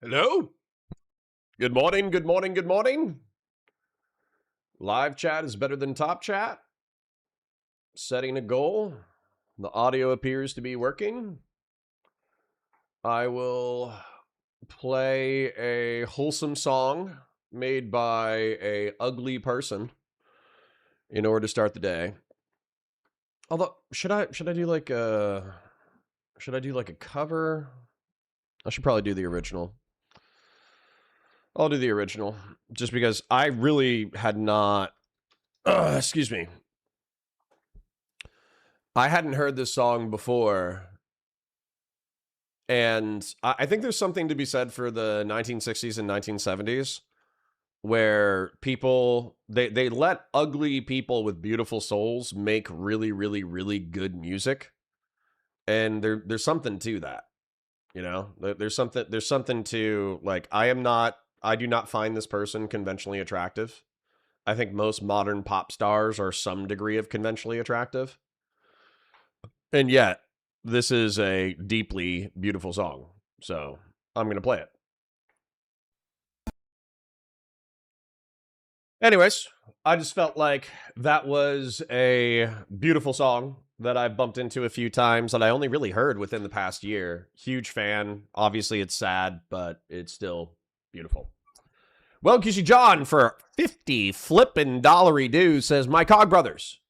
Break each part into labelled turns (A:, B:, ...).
A: Hello? Good morning, good morning, good morning. Live chat is better than top chat. Setting a goal. The audio appears to be working. I will play a wholesome song made by a ugly person in order to start the day. Although, should I do like a cover? I should probably do the original. I'll do the original just because I really had not excuse me. I hadn't heard this song before. And I think there's something to be said for the 1960s and 1970s where people they let ugly people with beautiful souls make really really really good music, and there's something to that, you know. There's something to, like, I do not find this person conventionally attractive. I think most modern pop stars are some degree of conventionally attractive, and yet this is a deeply beautiful song, so I'm gonna play it. Anyways, I just felt like that was a beautiful song that I bumped into a few times that I only really heard within the past year. Huge fan. Obviously, it's sad, but it's still beautiful. Well, Kishy John for 50 flippin' dollary dues says, My Cog Brothers,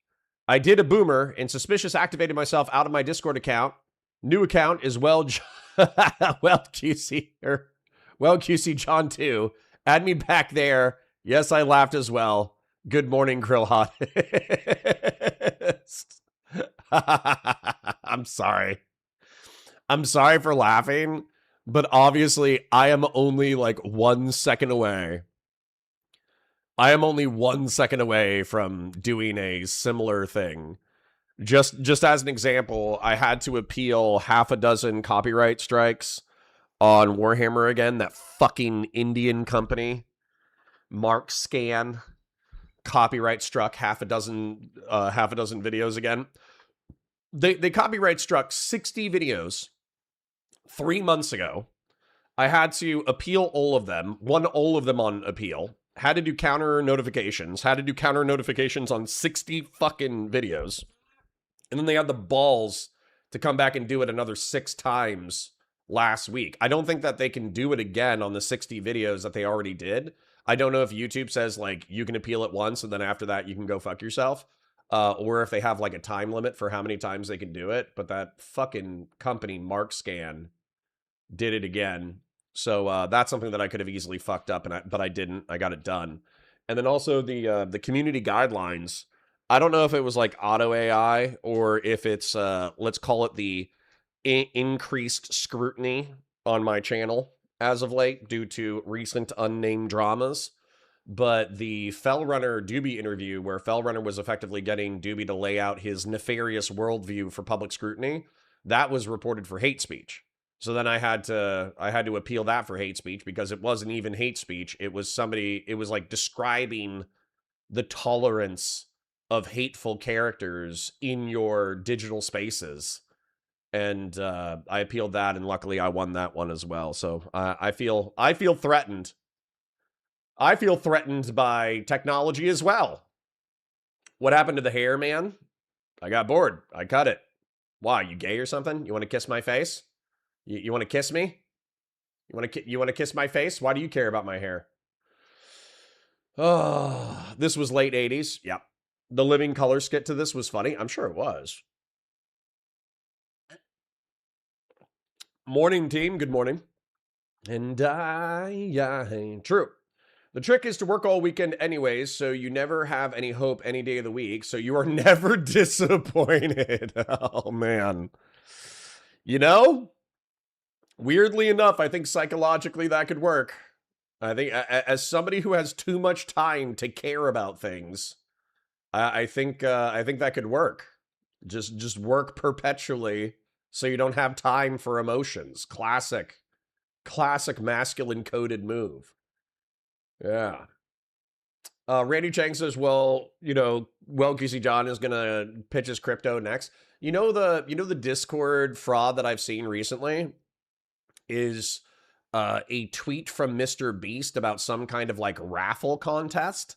A: I did a boomer and suspicious activated myself out of my Discord account. New account is well, well, QC, well, QC John too. Add me back there. Yes, I laughed as well. Good morning, Grill Hot. I'm sorry. I'm sorry for laughing, but obviously I am only like 1 second away. I am only 1 second away from doing a similar thing. Just as an example, I had to appeal half a dozen copyright strikes on Warhammer again, that fucking Indian company. Mark Scan copyright struck half a dozen videos again. They copyright struck 60 videos 3 months ago. I had to appeal all of them, won all of them on appeal, had to do counter notifications on 60 fucking videos. And then they had the balls to come back and do it another 6 times last week. I don't think that they can do it again on the 60 videos that they already did. I don't know if YouTube says, like, you can appeal it once and then after that you can go fuck yourself. Or if they have, like, a time limit for how many times they can do it. But that fucking company, MarkScan, did it again. So that's something that I could have easily fucked up, but I didn't. I got it done. And then also the community guidelines. I don't know if it was like auto AI or if it's let's call it the increased scrutiny on my channel as of late due to recent unnamed dramas. But the Fellrunner Doobie interview, where Fellrunner was effectively getting Doobie to lay out his nefarious worldview for public scrutiny, that was reported for hate speech. So then I had to appeal that for hate speech because it wasn't even hate speech. It was like describing the tolerance of hateful characters in your digital spaces. And I appealed that, and luckily I won that one as well. So I feel threatened. I feel threatened by technology as well. What happened to the hair, man? I got bored. I cut it. Why? You gay or something? You want to kiss my face? You want to kiss me? You want to kiss my face? Why do you care about my hair? Oh, this was late 80s. Yep. The Living Color skit to this was funny. I'm sure it was. Morning, team. Good morning. And true. The trick is to work all weekend anyways, so you never have any hope any day of the week, so you are never disappointed. Oh, man. You know, weirdly enough, I think psychologically that could work. I think as somebody who has too much time to care about things, I think that could work. Just work perpetually so you don't have time for emotions. Classic masculine coded move. Yeah. Randy Chang says, well, QC John is gonna pitch his crypto next. The Discord fraud that I've seen recently is a tweet from Mr. Beast about some kind of like raffle contest,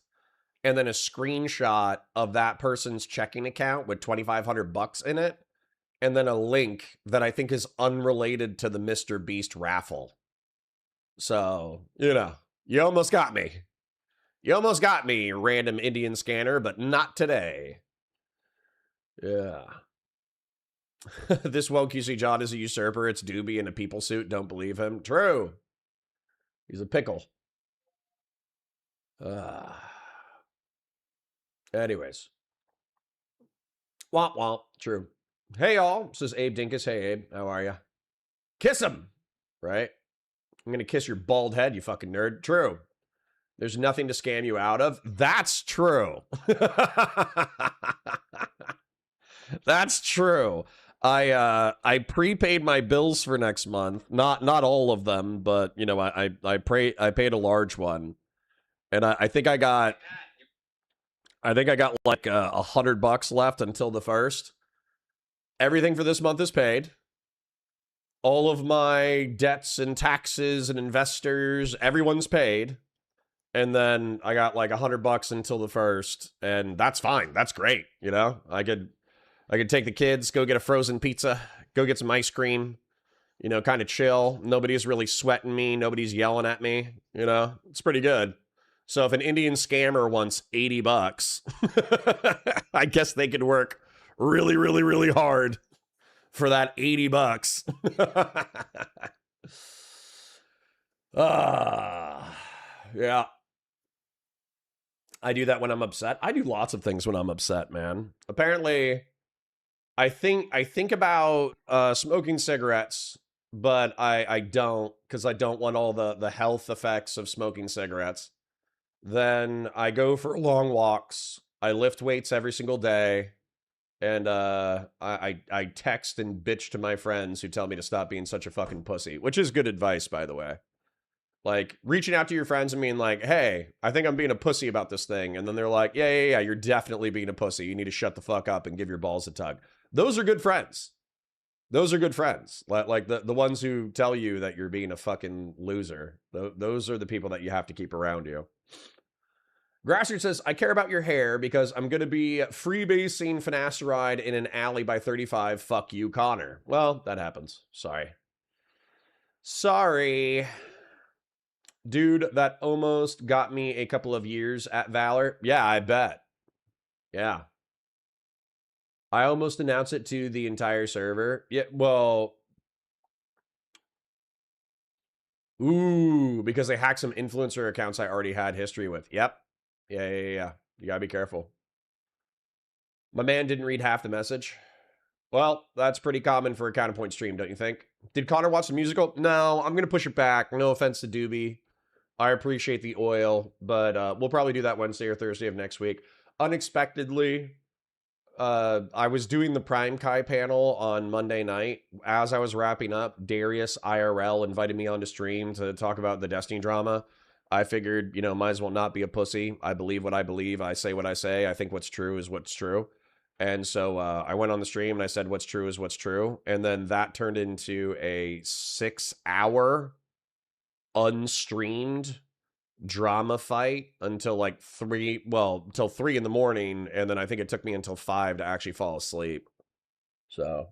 A: and then a screenshot of that person's checking account with $2,500 in it, and then a link that I think is unrelated to the Mr. Beast raffle. So, you almost got me. You almost got me, random Indian scanner, but not today. Yeah. This woke QC John is a usurper. It's Doobie in a people suit. Don't believe him. True. He's a pickle. Anyways. Womp womp. True. Hey, y'all. Says Abe Dinkus. Hey, Abe. How are you? Kiss him. Right? I'm going to kiss your bald head, you fucking nerd. True. There's nothing to scam you out of. That's true. That's true. I prepaid my bills for next month. Not all of them, but I paid a large one, and I think I got like $100 left until the 1st. Everything for this month is paid. All of my debts and taxes and investors, everyone's paid. And then I got like $100 until the 1st, and that's fine. That's great. I could take the kids, go get a frozen pizza, go get some ice cream, kind of chill. Nobody's really sweating me. Nobody's yelling at me. It's pretty good. So if an Indian scammer wants $80, I guess they could work really, really, really hard for that $80. Yeah. I do that when I'm upset. I do lots of things when I'm upset, man. Apparently, I think about smoking cigarettes, but I don't, because I don't want all the health effects of smoking cigarettes. Then I go for long walks. I lift weights every single day. And I text and bitch to my friends who tell me to stop being such a fucking pussy, which is good advice, by the way. Like, reaching out to your friends and being like, hey, I think I'm being a pussy about this thing. And then they're like, yeah, you're definitely being a pussy. You need to shut the fuck up and give your balls a tug. Those are good friends. Those are good friends. Like the ones who tell you that you're being a fucking loser. Those are the people that you have to keep around you. Grassroots says, I care about your hair because I'm going to be freebasing finasteride in an alley by 35. Fuck you, Connor. Well, that happens. Sorry. Dude, that almost got me a couple of years at Valor. Yeah, I bet. Yeah. I almost announced it to the entire server. Yeah, well... Ooh, because they hacked some influencer accounts I already had history with. Yep. Yeah. You gotta be careful. My man didn't read half the message. Well, that's pretty common for a Counterpoint stream, don't you think? Did Connor watch the musical? No, I'm gonna push it back. No offense to Doobie. I appreciate the oil, but we'll probably do that Wednesday or Thursday of next week. Unexpectedly, I was doing the Prime Kai panel on Monday night. As I was wrapping up, Darius IRL invited me onto stream to talk about the Destiny drama. I figured, might as well not be a pussy. I believe what I believe. I say what I say. I think what's true is what's true. And so I went on the stream and I said what's true is what's true. And then that turned into a 6-hour unstreamed drama fight until like 3 in the morning, and then I think it took me until 5 to actually fall asleep. So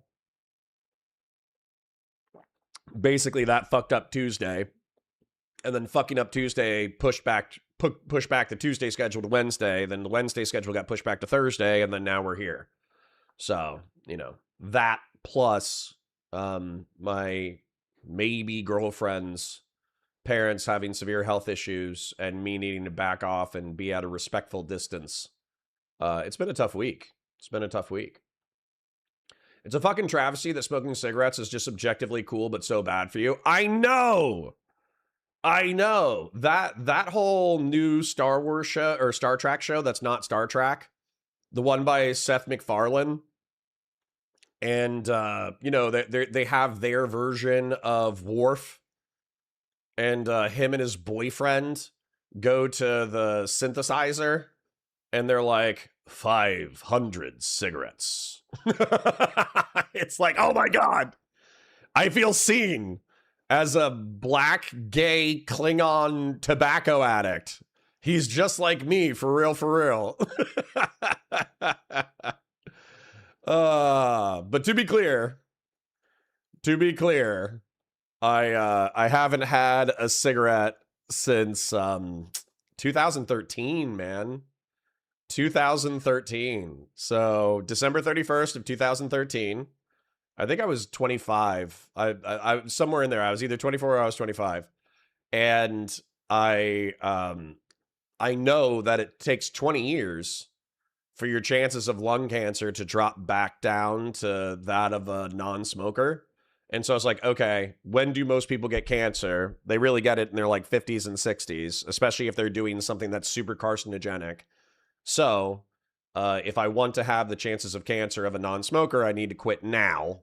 A: basically that fucked up Tuesday, and then fucking up Tuesday pushed back the Tuesday schedule to Wednesday, then the Wednesday schedule got pushed back to Thursday, and then now we're here. So that plus my maybe girlfriend's parents having severe health issues and me needing to back off and be at a respectful distance. It's been a tough week. It's a fucking travesty that smoking cigarettes is just objectively cool but so bad for you. I know. That whole new Star Wars show or Star Trek show that's not Star Trek, the one by Seth MacFarlane, and they have their version of Worf. And him and his boyfriend go to the synthesizer, and they're like, 500 cigarettes. It's like, oh my God, I feel seen. as a black, gay, Klingon tobacco addict. He's just like me, for real, for real. But to be clear, I haven't had a cigarette since 2013, man. 2013. So December 31st of 2013. I think I was 25. I somewhere in there. I was either 24 or I was 25. And I know that it takes 20 years for your chances of lung cancer to drop back down to that of a non-smoker. And so I was like, okay, when do most people get cancer? They really get it in their like 50s and 60s, especially if they're doing something that's super carcinogenic. So if I want to have the chances of cancer of a non-smoker, I need to quit now.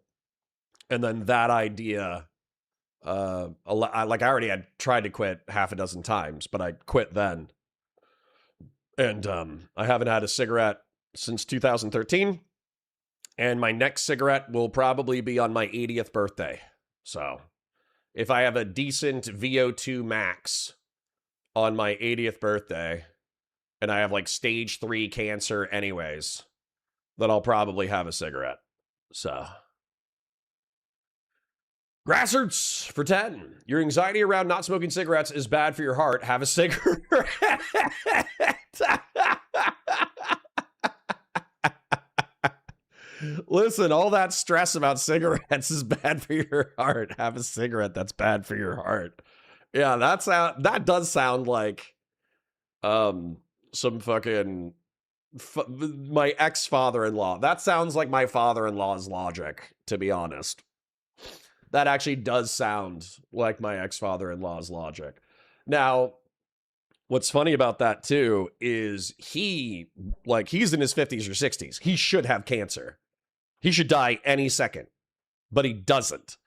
A: And then that idea, I already had tried to quit half a dozen times, but I quit then. And I haven't had a cigarette since 2013. And my next cigarette will probably be on my 80th birthday. So if I have a decent VO2 max on my 80th birthday, and I have like stage 3 cancer anyways, then I'll probably have a cigarette. So Grassroots for 10. Your anxiety around not smoking cigarettes is bad for your heart. Have a cigarette. Listen, all that stress about cigarettes is bad for your heart. Have a cigarette that's bad for your heart. Yeah, that does sound like some fucking my ex-father-in-law. That sounds like my father-in-law's logic, to be honest. That actually does sound like my ex-father-in-law's logic. Now, what's funny about that too is he's in his 50s or 60s. He should have cancer. He should die any second, but he doesn't.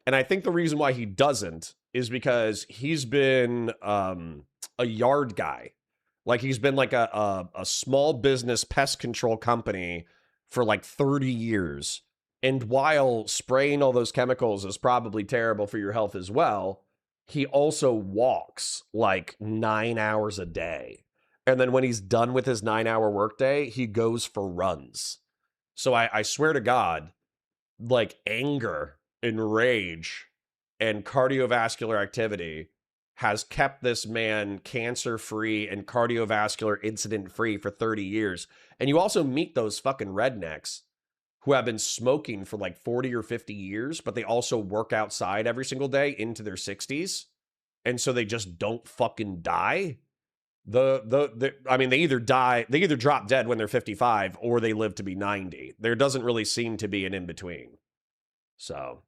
A: And I think the reason why he doesn't is because he's been a yard guy. Like he's been like a small business pest control company for like 30 years. And while spraying all those chemicals is probably terrible for your health as well, he also walks like 9 hours a day. And then when he's done with his 9-hour workday, he goes for runs. So I swear to God, like anger and rage and cardiovascular activity has kept this man cancer-free and cardiovascular incident-free for 30 years. And you also meet those fucking rednecks who have been smoking for like 40 or 50 years, but they also work outside every single day into their 60s. And so they just don't fucking die. I mean, they either drop dead when they're 55 or they live to be 90. There doesn't really seem to be an in-between. So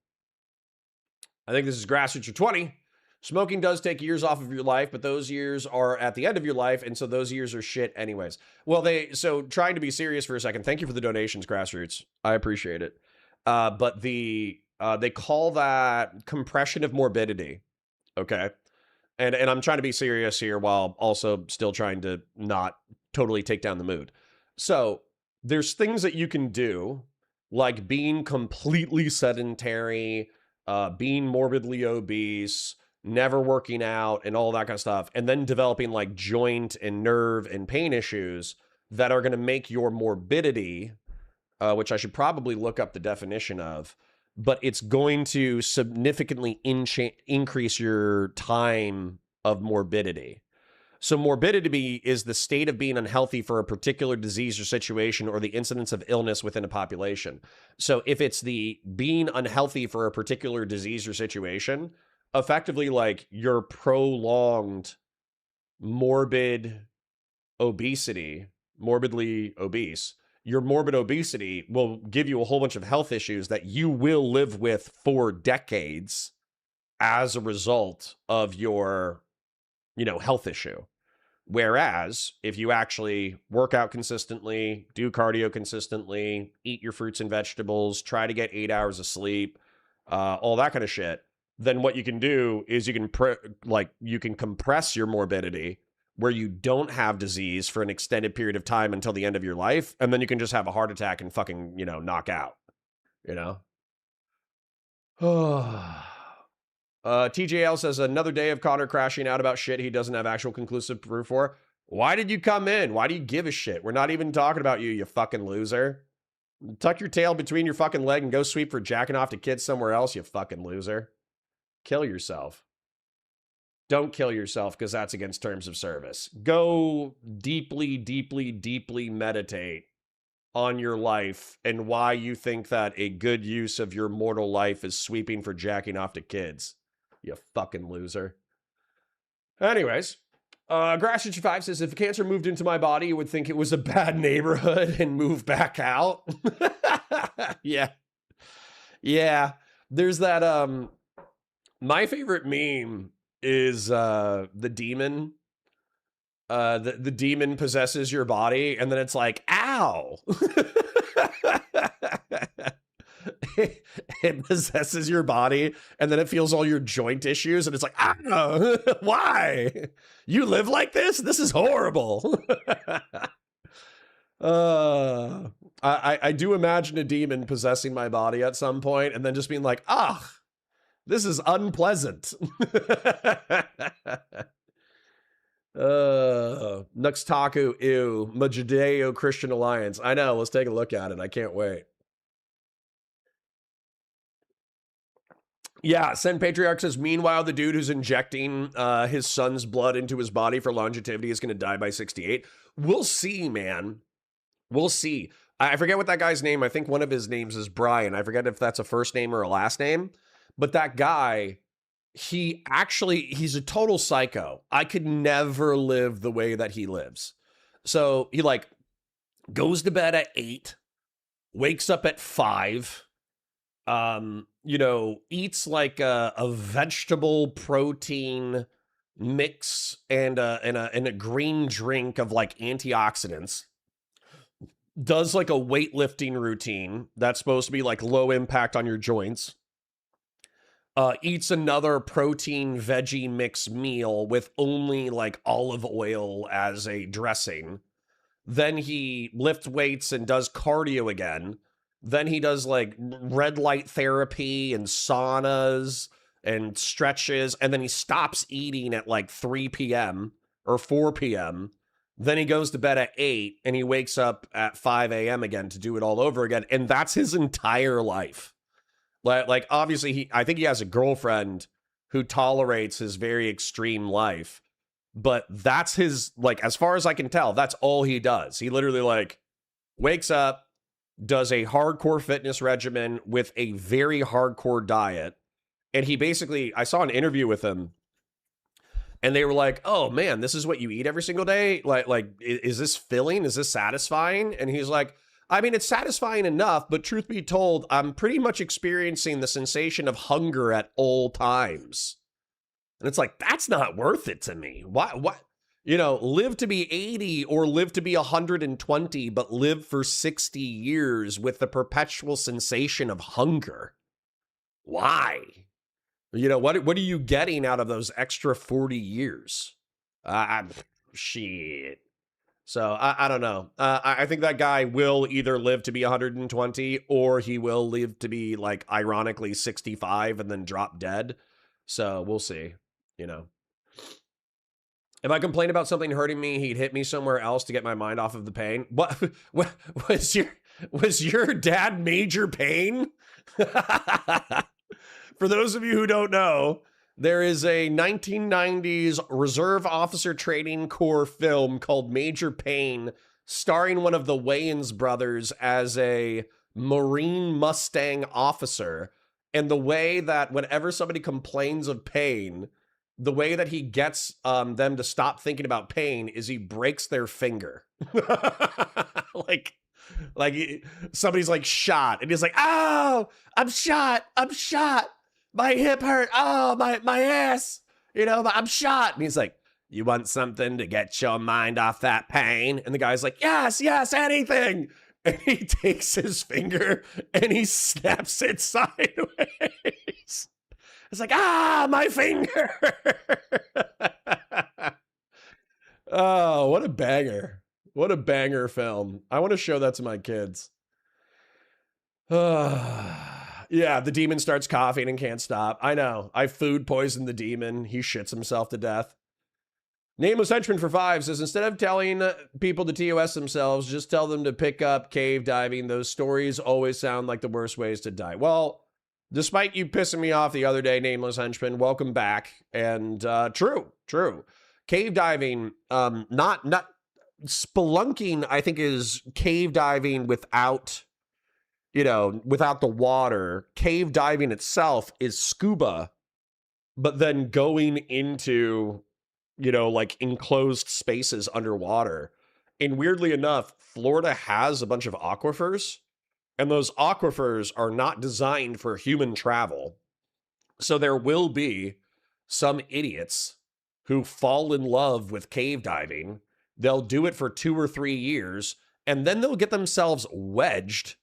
A: I think this is Grassroots for 20. Smoking does take years off of your life, but those years are at the end of your life, and so those years are shit anyways. Well, so trying to be serious for a second, thank you for the donations, Grassroots. I appreciate it. But they call that compression of morbidity, okay? And I'm trying to be serious here while also still trying to not totally take down the mood. So there's things that you can do, like being completely sedentary, being morbidly obese, never working out and all that kind of stuff, and then developing like joint and nerve and pain issues that are going to make your morbidity, which I should probably look up the definition of, but it's going to significantly increase your time of morbidity. So morbidity is the state of being unhealthy for a particular disease or situation or the incidence of illness within a population. So if it's the being unhealthy for a particular disease or situation, effectively like your prolonged morbidly obese, your morbid obesity will give you a whole bunch of health issues that you will live with for decades as a result of your, health issue. Whereas if you actually work out consistently, do cardio consistently, eat your fruits and vegetables, try to get 8 hours of sleep, all that kind of shit, then what you can do is you can compress your morbidity where you don't have disease for an extended period of time until the end of your life, and then you can just have a heart attack and fucking, knock out, TJL says another day of Connor crashing out about shit he doesn't have actual conclusive proof for. Why did you come in? Why do you give a shit? We're not even talking about you, you fucking loser. Tuck your tail between your fucking leg and go sweep for jacking off to kids somewhere else, you fucking loser. Kill yourself. Don't kill yourself because that's against terms of service. Go deeply, deeply, deeply meditate on your life and why you think that a good use of your mortal life is sweeping for jacking off to kids. You fucking loser. Anyways, Grass65 says, if cancer moved into my body, you would think it was a bad neighborhood and move back out. Yeah. Yeah. There's that, my favorite meme is the demon. The demon possesses your body, and then it's like, ow. It possesses your body, and then it feels all your joint issues, and it's like, ow, why? You live like this? This is horrible. I do imagine a demon possessing my body at some point, and then just being like, ah, this is unpleasant. Nux Taku, ew, Judeo-Christian Alliance. I know, let's take a look at it. I can't wait. Yeah, Sen Patriarch says, meanwhile, the dude who's injecting his son's blood into his body for longevity is going to die by 68. We'll see, man. We'll see. I forget what that guy's name. I think one of his names is Brian. I forget if that's a first name or a last name. But that guy, he's a total psycho. I could never live the way that he lives. So he like goes to bed at 8, wakes up at 5, eats like a vegetable protein mix and a green drink of like antioxidants. Does like a weightlifting routine that's supposed to be like low impact on your joints. Eats another protein veggie mix meal with only like olive oil as a dressing. Then he lifts weights and does cardio again. Then he does like red light therapy and saunas and stretches. And then he stops eating at like 3 p.m. or 4 p.m. Then he goes to bed at 8 and he wakes up at 5 a.m. again to do it all over again. And that's his entire life. Like obviously, I think he has a girlfriend who tolerates his very extreme life, but that's his, like, as far as I can tell, that's all he does. He literally like wakes up, does a hardcore fitness regimen with a very hardcore diet. And he basically, I saw an interview with him and they were like, oh man, this is what you eat every single day. Like, is this filling? Is this satisfying? And he's like, I mean, it's satisfying enough, but truth be told, I'm pretty much experiencing the sensation of hunger at all times. And it's like, that's not worth it to me. Why? Live to be 80 or live to be 120, but live for 60 years with the perpetual sensation of hunger. Why? What are you getting out of those extra 40 years? Shit. So I don't know. I think that guy will either live to be 120 or he will live to be like ironically 65 and then drop dead. So we'll see, If I complain about something hurting me, he'd hit me somewhere else to get my mind off of the pain. What was your dad Major Pain? For those of you who don't know, there is a 1990s Reserve Officer Training Corps film called Major Pain, starring one of the Wayans brothers as a Marine Mustang officer. And the way that whenever somebody complains of pain, the way that he gets them to stop thinking about pain is he breaks their finger. like somebody's like shot and he's like, oh, I'm shot. My hip hurt. Oh, my ass. I'm shot. And he's like, you want something to get your mind off that pain? And the guy's like, yes, anything. And he takes his finger and he snaps it sideways. It's like, my finger. Oh, what a banger. What a banger film. I want to show that to my kids. Yeah, the demon starts coughing and can't stop. I know. I food poisoned the demon. He shits himself to death. Nameless Henchman for 5 says, instead of telling people to TOS themselves, just tell them to pick up cave diving. Those stories always sound like the worst ways to die. Well, despite you pissing me off the other day, Nameless Henchman, welcome back. And true. Cave diving, not spelunking, I think, is cave diving without, without the water. Cave diving itself is scuba, but then going into, like enclosed spaces underwater. And weirdly enough, Florida has a bunch of aquifers, and those aquifers are not designed for human travel. So there will be some idiots who fall in love with cave diving. They'll do it for 2 or 3 years, and then they'll get themselves wedged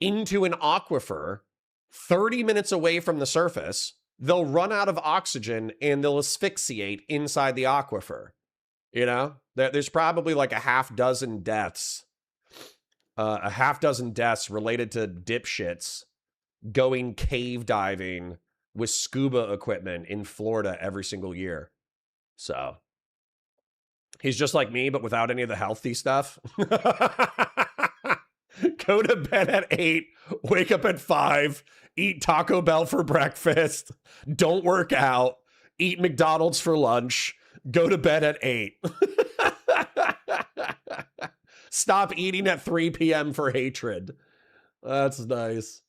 A: into an aquifer 30 minutes away from the surface. They'll run out of oxygen and they'll asphyxiate inside the aquifer. There's probably like a half dozen deaths related to dipshits going cave diving with scuba equipment in Florida every single year. So he's just like me, but without any of the healthy stuff. Go to bed at 8, wake up at 5, eat Taco Bell for breakfast, don't work out, eat McDonald's for lunch, go to bed at 8. Stop eating at 3 p.m. for hatred. That's nice.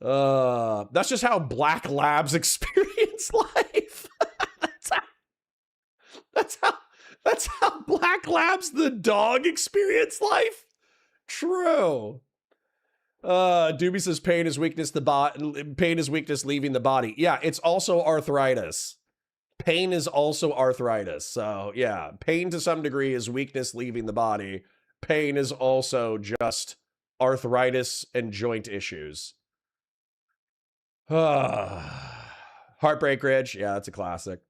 A: That's just how Black Labs experience life. That's how Black Labs the dog experience life. True. Doobie says pain is weakness leaving the body. Yeah, it's also arthritis. Pain is also arthritis. So yeah, pain to some degree is weakness leaving the body. Pain is also just arthritis and joint issues. Heartbreak Ridge. Yeah, that's a classic.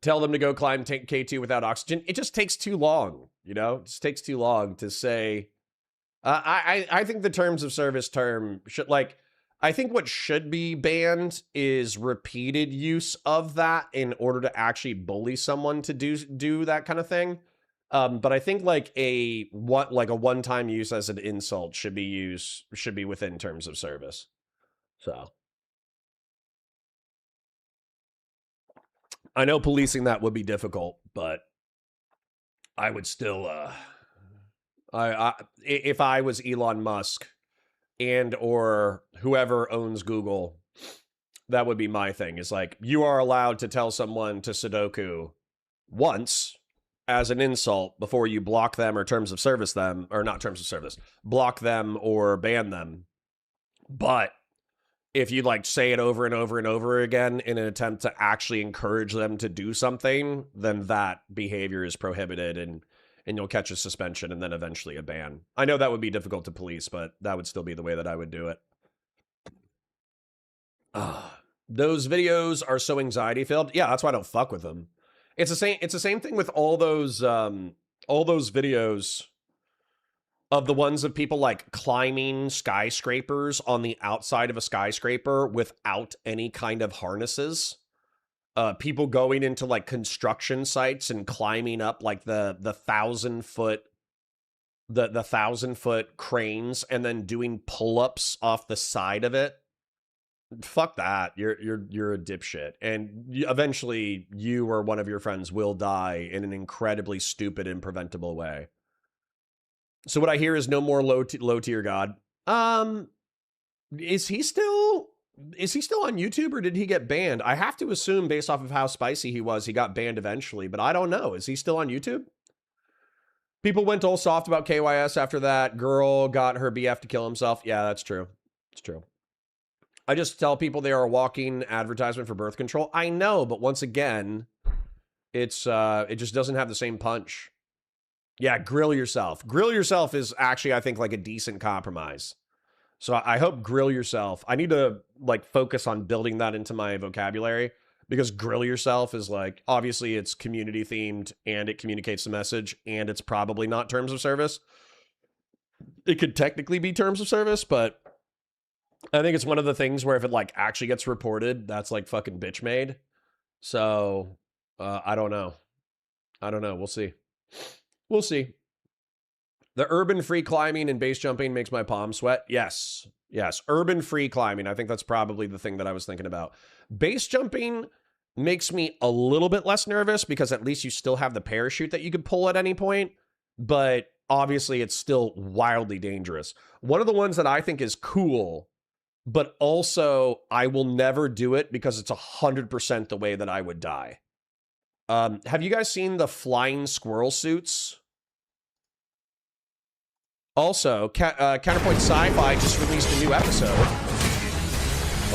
A: Tell them to go climb K2 without oxygen. It just takes too long, It just takes too long to say. I think the terms of service term should, I think what should be banned is repeated use of that in order to actually bully someone to do that kind of thing. But I think a one-time use as an insult should be within terms of service. So I know policing that would be difficult, but I would still, if I was Elon Musk and or whoever owns Google, that would be my thing. Is you are allowed to tell someone to Sudoku once as an insult before you block them or block them or ban them. But if you say it over and over and over again in an attempt to actually encourage them to do something, then that behavior is prohibited and you'll catch a suspension and then eventually a ban. I know that would be difficult to police, but that would still be the way that I would do it. Those videos are so anxiety filled. Yeah, that's why I don't fuck with them. It's the same thing with all those videos of the ones of people climbing skyscrapers on the outside of a skyscraper without any kind of harnesses. People going into construction sites and climbing up the 1,000-foot the 1,000-foot cranes and then doing pull-ups off the side of it. Fuck that. You're a dipshit. And eventually you or one of your friends will die in an incredibly stupid and preventable way. So what I hear is no more low tier god. Is he still on YouTube or did he get banned? I have to assume based off of how spicy he was, he got banned eventually, but I don't know. Is he still on YouTube? People went all soft about KYS after that. Girl got her BF to kill himself. Yeah, that's true. It's true. I just tell people they are a walking advertisement for birth control. I know, but once again, it just doesn't have the same punch. Yeah, grill yourself. Grill yourself is actually, I think, a decent compromise. So I hope grill yourself. I need to focus on building that into my vocabulary, because grill yourself is obviously it's community themed and it communicates the message and it's probably not terms of service. It could technically be terms of service, but I think it's one of the things where if it like actually gets reported, that's like fucking bitch made. So I don't know. I don't know. We'll see. We'll see. The urban free climbing and base jumping makes my palms sweat. Yes. Yes. Urban free climbing. I think that's probably the thing that I was thinking about. Base jumping makes me a little bit less nervous because at least you still have the parachute that you could pull at any point. But obviously, it's still wildly dangerous. One of the ones that I think is cool, but also I will never do it because it's 100% the way that I would die. Have you guys seen the flying squirrel suits? Also, Counterpoint Sci-Fi just released a new episode.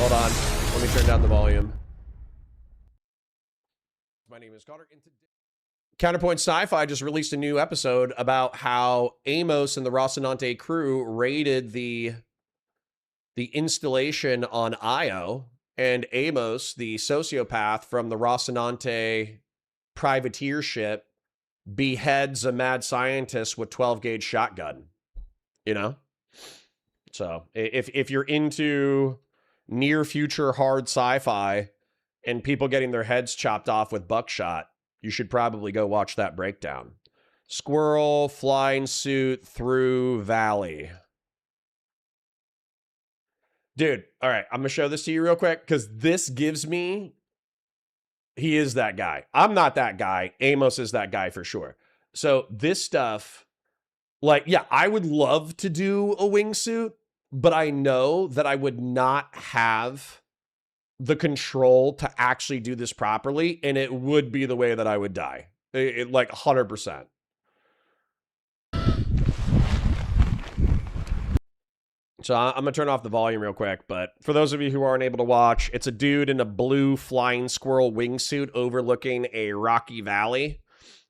A: Hold on. Let me turn down the volume. My name is Connor. Counterpoint Sci-Fi just released a new episode about how Amos and the Rocinante crew raided the installation on Io, and Amos, the sociopath from the Rocinante privateer ship, beheads a mad scientist with 12-gauge shotgun. You know? So if you're into near future hard sci-fi and people getting their heads chopped off with buckshot, you should probably go watch that breakdown. Squirrel flying suit through valley. Dude, all right, I'm going to show this to you real quick because this gives me... He is that guy. I'm not that guy. Amos is that guy for sure. So this stuff... Like, yeah, I would love to do a wingsuit, but I know that I would not have the control to actually do this properly, and it would be the way that I would die. Like, 100%. So I'm going to turn off the volume real quick, but for those of you who aren't able to watch, it's a dude in a blue flying squirrel wingsuit overlooking a rocky valley.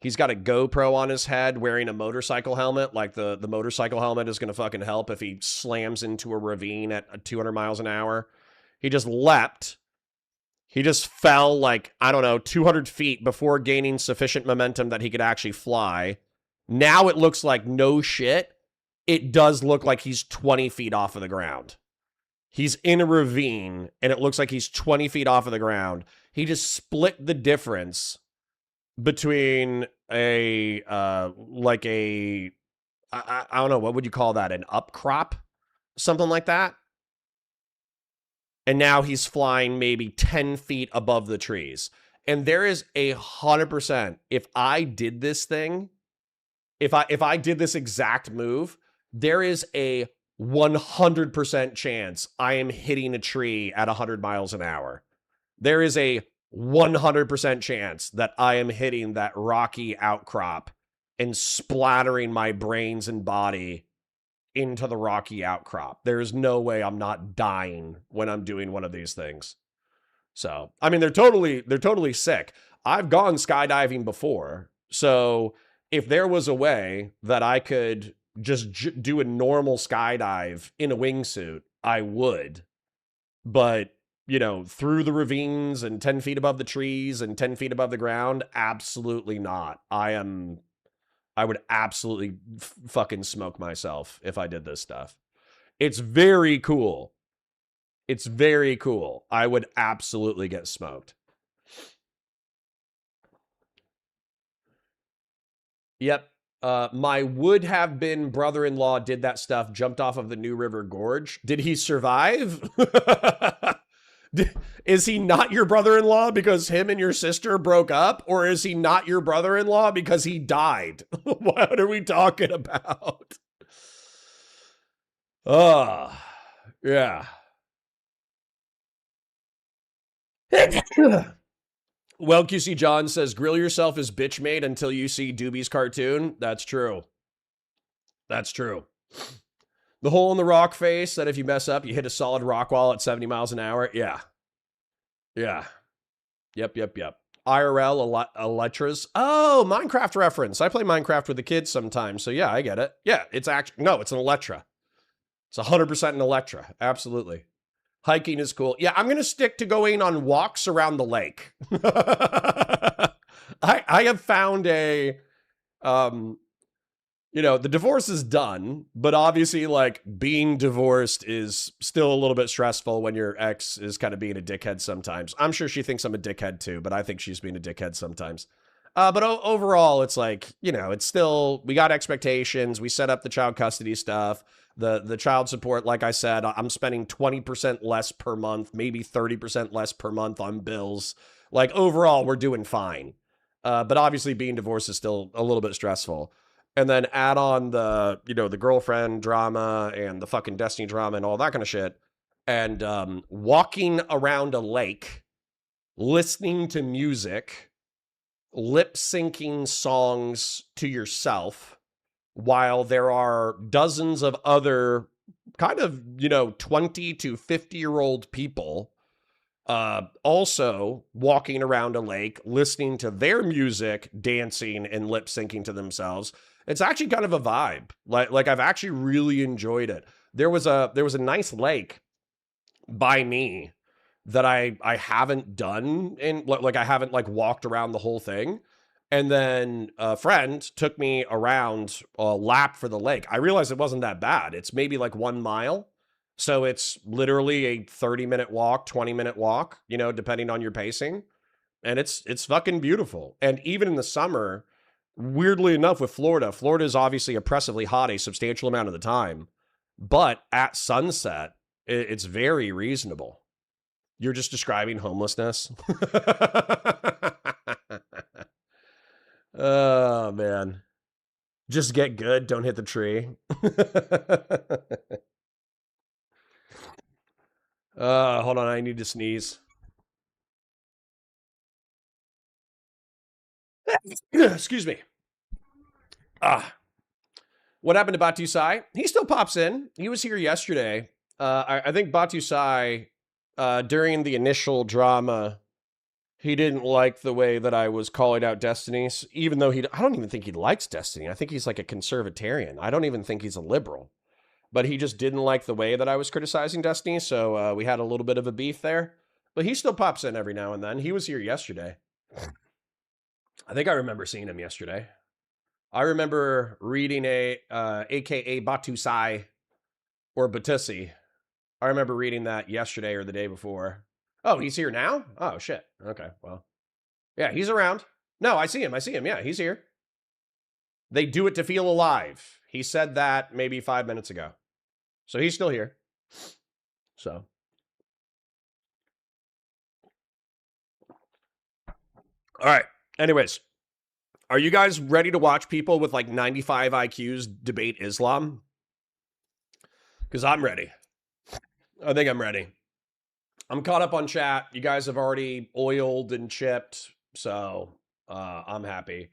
A: He's got a GoPro on his head wearing a motorcycle helmet. Like the motorcycle helmet is going to fucking help if he slams into a ravine at 200 miles an hour. He just leapt. He just fell like, I don't know, 200 feet before gaining sufficient momentum that he could actually fly. Now it looks like no shit. It does look like he's 20 feet off of the ground. He's in a ravine and it looks like he's 20 feet off of the ground. He just split the difference between I don't know, what would you call that? An upcrop? Something like that. And now he's flying maybe 10 feet above the trees. And there is 100%, if I did this thing, if I did this exact move, there is a 100% chance I am hitting a tree at 100 miles an hour. There is a 100% chance that I am hitting that rocky outcrop and splattering my brains and body into the rocky outcrop. There is no way I'm not dying when I'm doing one of these things. So, I mean, they're totally sick. I've gone skydiving before. So if there was a way that I could just do a normal skydive in a wingsuit, I would. But you know, through the ravines and 10 feet above the trees and 10 feet above the ground, absolutely not. I would absolutely fucking smoke myself if I did this stuff. It's very cool. It's very cool. I would absolutely get smoked. Yep. My would have been brother-in-law did that stuff, jumped off of the New River Gorge. Did he survive? Is he not your brother-in-law because him and your sister broke up? Or is he not your brother-in-law because he died? What are we talking about? Yeah. Well, QC John says, grill yourself as bitch made until you see Doobie's cartoon. That's true. That's true. The hole in the rock face that if you mess up, you hit a solid rock wall at 70 miles an hour. Yeah. Yeah. Yep. IRL Electras. Oh, Minecraft reference. I play Minecraft with the kids sometimes. So yeah, I get it. Yeah, it's actually, no, it's an Electra. It's 100% an Electra. Absolutely. Hiking is cool. Yeah, I'm going to stick to going on walks around the lake. I have found a The divorce is done, but obviously, like, being divorced is still a little bit stressful when your ex is kind of being a dickhead sometimes. I'm sure she thinks I'm a dickhead too, but I think she's being a dickhead sometimes. But overall, it's like, it's still, we got expectations. We set up the child custody stuff, the child support. Like I said, I'm spending 20% less per month, maybe 30% less per month on bills. Like, overall, we're doing fine. But obviously, being divorced is still a little bit stressful. And then add on the girlfriend drama and the fucking Destiny drama and all that kind of shit. And walking around a lake, listening to music, lip syncing songs to yourself, while there are dozens of other kind of 20 to 50-year-old people also walking around a lake, listening to their music, dancing and lip syncing to themselves. It's actually kind of a vibe. Like I've actually really enjoyed it. There was a nice lake by me that I haven't done, in like I haven't like walked around the whole thing. And then a friend took me around a lap for the lake. I realized it wasn't that bad. It's maybe like 1 mile. So it's literally a 30-minute walk, 20-minute walk, depending on your pacing. And it's fucking beautiful. And even in the summer, weirdly enough, with Florida is obviously oppressively hot a substantial amount of the time. But at sunset, it's very reasonable. You're just describing homelessness. Oh, man. Just get good. Don't hit the tree. Hold on. I need to sneeze. Excuse me. What happened to Batu Sai? He still pops in. He was here yesterday. I think Batu Sai, during the initial drama, he didn't like the way that I was calling out Destiny, even though I don't even think he likes Destiny. I think he's like a conservatarian. I don't even think he's a liberal. But he just didn't like the way that I was criticizing Destiny, so we had a little bit of a beef there. But he still pops in every now and then. He was here yesterday. I think I remember seeing him yesterday. I remember reading AKA Batu Sai or Batusi. I remember reading that yesterday or the day before. Oh, he's here now? Oh, shit. Okay, well. Yeah, he's around. No, I see him. Yeah, he's here. They do it to feel alive. He said that maybe 5 minutes ago. So he's still here. So. All right. Anyways, are you guys ready to watch people with like 95 IQs debate Islam? Because I'm ready. I think I'm ready. I'm caught up on chat. You guys have already oiled and chipped, so I'm happy.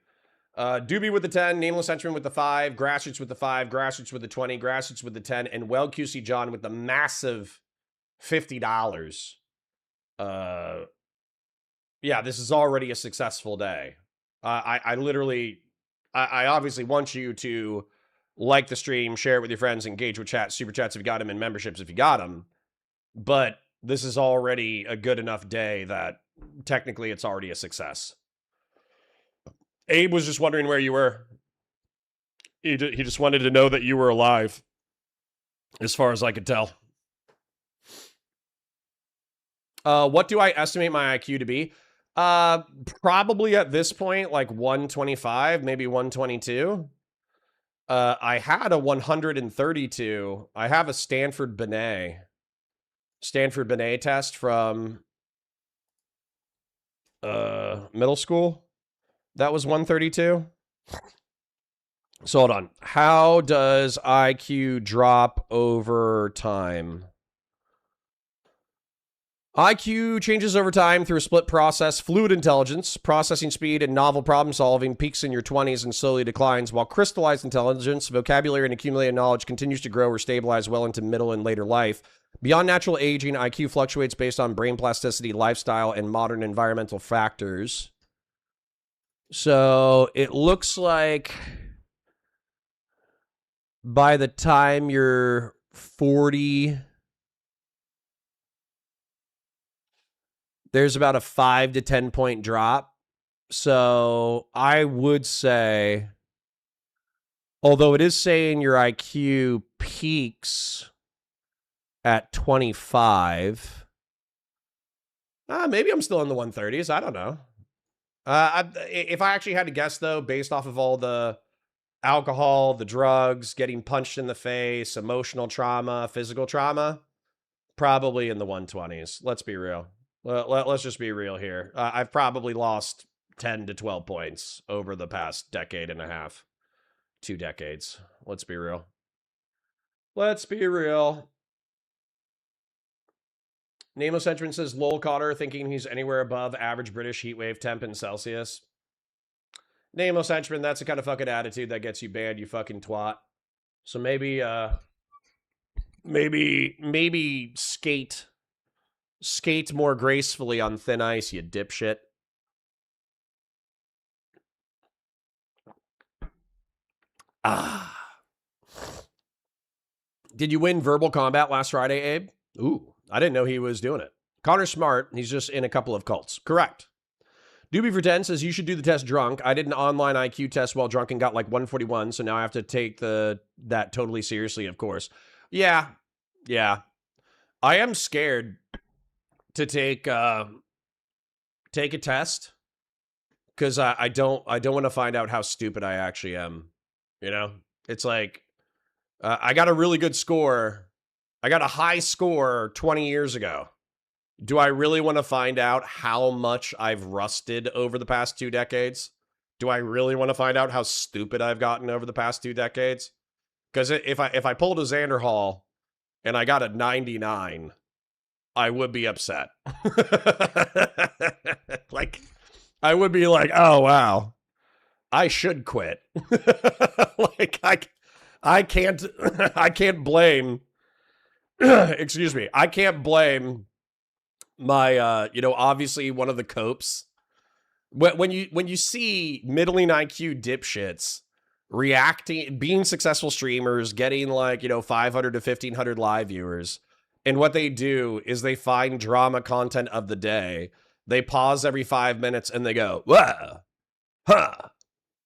A: Doobie with the 10, Nameless Henchman with the 5, Grassroots with the 5, Grassroots with the 20, Grassroots with the 10, and Well QC John with the massive $50. Yeah, this is already a successful day. I literally, I obviously want you to like the stream, share it with your friends, engage with chat, super chats if you got them, and memberships if you got them. But this is already a good enough day that technically it's already a success. Abe was just wondering where you were. He just wanted to know that you were alive, as far as I could tell. What do I estimate my IQ to be? Probably at this point, like 125, maybe 122. I had a 132. I have a Stanford Binet test from middle school. That was 132. So hold on. How does IQ drop over time? IQ changes over time through a split process. Fluid intelligence, processing speed, and novel problem solving peaks in your 20s and slowly declines, while crystallized intelligence, vocabulary, and accumulated knowledge continues to grow or stabilize well into middle and later life. Beyond natural aging, IQ fluctuates based on brain plasticity, lifestyle, and modern environmental factors. So it looks like by the time you're 40, there's about a 5 to 10 point drop. So I would say Although it is saying your IQ peaks at 25. Maybe I'm still in the 130s. I don't know. If I actually had to guess, though, based off of all the alcohol, the drugs, getting punched in the face, emotional trauma, physical trauma, probably in the 120s. Let's be real. Let's just be real here. I've probably lost 10 to 12 points over the past decade and a half. 2 decades. Let's be real. Let's be real. Nameless Entrance says, lol Cotter thinking he's anywhere above average British heatwave temp in Celsius. Nameless Henchman, that's the kind of fucking attitude that gets you banned, you fucking twat. So maybe skate more gracefully on thin ice, you dipshit. Did you win Verbal Combat last Friday, Abe? Ooh, I didn't know he was doing it. Connor's smart. He's just in a couple of cults. Correct. Doobie for 10 says, you should do the test drunk. I did an online IQ test while drunk and got like 141, so now I have to take that totally seriously, of course. Yeah. I am scared to take a test because I don't want to find out how stupid I actually am. You know? It's like, I got a really good score. I got a high score 20 years ago. Do I really want to find out how much I've rusted over the past 2 decades? Do I really want to find out how stupid I've gotten over the past 2 decades? Because if I pulled a Xander Hall and I got a 99, I would be upset. Like, I would be like, oh, wow, I should quit. Like, I can't blame, excuse me, I can't blame my, obviously one of the copes. When you see middling IQ dipshits reacting, being successful streamers, getting like, 500 to 1,500 live viewers, and what they do is they find drama content of the day. They pause every 5 minutes and they go, wah, huh,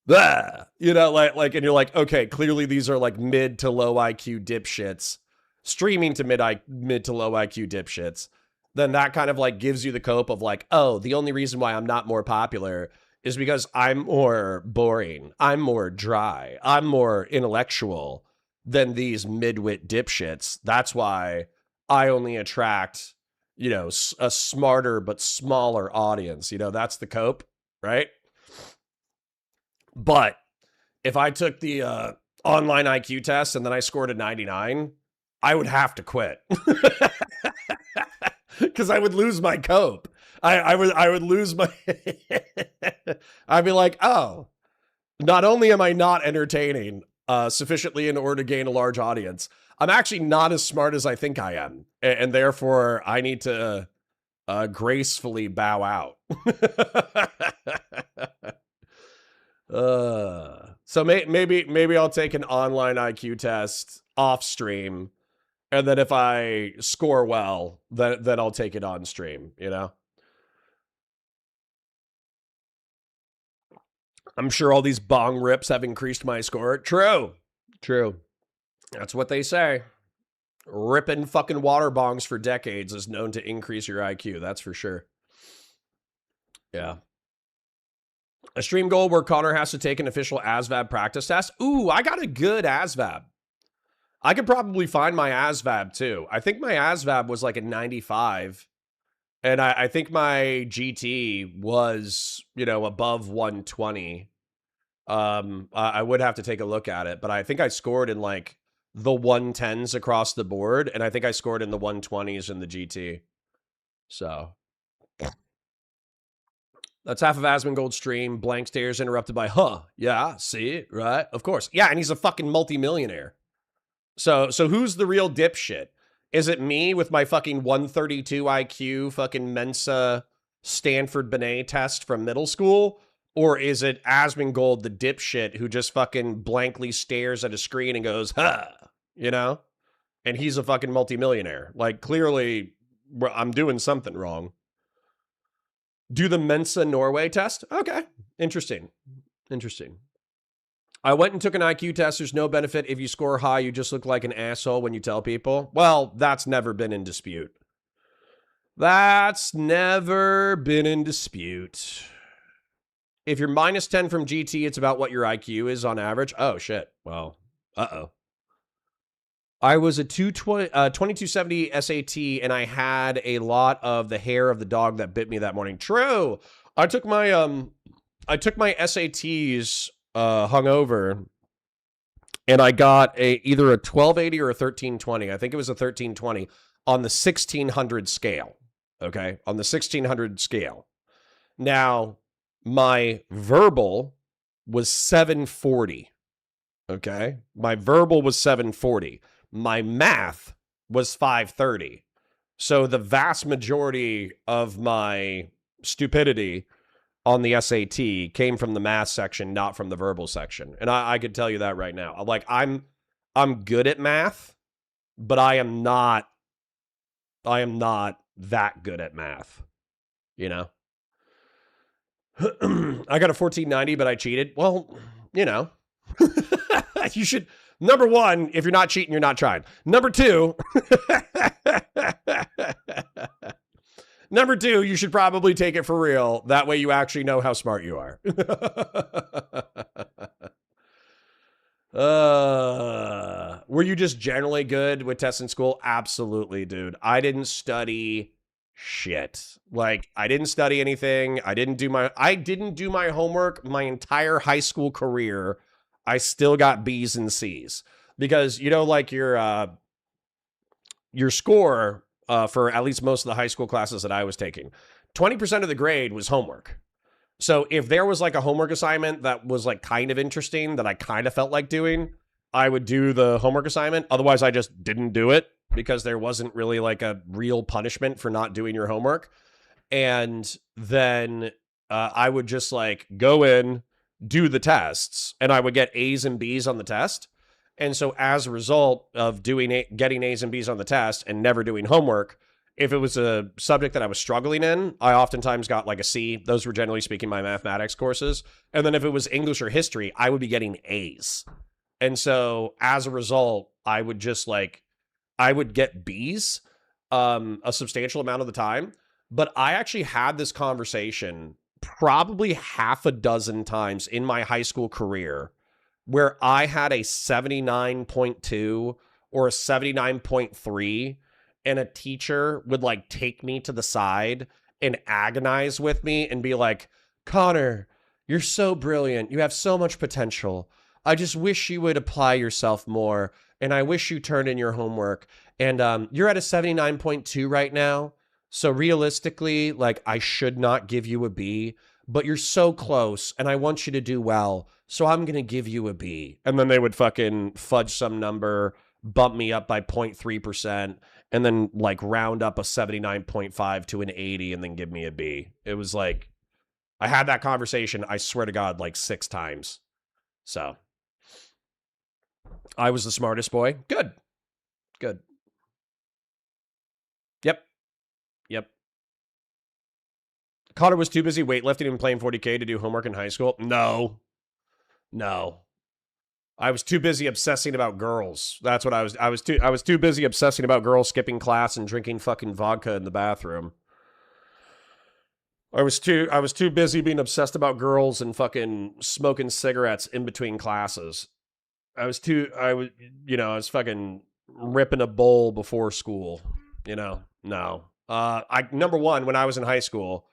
A: blah. Like, and you're like, okay, clearly these are like mid to low IQ dipshits streaming to mid to low IQ dipshits. Then that kind of like gives you the cope of like, oh, the only reason why I'm not more popular is because I'm more boring. I'm more dry. I'm more intellectual than these midwit dipshits. That's why I only attract, a smarter but smaller audience. That's the cope, right? But if I took the online IQ test and then I scored a 99, I would have to quit. Because I would lose my cope. I would lose my... I'd be like, oh, not only am I not entertaining sufficiently in order to gain a large audience, I'm actually not as smart as I think I am. And therefore, I need to gracefully bow out. So maybe I'll take an online IQ test off stream. And then if I score well, then I'll take it on stream, I'm sure all these bong rips have increased my score. True. That's what they say. Ripping fucking water bongs for decades is known to increase your IQ. That's for sure. Yeah. A stream goal where Connor has to take an official ASVAB practice test. Ooh, I got a good ASVAB. I could probably find my ASVAB too. I think my ASVAB was like a 95. And I think my GT was, above 120. I would have to take a look at it, but I think I scored in like the 110s across the board. And I think I scored in the 120s in the GT. So that's half of Asmongold's stream. Blank stares interrupted by, yeah, see, right? Of course. Yeah, and he's a fucking multimillionaire. So who's the real dipshit? Is it me with my fucking 132 IQ fucking Mensa Stanford Binet test from middle school? Or is it Asmongold, the dipshit, who just fucking blankly stares at a screen and goes, And he's a fucking multimillionaire. Like, clearly, I'm doing something wrong. Do the Mensa Norway test? Okay. Interesting. I went and took an IQ test. There's no benefit. If you score high, you just look like an asshole when you tell people. Well, that's never been in dispute. That's never been in dispute. If you're minus 10 from GT, it's about what your IQ is on average. Oh, shit. Well, uh-oh. I was a 2270 SAT, and I had a lot of the hair of the dog that bit me that morning. True. I took my SATs hungover, and I got either a 1280 or a 1320. I think it was a 1320 on the 1600 scale. Okay, on the 1600 scale. Now, my verbal was 740. Okay, my verbal was 740. My math was 530. So the vast majority of my stupidity on the SAT came from the math section, not from the verbal section. And I could tell you that right now. Like, I'm good at math, but I am not that good at math, you know? I got a 1490, but I cheated. Well, you know, you should, number one, if you're not cheating, you're not trying. Number two, you should probably take it for real. That way you actually know how smart you are. Were you just generally good with tests in school? Absolutely, dude. I didn't study shit. Like, I didn't study anything. I didn't do my homework my entire high school career. I still got B's and C's because, you know, like your score for at least most of the high school classes that I was taking, 20% of the grade was homework. So if there was like a homework assignment that was like kind of interesting that I kind of felt like doing, I would do the homework assignment. Otherwise, I just didn't do it because there wasn't really like a real punishment for not doing your homework. And then I would just like go in, do the tests, and I would get A's and B's on the test. And so as a result of getting A's and B's on the test and never doing homework, if it was a subject that I was struggling in, I oftentimes got like a C. Those were generally speaking my mathematics courses. And then if it was English or history, I would be getting A's. And so as a result, I would get B's a substantial amount of the time. But I actually had this conversation probably half a dozen times in my high school career where I had a 79.2 or a 79.3, and a teacher would like take me to the side and agonize with me and be like, Connor, you're so brilliant. You have so much potential. I just wish you would apply yourself more. And I wish you turned in your homework. And you're at a 79.2 right now. So realistically, like, I should not give you a B, but you're so close and I want you to do well. So I'm going to give you a B. And then they would fucking fudge some number, bump me up by 0.3%, and then like round up a 79.5 to an 80 and then give me a B. It was like, I had that conversation, I swear to God, like 6 times. So I was the smartest boy. Good. Yep. Connor was too busy weightlifting and playing 40K to do homework in high school. No. I was too busy obsessing about girls. That's what I was. I was too busy obsessing about girls, skipping class and drinking fucking vodka in the bathroom. I was too busy being obsessed about girls and fucking smoking cigarettes in between classes. I was fucking ripping a bowl before school, you know? No. Number one, when I was in high school,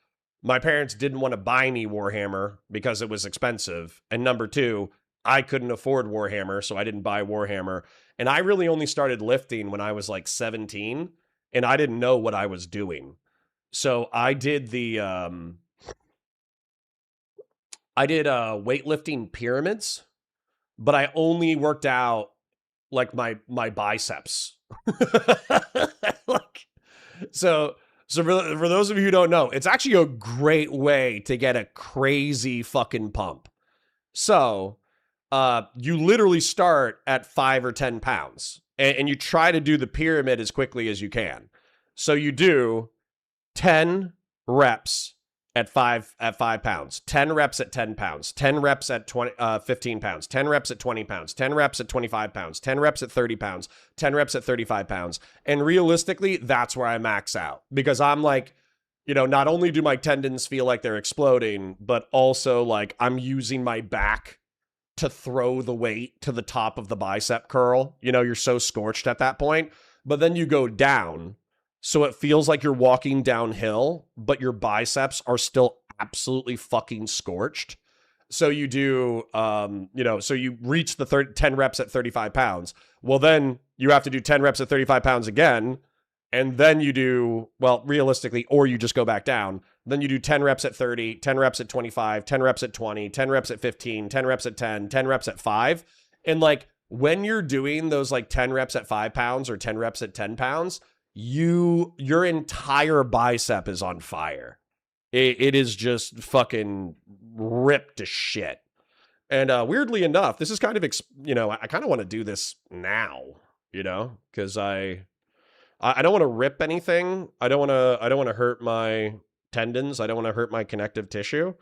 A: my parents didn't want to buy me Warhammer because it was expensive. And number two, I couldn't afford Warhammer, so I didn't buy Warhammer. And I really only started lifting when I was like 17, and I didn't know what I was doing. So I did weightlifting pyramids, but I only worked out like my biceps. So for those of you who don't know, it's actually a great way to get a crazy fucking pump. So you literally start at 5 or 10 pounds and you try to do the pyramid as quickly as you can. So you do 10 reps at 5 pounds, 10 reps at 10 pounds, 10 reps at 15 pounds, 10 reps at 20 pounds, 10 reps at 25 pounds, 10 reps at 30 pounds, 10 reps at 35 pounds. And realistically, that's where I max out, because I'm like, not only do my tendons feel like they're exploding, but also like I'm using my back to throw the weight to the top of the bicep curl. You're so scorched at that point, but then you go down. So it feels like you're walking downhill, but your biceps are still absolutely fucking scorched. So you do, so you reach the 10 reps at 35 pounds. Well, then you have to do 10 reps at 35 pounds again. And then you do, well, realistically, or you just go back down. Then you do 10 reps at 30, 10 reps at 25, 10 reps at 20, 10 reps at 15, 10 reps at 10, 10 reps at 5. And like when you're doing those like 10 reps at 5 pounds or 10 reps at 10 pounds, your entire bicep is on fire. It is just fucking ripped to shit. And weirdly enough, this is kind of, I kind of want to do this now, because I don't want to rip anything. I don't want to hurt my tendons. I don't want to hurt my connective tissue.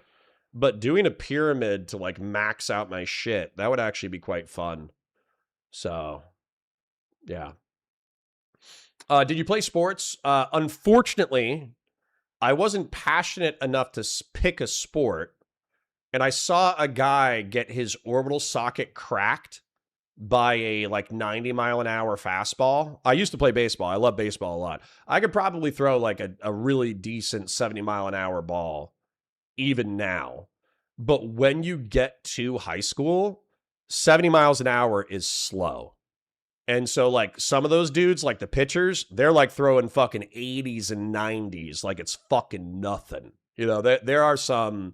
A: But doing a pyramid to like max out my shit, that would actually be quite fun. So, yeah. Did you play sports? Unfortunately, I wasn't passionate enough to pick a sport, and I saw a guy get his orbital socket cracked by a like 90 mile an hour fastball. I used to play baseball. I love baseball a lot. I could probably throw like a really decent 70 mile an hour ball even now. But when you get to high school, 70 miles an hour is slow. And so, like, some of those dudes, like the pitchers, they're like throwing fucking 80s and 90s like it's fucking nothing. There are some,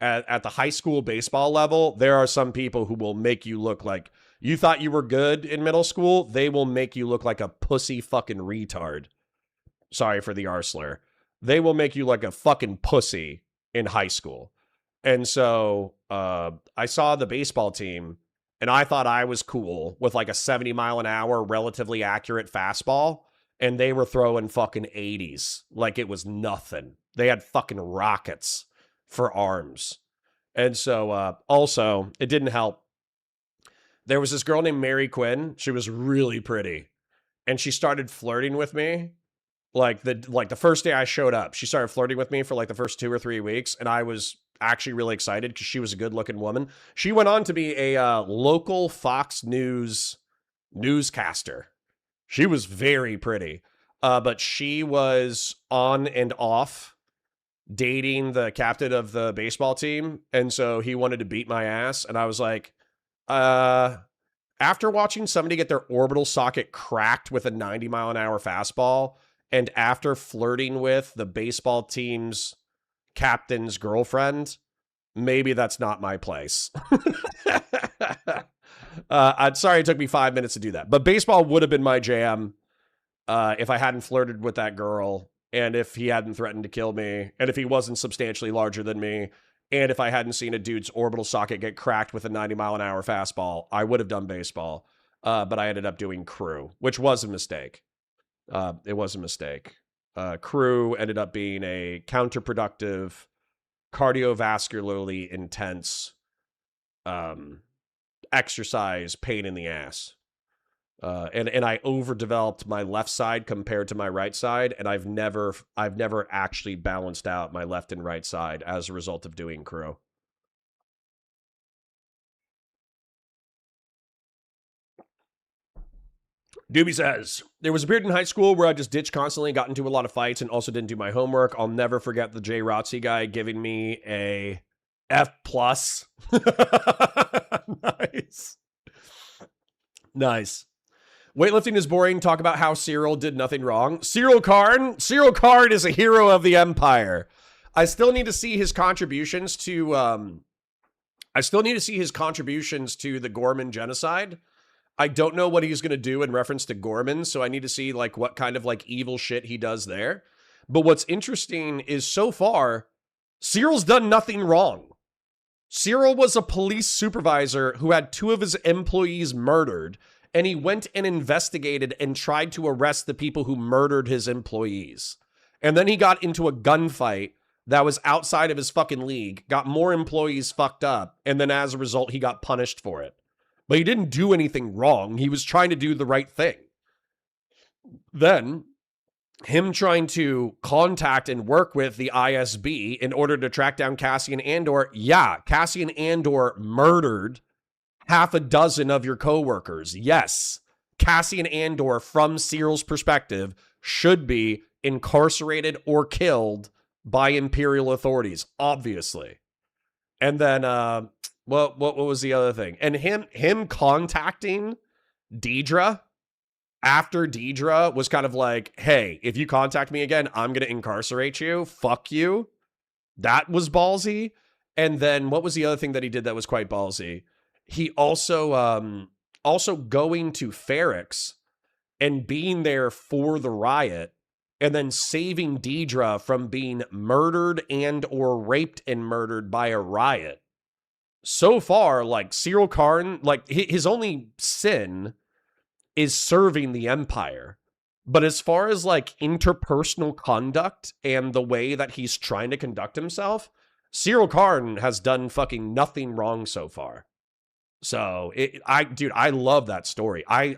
A: at the high school baseball level, there are some people who will make you look like you thought you were good in middle school. They will make you look like a pussy fucking retard. Sorry for the R slur. They will make you like a fucking pussy in high school. And so I saw the baseball team, and I thought I was cool with like a 70 mile an hour, relatively accurate fastball. And they were throwing fucking 80s like it was nothing. They had fucking rockets for arms. And so also, it didn't help. There was this girl named Mary Quinn. She was really pretty. And she started flirting with me. Like the first day I showed up, she started flirting with me for like the first 2 or 3 weeks. And I was actually really excited because she was a good looking woman. She went on to be a local Fox News newscaster. She was very pretty, but she was on and off dating the captain of the baseball team. And so he wanted to beat my ass. And I was like, after watching somebody get their orbital socket cracked with a 90 mile an hour fastball, and after flirting with the baseball team's captain's girlfriend, maybe that's not my place. I'm sorry it took me 5 minutes to do that, but baseball would have been my jam if I hadn't flirted with that girl, and if he hadn't threatened to kill me, and if he wasn't substantially larger than me, and if I hadn't seen a dude's orbital socket get cracked with a 90 mile an hour fastball. I would have done baseball, but I ended up doing crew, which was a mistake. It was a mistake. Crew ended up being a counterproductive, cardiovascularly intense exercise pain in the ass. And I overdeveloped my left side compared to my right side, and I've never actually balanced out my left and right side as a result of doing crew. Doobie says, there was a period in high school where I just ditched constantly, got into a lot of fights, and also didn't do my homework. I'll never forget the Jay Rotzi guy giving me a F+. Nice. Nice. Weightlifting is boring. Talk about how Cyril did nothing wrong. Cyril Karn is a hero of the empire. I still need to see his contributions to the Gorman genocide. I don't know what he's going to do in reference to Gorman, so I need to see like what kind of like evil shit he does there. But what's interesting is so far, Cyril's done nothing wrong. Cyril was a police supervisor who had 2 of his employees murdered, and he went and investigated and tried to arrest the people who murdered his employees. And then he got into a gunfight that was outside of his fucking league, got more employees fucked up, and then as a result, he got punished for it. But he didn't do anything wrong. He was trying to do the right thing. Then, him trying to contact and work with the ISB in order to track down Cassian Andor. Yeah, Cassian Andor murdered half a dozen of your coworkers. Yes, Cassian Andor, from Cyril's perspective, should be incarcerated or killed by Imperial authorities, obviously. And then, what was the other thing? And him contacting Deidre after Deidre was kind of like, hey, if you contact me again, I'm going to incarcerate you. Fuck you. That was ballsy. And then what was the other thing that he did that was quite ballsy? He also going to Ferrix and being there for the riot and then saving Deidre from being murdered and or raped and murdered by a riot. So far, like, Cyril Karn, like, his only sin is serving the Empire. But as far as, like, interpersonal conduct and the way that he's trying to conduct himself, Cyril Karn has done fucking nothing wrong so far. So, I love that story. I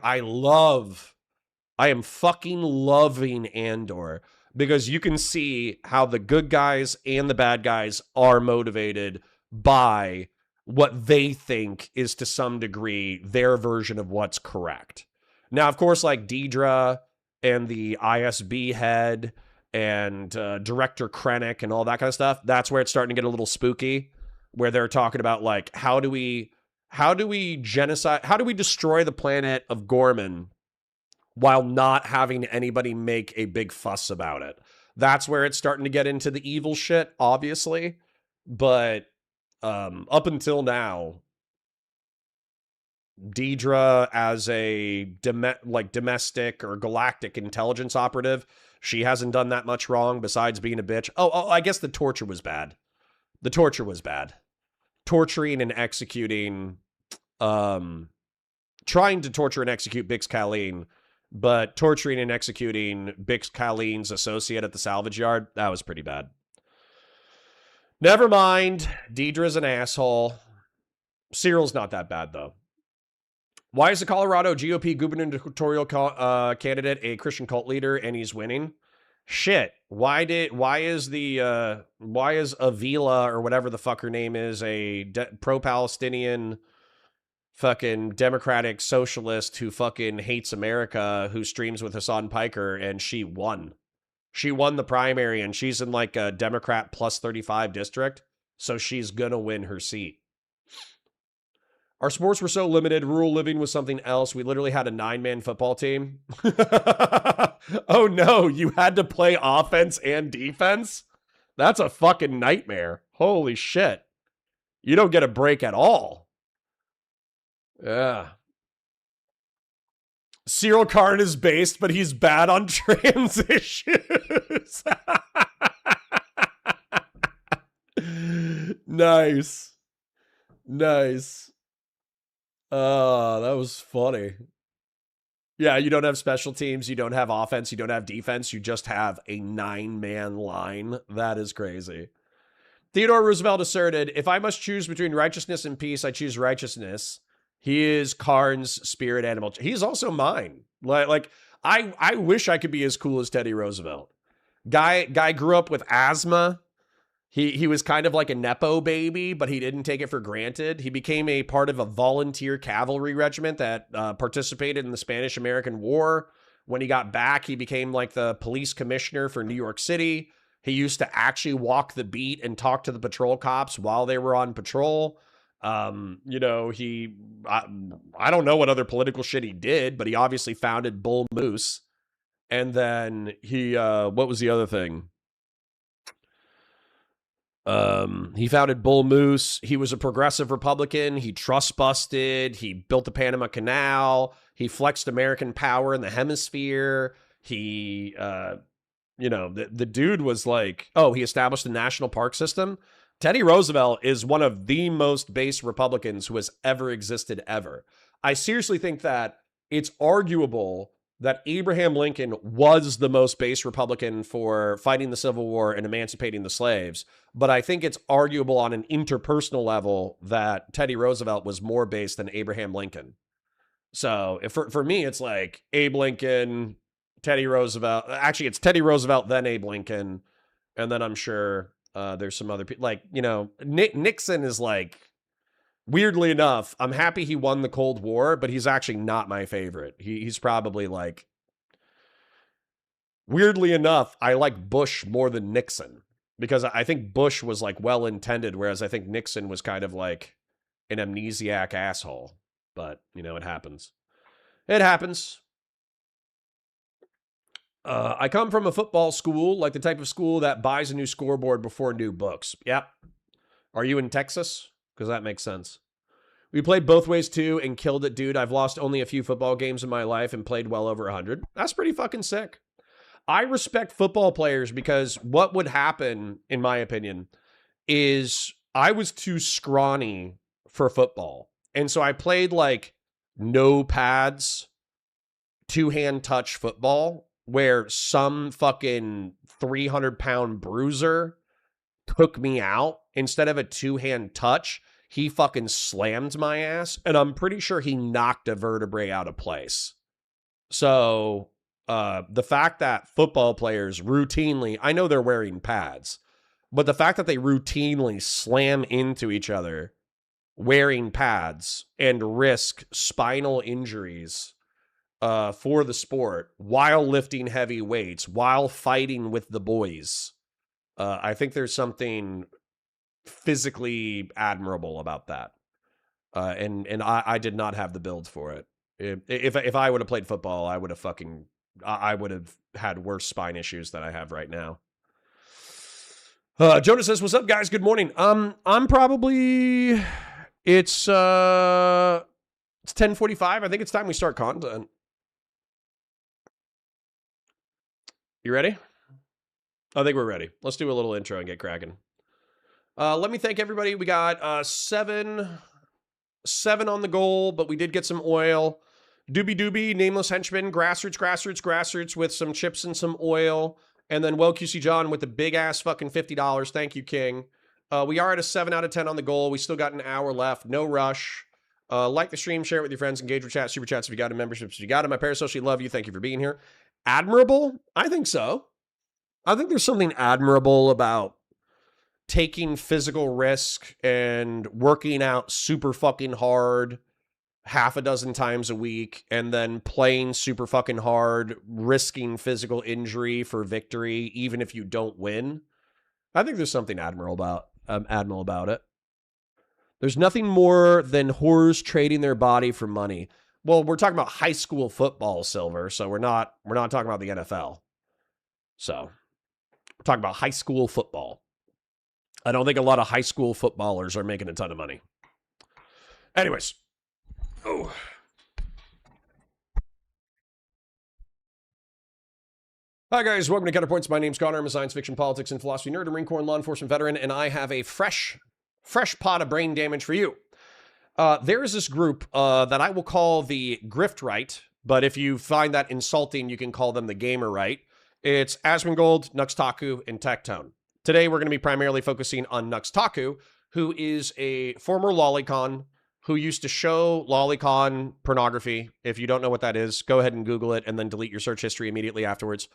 A: am fucking loving Andor because you can see how the good guys and the bad guys are motivated by what they think is, to some degree, their version of what's correct. Now, of course, like Deidre and the ISB head and Director Krennic and all that kind of stuff, that's where it's starting to get a little spooky, where they're talking about, like, how do we genocide, how do we destroy the planet of Gorman while not having anybody make a big fuss about it. That's where it's starting to get into the evil shit, obviously. But up until now, Deidre, as a domestic or galactic intelligence operative, she hasn't done that much wrong besides being a bitch. Oh, I guess the torture was bad. The torture was bad. Torturing and executing, trying to torture and execute Bix Caleen, but torturing and executing Bix Caleen's associate at the salvage yard, that was pretty bad. Never mind. Deidre's an asshole. Cyril's not that bad, though. Why is the Colorado GOP gubernatorial candidate a Christian cult leader and he's winning? Shit. Why is Avila, or whatever the fuck her name is, a pro-Palestinian fucking democratic socialist who fucking hates America, who streams with Hassan Piker, and she won. She won the primary, and she's in like a Democrat plus 35 district, so she's gonna win her seat. Our sports were so limited. Rural living was something else. We literally had a 9-man football team. Oh no, you had to play offense and defense? That's a fucking nightmare. Holy shit. You don't get a break at all. Yeah. Cyril Karn is based, but he's bad on trans issues. Nice. Nice. That was funny. Yeah, you don't have special teams, you don't have offense, you don't have defense, you just have a 9-man line. That is crazy. Theodore Roosevelt asserted, if I must choose between righteousness and peace, I choose righteousness. He is Karn's spirit animal. He's also mine. Like I wish I could be as cool as Teddy Roosevelt. Guy grew up with asthma. He was kind of like a Nepo baby, but he didn't take it for granted. He became a part of a volunteer cavalry regiment that participated in the Spanish-American War. When he got back, he became like the police commissioner for New York City. He used to actually walk the beat and talk to the patrol cops while they were on patrol. You know, I don't know what other political shit he did, but he obviously founded Bull Moose. And then he, what was the other thing? He founded Bull Moose. He was a progressive Republican. He trust busted. He built the Panama Canal. He flexed American power in the hemisphere. He, you know, the dude was like, oh, he established the national park system. Teddy Roosevelt is one of the most base Republicans who has ever existed ever. I seriously think that it's arguable that Abraham Lincoln was the most base Republican for fighting the Civil War and emancipating the slaves. But I think it's arguable on an interpersonal level that Teddy Roosevelt was more base than Abraham Lincoln. So for me, it's like Abe Lincoln, Teddy Roosevelt. Actually, it's Teddy Roosevelt, then Abe Lincoln. And then I'm sure there's some other people. Like, Nixon is like, weirdly enough, I'm happy he won the Cold War, but he's actually not my favorite. He's probably like, weirdly enough, I like Bush more than Nixon because I think Bush was like well-intended, whereas I think Nixon was kind of like an amnesiac asshole. But, it happens. It happens. I come from a football school, like the type of school that buys a new scoreboard before new books. Yep. Are you in Texas? Because that makes sense. We played both ways too and killed it, dude. I've lost only a few football games in my life and played well over 100. That's pretty fucking sick. I respect football players because what would happen, in my opinion, is I was too scrawny for football. And so I played like no pads, two-hand touch football where some fucking 300-pound bruiser took me out. Instead of a two-hand touch, he fucking slammed my ass, and I'm pretty sure he knocked a vertebrae out of place. So the fact that football players routinely, I know they're wearing pads, but the fact that they routinely slam into each other wearing pads and risk spinal injuries for the sport while lifting heavy weights, while fighting with the boys. I think there's something physically admirable about that. And I did not have the build for it. If I would have played football, I would have had worse spine issues than I have right now. Jonah says, "What's up, guys? Good morning." I'm probably it's 10:45. I think it's time we start content. You ready? I think we're ready. Let's do a little intro and get cracking. Let me thank everybody. We got seven on the goal, but we did get some oil. Doobie, Nameless Henchman, Grassroots with some chips and some oil. And then Well QC John with the big ass fucking $50. Thank you, King. We are at a 7 out of 10 on the goal. We still got an hour left. No rush. Like the stream, share it with your friends, engage with chat, super chats if you got it, memberships if you got it. My parasocially love you. Thank you for being here. Admirable? I think so. I think there's something admirable about taking physical risk and working out super fucking hard half a dozen times a week and then playing super fucking hard, risking physical injury for victory, even if you don't win. I think there's something admirable about it. There's nothing more than whores trading their body for money. Well, we're talking about high school football, Silver, so we're not talking about the NFL. So we're talking about high school football. I don't think a lot of high school footballers are making a ton of money. Anyways. Oh. Hi, guys. Welcome to Counterpoints. My name's Connor. I'm a science fiction, politics, and philosophy nerd, a Marine Corps and law enforcement veteran, and I have a fresh pot of brain damage for you. There is this group that I will call the Grift right, but if you find that insulting, you can call them the gamer right. It's Asmongold, Nux Taku, and Tectone. Today, we're going to be primarily focusing on Nux Taku, who is a former lolicon who used to show lolicon pornography. If you don't know what that is, go ahead and Google it and then delete your search history immediately afterwards.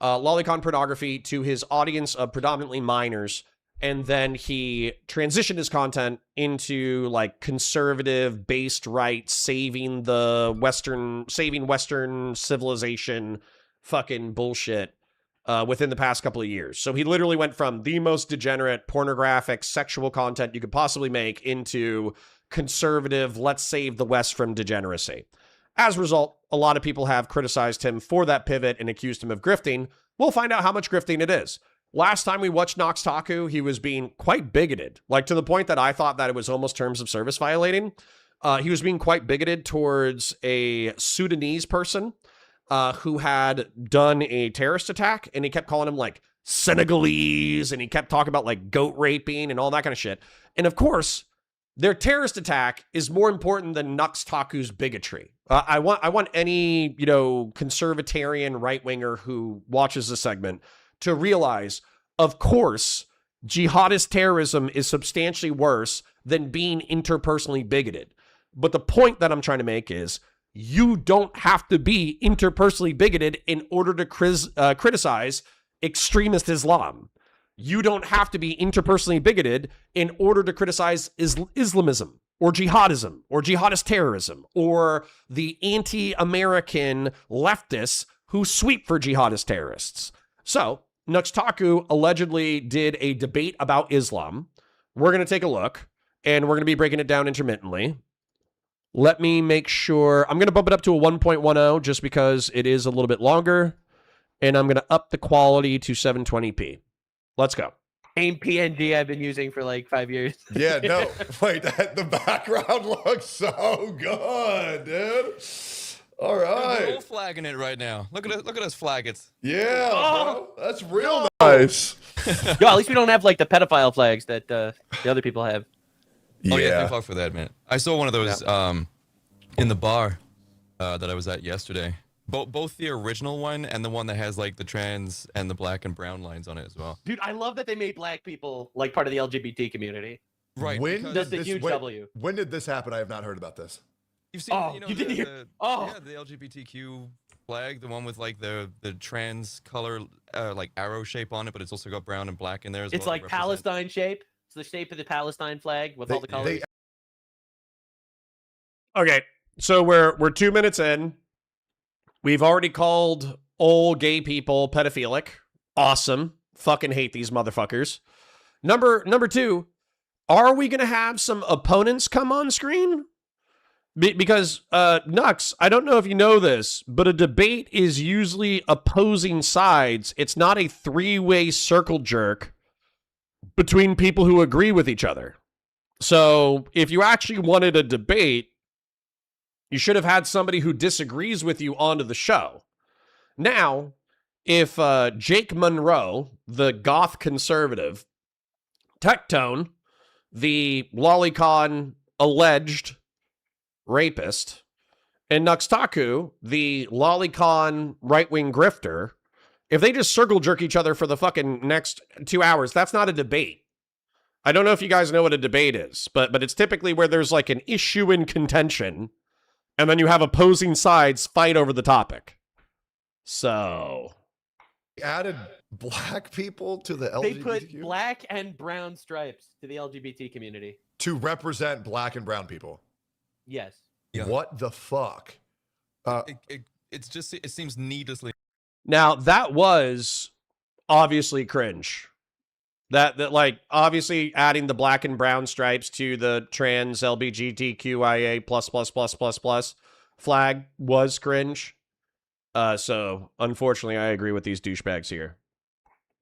A: Lolicon pornography to his audience of predominantly minors, and then he transitioned his content into like conservative based right, saving Western civilization fucking bullshit within the past couple of years. So he literally went from the most degenerate, pornographic, sexual content you could possibly make into conservative, let's save the West from degeneracy. As a result, a lot of people have criticized him for that pivot and accused him of grifting. We'll find out how much grifting it is. Last time we watched Nux Taku, he was being quite bigoted, like to the point that I thought that it was almost terms of service violating. He was being quite bigoted towards a Sudanese person who had done a terrorist attack, and he kept calling him like Senegalese, and he kept talking about like goat raping and all that kind of shit. And of course, their terrorist attack is more important than Nux Taku's bigotry. I want any, conservatarian right-winger who watches the segment to realize, of course, jihadist terrorism is substantially worse than being interpersonally bigoted. But the point that I'm trying to make is you don't have to be interpersonally bigoted in order to criticize extremist Islam. You don't have to be interpersonally bigoted in order to criticize Islamism or jihadism or jihadist terrorism or the anti-American leftists who sweep for jihadist terrorists. So, Nux Taku allegedly did a debate about Islam. We're going to take a look, and we're going to be breaking it down intermittently. Let me make sure. I'm going to bump it up to a 1.10 just because it is a little bit longer, and I'm going to up the quality to 720p. Let's go.
B: Same PNG I've been using for like 5 years.
C: Yeah, no. Wait, the background looks so good, dude. All right.
D: We're all flagging it right now. Look at us flag it.
C: Yeah, bro. That's real nice.
B: Yo, at least we don't have like the pedophile flags that the other people have.
D: Oh yeah, thank fuck for that, man. I saw one of those in the bar that I was at yesterday. Both the original one and the one that has like the trans and the black and brown lines on it as well.
B: Dude, I love that they made black people like part of the LGBT community.
D: Right.
B: That's a huge W.
C: When did this happen? I have not heard about this.
D: You've seen,
B: you didn't hear? Oh,
D: yeah, the LGBTQ flag, the one with like the trans color like arrow shape on it, but it's also got brown and black in there as well.
B: It's like Palestine shape. It's the shape of the Palestine flag with all the colors.
A: Okay, so we're 2 minutes in. We've already called all gay people pedophilic. Awesome. Fucking hate these motherfuckers. Number two, are we going to have some opponents come on screen? Because, Nux, I don't know if you know this, but a debate is usually opposing sides. It's not a three-way circle jerk between people who agree with each other. So if you actually wanted a debate, you should have had somebody who disagrees with you onto the show. Now, if Jake Monroe, the goth conservative, Tectone, the lolicon alleged rapist, and Nux Taku, the lolicon right-wing grifter, if they just circle jerk each other for the fucking next 2 hours, that's not a debate. I don't know if you guys know what a debate is, but it's typically where there's like an issue in contention, and then you have opposing sides fight over the topic. So
C: Added black people to the LGBTQ?
B: They put black and brown stripes to the LGBT community.
C: To represent black and brown people.
B: Yes.
D: Yeah.
C: What the fuck?
D: It seems needlessly.
A: now that was obviously cringe. That like obviously adding the black and brown stripes to the trans LGBTQIA plus flag was cringe. So unfortunately, I agree with these douchebags here.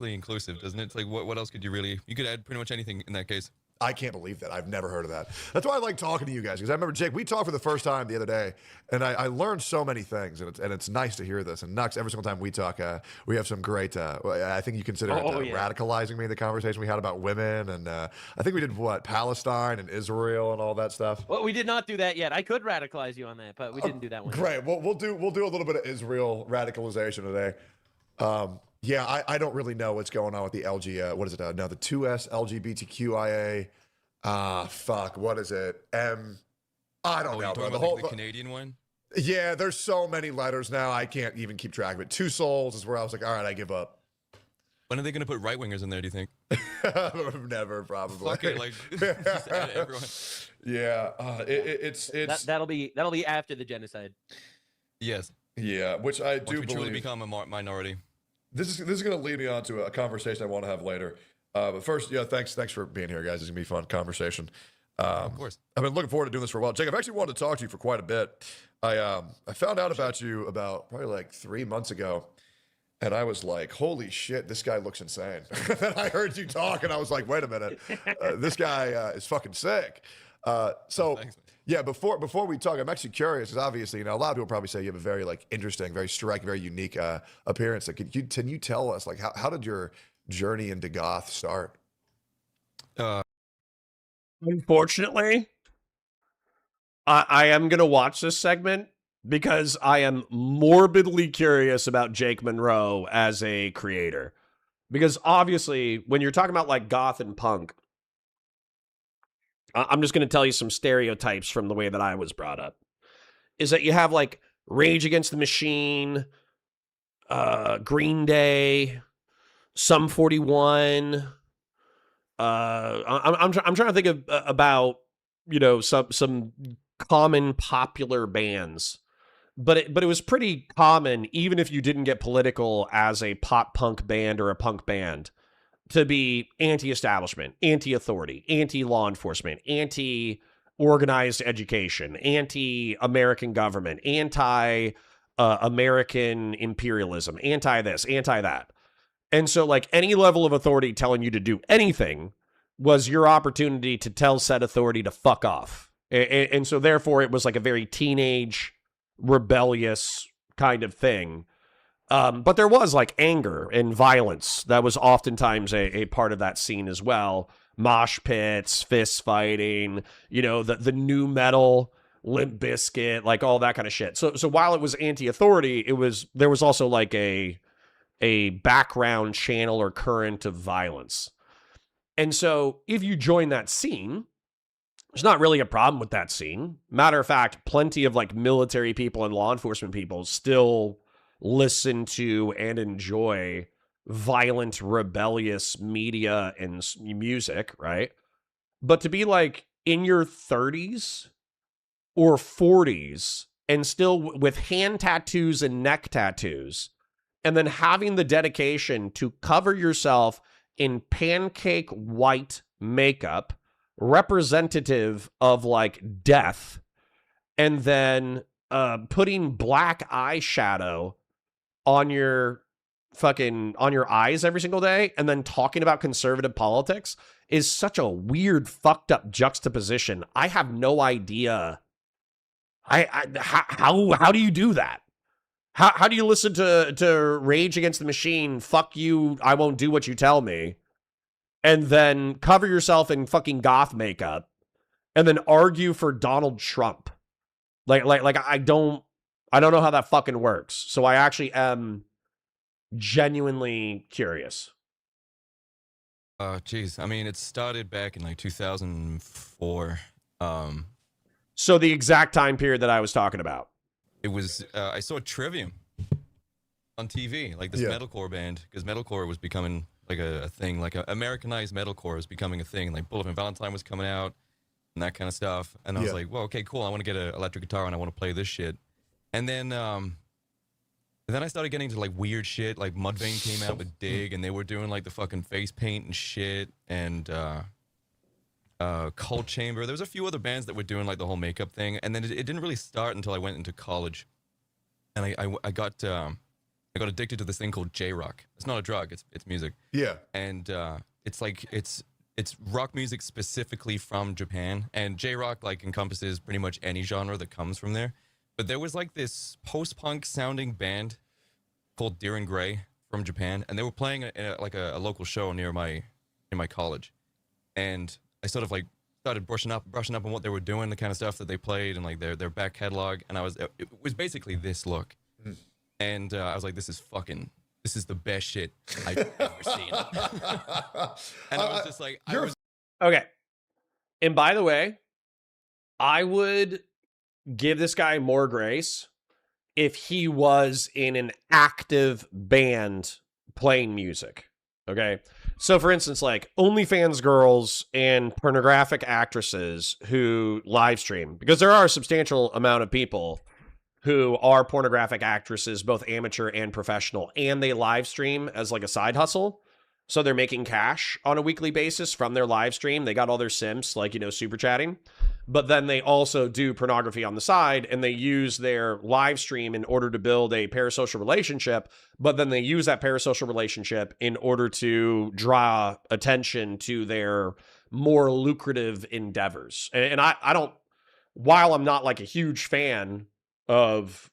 D: Inclusive, doesn't it? It's like what else could you could add pretty much anything in that case.
C: I can't believe that. I've never heard of that. That's why I like talking to you guys, because I remember, Jake, we talked for the first time the other day, and I learned so many things, and it's nice to hear this. And Nux, every single time we talk, we have some great, I think you consider it radicalizing me, the conversation we had about women, and I think we did, Palestine and Israel and all that stuff.
B: Well, we did not do that yet. I could radicalize you on that, but we didn't do that one.
C: Great. Well, we'll do a little bit of Israel radicalization today. Yeah, I don't really know what's going on with the what is it now? The 2S LGBTQIA. Fuck, what is it? I don't know.
D: The whole Canadian one?
C: Yeah, there's so many letters now, I can't even keep track of it. Two Souls is where I was like, all right, I give up.
D: When are they going to put right-wingers in there, do you think?
C: Never, probably.
D: Fuck it, like, just add everyone.
C: Yeah, it's
B: that'll be after the genocide.
D: Yes.
C: Yeah, which I do
D: Once we
C: believe.
D: truly become a minority.
C: This is going to lead me on to a conversation I want to have later. But first, yeah, thanks for being here, guys. It's going to be a fun conversation.
D: Of course.
C: I've been looking forward to doing this for a while. Jake, I've actually wanted to talk to you for quite a bit. I found out about you about probably like 3 months ago, and I was like, holy shit, this guy looks insane. Then I heard you talk, and I was like, wait a minute, this guy is fucking sick. So,
D: Thanks, man.
C: yeah, before we talk, I'm actually curious, because obviously, a lot of people probably say you have a very like interesting, very striking, very unique appearance. Like, can you tell us, like, how did your journey into goth start?
A: Unfortunately, I am going to watch this segment because I am morbidly curious about Jake Monroe as a creator. Because obviously, when you're talking about like goth and punk, I'm just going to tell you some stereotypes from the way that I was brought up. Is that you have like Rage Against the Machine, Green Day, Sum 41. I'm trying to think of about some common popular bands, but it was pretty common, even if you didn't get political as a pop punk band or a punk band, to be anti-establishment, anti-authority, anti-law enforcement, anti-organized education, anti-American government, anti-American imperialism, anti-this, anti-that. And so, like, any level of authority telling you to do anything was your opportunity to tell said authority to fuck off. And so, therefore, it was like a very teenage, rebellious kind of thing. But there was like anger and violence that was oftentimes a part of that scene as well. Mosh pits, fist fighting, the new metal, Limp Bizkit, like all that kind of shit. So while it was anti-authority, there was also like a background channel or current of violence. And so if you join that scene, there's not really a problem with that scene. Matter of fact, plenty of like military people and law enforcement people still listen to and enjoy violent, rebellious media and music, right? But to be like in your 30s or 40s and still with hand tattoos and neck tattoos, and then having the dedication to cover yourself in pancake white makeup, representative of like death, and then putting black eyeshadow on your eyes every single day, and then talking about conservative politics is such a weird, fucked up juxtaposition. I have no idea. How do you do that? How do you listen to Rage Against the Machine, fuck you, I won't do what you tell me, and then cover yourself in fucking goth makeup, and then argue for Donald Trump? Like I don't know how that fucking works. So I actually am genuinely curious.
D: Geez. I mean, it started back in like 2004.
A: So the exact time period that I was talking about.
D: It was, I saw Trivium on TV, like this metalcore band, because metalcore was becoming like a thing, like Americanized metalcore was becoming a thing. Like Bullet for Valentine was coming out and that kind of stuff. And I was like, well, okay, cool. I want to get an electric guitar and I want to play this shit. And then I started getting into like weird shit. Like Mudvayne came out with Dig, and they were doing like the fucking face paint and shit. And Cold Chamber. There was a few other bands that were doing like the whole makeup thing. And then it didn't really start until I went into college, and I got addicted to this thing called J-rock. It's not a drug. It's music.
C: Yeah.
D: And it's like it's rock music specifically from Japan, and J-rock like encompasses pretty much any genre that comes from there. But there was like this post-punk sounding band called Deer and Grey from Japan, and they were playing a local show near my college, and I sort of like started brushing up on what they were doing, the kind of stuff that they played, and like their back catalog, and it was basically this look, and I was like, this is the best shit I've ever seen, and I was just like,
A: okay. And by the way, I would give this guy more grace if he was in an active band playing music. Okay. So for instance, like OnlyFans girls and pornographic actresses who live stream, because there are a substantial amount of people who are pornographic actresses, both amateur and professional, and they live stream as like a side hustle. So they're making cash on a weekly basis from their live stream. They got all their simps, like, super chatting. But then they also do pornography on the side, and they use their live stream in order to build a parasocial relationship. But then they use that parasocial relationship in order to draw attention to their more lucrative endeavors. And I don't, while I'm not like a huge fan of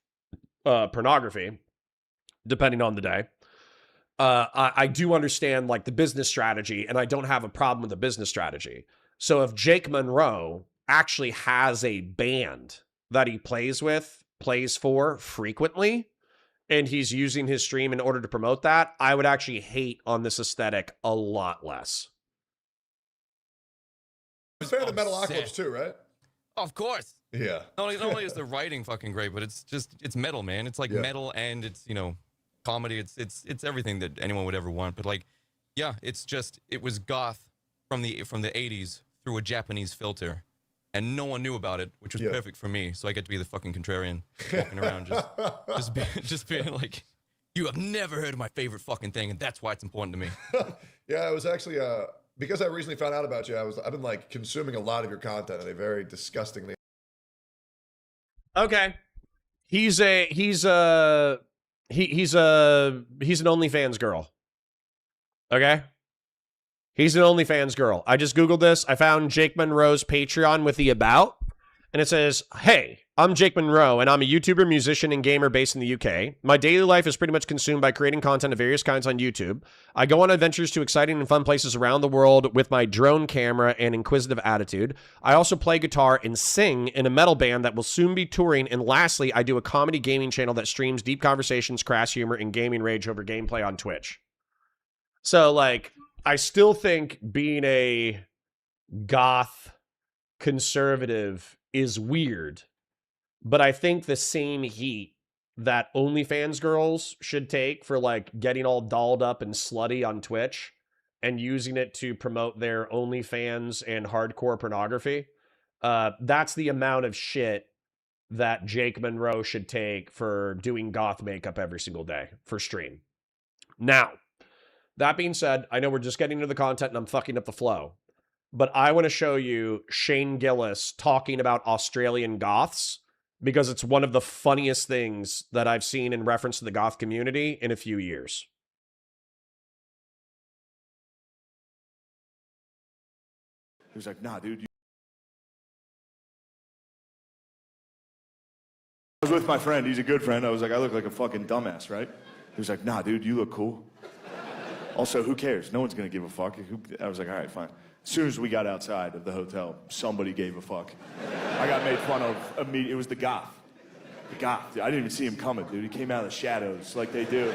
A: pornography, depending on the day, I do understand like the business strategy, and I don't have a problem with the business strategy. So if Jake Monroe actually has a band that he plays for frequently, and he's using his stream in order to promote that, I would actually hate on this aesthetic a lot less.
C: You're a fan of the Metalocalypse too, right?
D: Of course.
C: Yeah.
D: Not only is the writing fucking great, but it's metal, man. It's like metal and it's, you know, comedy. It's everything that anyone would ever want. But like, yeah, it was goth from the 80s through a Japanese filter. And no one knew about it, which was perfect for me. So I get to be the fucking contrarian walking around just being like, you have never heard of my favorite fucking thing, and that's why it's important to me.
C: Yeah, it was actually because I recently found out about you, I've been like consuming a lot of your content in a very disgustingly.
A: Okay. He's an OnlyFans girl. Okay? He's an OnlyFans girl. I just Googled this. I found Jake Monroe's Patreon with the about, and it says, "Hey, I'm Jake Monroe, and I'm a YouTuber, musician, and gamer based in the UK. My daily life is pretty much consumed by creating content of various kinds on YouTube. I go on adventures to exciting and fun places around the world with my drone camera and inquisitive attitude. I also play guitar and sing in a metal band that will soon be touring. And lastly, I do a comedy gaming channel that streams deep conversations, crass humor, and gaming rage over gameplay on Twitch." So, like, I still think being a goth conservative is weird, but I think the same heat that OnlyFans girls should take for like getting all dolled up and slutty on Twitch and using it to promote their OnlyFans and hardcore pornography, that's the amount of shit that Jake Monroe should take for doing goth makeup every single day for stream. Now, that being said, I know we're just getting into the content and I'm fucking up the flow, but I want to show you Shane Gillis talking about Australian goths because it's one of the funniest things that I've seen in reference to the goth community in a few years.
E: He was like, "Nah, dude." I was with my friend. He's a good friend. I was like, "I look like a fucking dumbass, right?" He was like, "Nah, dude, you look cool. Also, who cares? No one's gonna give a fuck." I was like, "All right, fine." As soon as we got outside of the hotel, somebody gave a fuck. I got made fun of immediately. It was the goth. The goth. I didn't even see him coming, dude. He came out of the shadows like they do.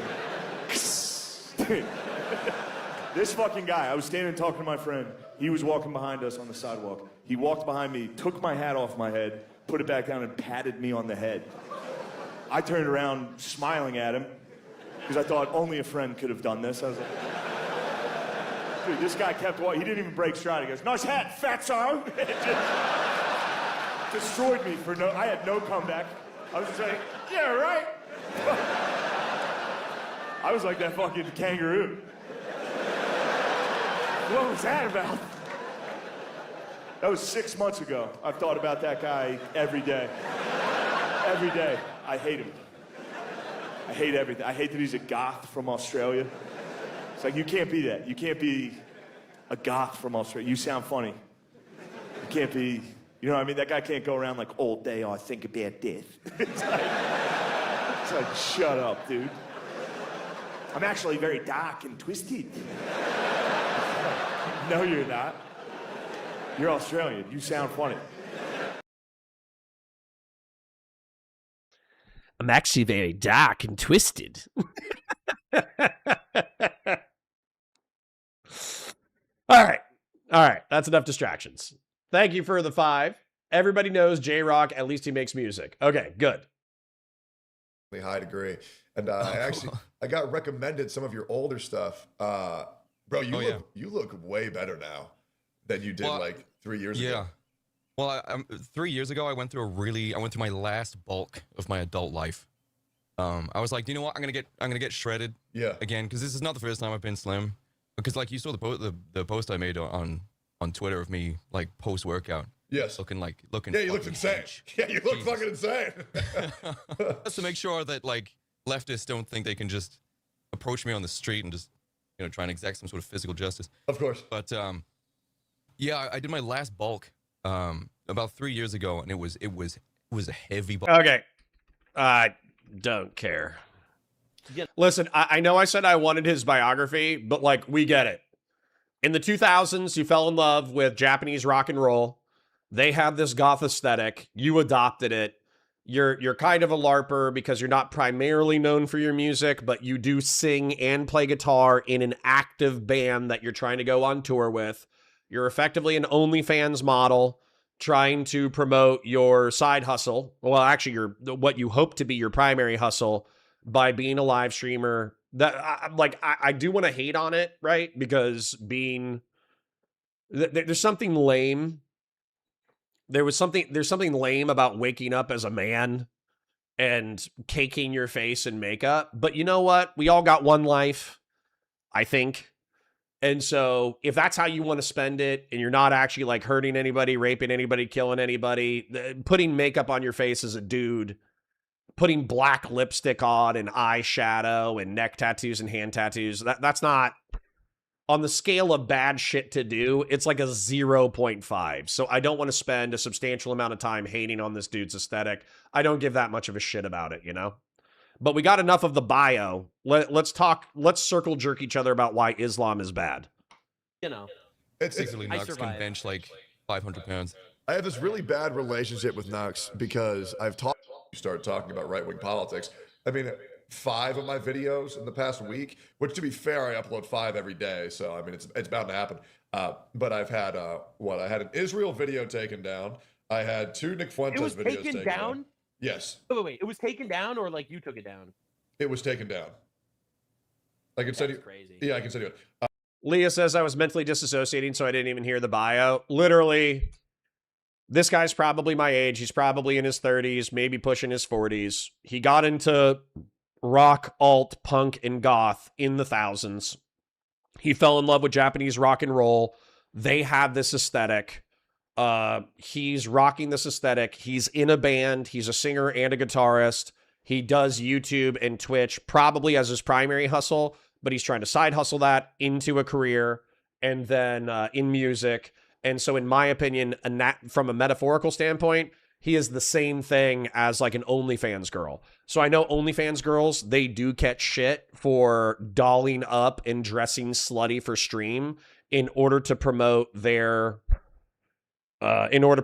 E: This fucking guy, I was standing talking to my friend. He was walking behind us on the sidewalk. He walked behind me, took my hat off my head, put it back down, and patted me on the head. I turned around smiling at him because I thought only a friend could have done this. I was like, dude, this guy kept walking. He didn't even break stride. He goes, "Nice hat, fatso." It just destroyed me for no. I had no comeback. I was just like, "Yeah, right." I was like that fucking kangaroo. What was that about? That was 6 months ago. I've thought about that guy every day. Every day. I hate him. I hate everything. I hate that he's a goth from Australia. It's like, you can't be that. You can't be a goth from Australia. You sound funny. You can't be, you know what I mean? That guy can't go around like, "All day I think about death." It's like, shut up, dude. I'm actually very dark and twisted. No, you're not. You're Australian. You sound funny.
A: I'm actually very dark and twisted. All right. That's enough distractions. Thank you for the 5. Everybody knows J-Rock, at least he makes music. Okay, good.
C: High degree. And I got recommended some of your older stuff. Bro, you look way better now than you did like 3 years ago.
D: Yeah. Well, 3 years ago, I went through my last bulk of my adult life. I was like, you know what? I'm gonna get shredded.
C: Yeah.
D: Again, because this is not the first time I've been slim. Because like you saw the post I made on Twitter of me like post workout.
C: Yes.
D: Looking.
C: Yeah, you look insane. Yeah, you look fucking insane.
D: Just to make sure that like leftists don't think they can just approach me on the street and just try and exact some sort of physical justice.
C: Of course.
D: But yeah, I did my last bulk about 3 years ago, and it was a heavy bulk.
A: Okay. I don't care. Listen, I know I said I wanted his biography, but like, we get it. In the 2000s, you fell in love with Japanese rock and roll. They had this goth aesthetic. You adopted it. You're kind of a LARPer because you're not primarily known for your music, but you do sing and play guitar in an active band that you're trying to go on tour with. You're effectively an OnlyFans model trying to promote your side hustle. Well, actually, what you hope to be your primary hustle by being a live streamer. That I do want to hate on it, right? Because there's something lame. There's something lame about waking up as a man and caking your face in makeup. But you know what? We all got one life, I think. And so if that's how you want to spend it and you're not actually like hurting anybody, raping anybody, killing anybody, putting makeup on your face as a dude, putting black lipstick on and eyeshadow and neck tattoos and hand tattoos, that's not on the scale of bad shit to do. It's like a 0.5. So I don't want to spend a substantial amount of time hating on this dude's aesthetic. I don't give that much of a shit about it, you know? But we got enough of the bio. Let's circle jerk each other about why Islam is bad.
B: You know,
C: It's
D: Basically, Nux can bench like 500 pounds.
C: I have this really bad relationship with Nux because started talking about right-wing politics. I mean, 5 of my videos in the past week, which to be fair, I upload 5 every day. So, I mean, it's bound to happen. But I've had, I had an Israel video taken down. I had 2 Nick Fuentes videos taken down. Yes.
B: Wait. It was taken down or like you took it down?
C: It was taken down. I can send you.
B: Crazy.
C: Yeah, I can send you it.
A: Leah says I was mentally disassociating, so I didn't even hear the bio. Literally, this guy's probably my age. He's probably in his 30s, maybe pushing his 40s. He got into rock, alt, punk, and goth in the thousands. He fell in love with Japanese rock and roll. They had this aesthetic. He's rocking this aesthetic. He's in a band. He's a singer and a guitarist. He does YouTube and Twitch probably as his primary hustle, but he's trying to side hustle that into a career and then in music. And so in my opinion, from a metaphorical standpoint, he is the same thing as like an OnlyFans girl. So I know OnlyFans girls, they do catch shit for dolling up and dressing slutty for stream in order to promote their amateur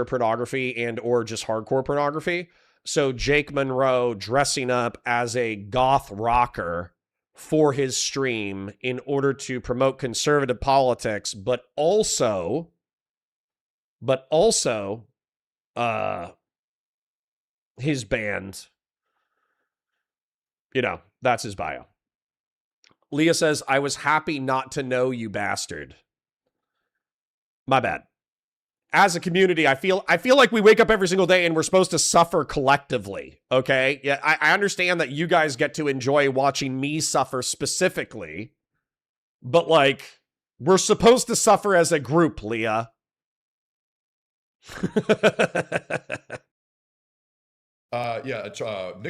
A: pornography and or just hardcore pornography. So Jake Monroe dressing up as a goth rocker for his stream in order to promote conservative politics, but also his band, you know, that's his bio. Leah says, I was happy not to know you, bastard. My bad. As a community, I feel like we wake up every single day and we're supposed to suffer collectively, okay? Yeah, I understand that you guys get to enjoy watching me suffer specifically, but, like, we're supposed to suffer as a group, Leah.
C: Nick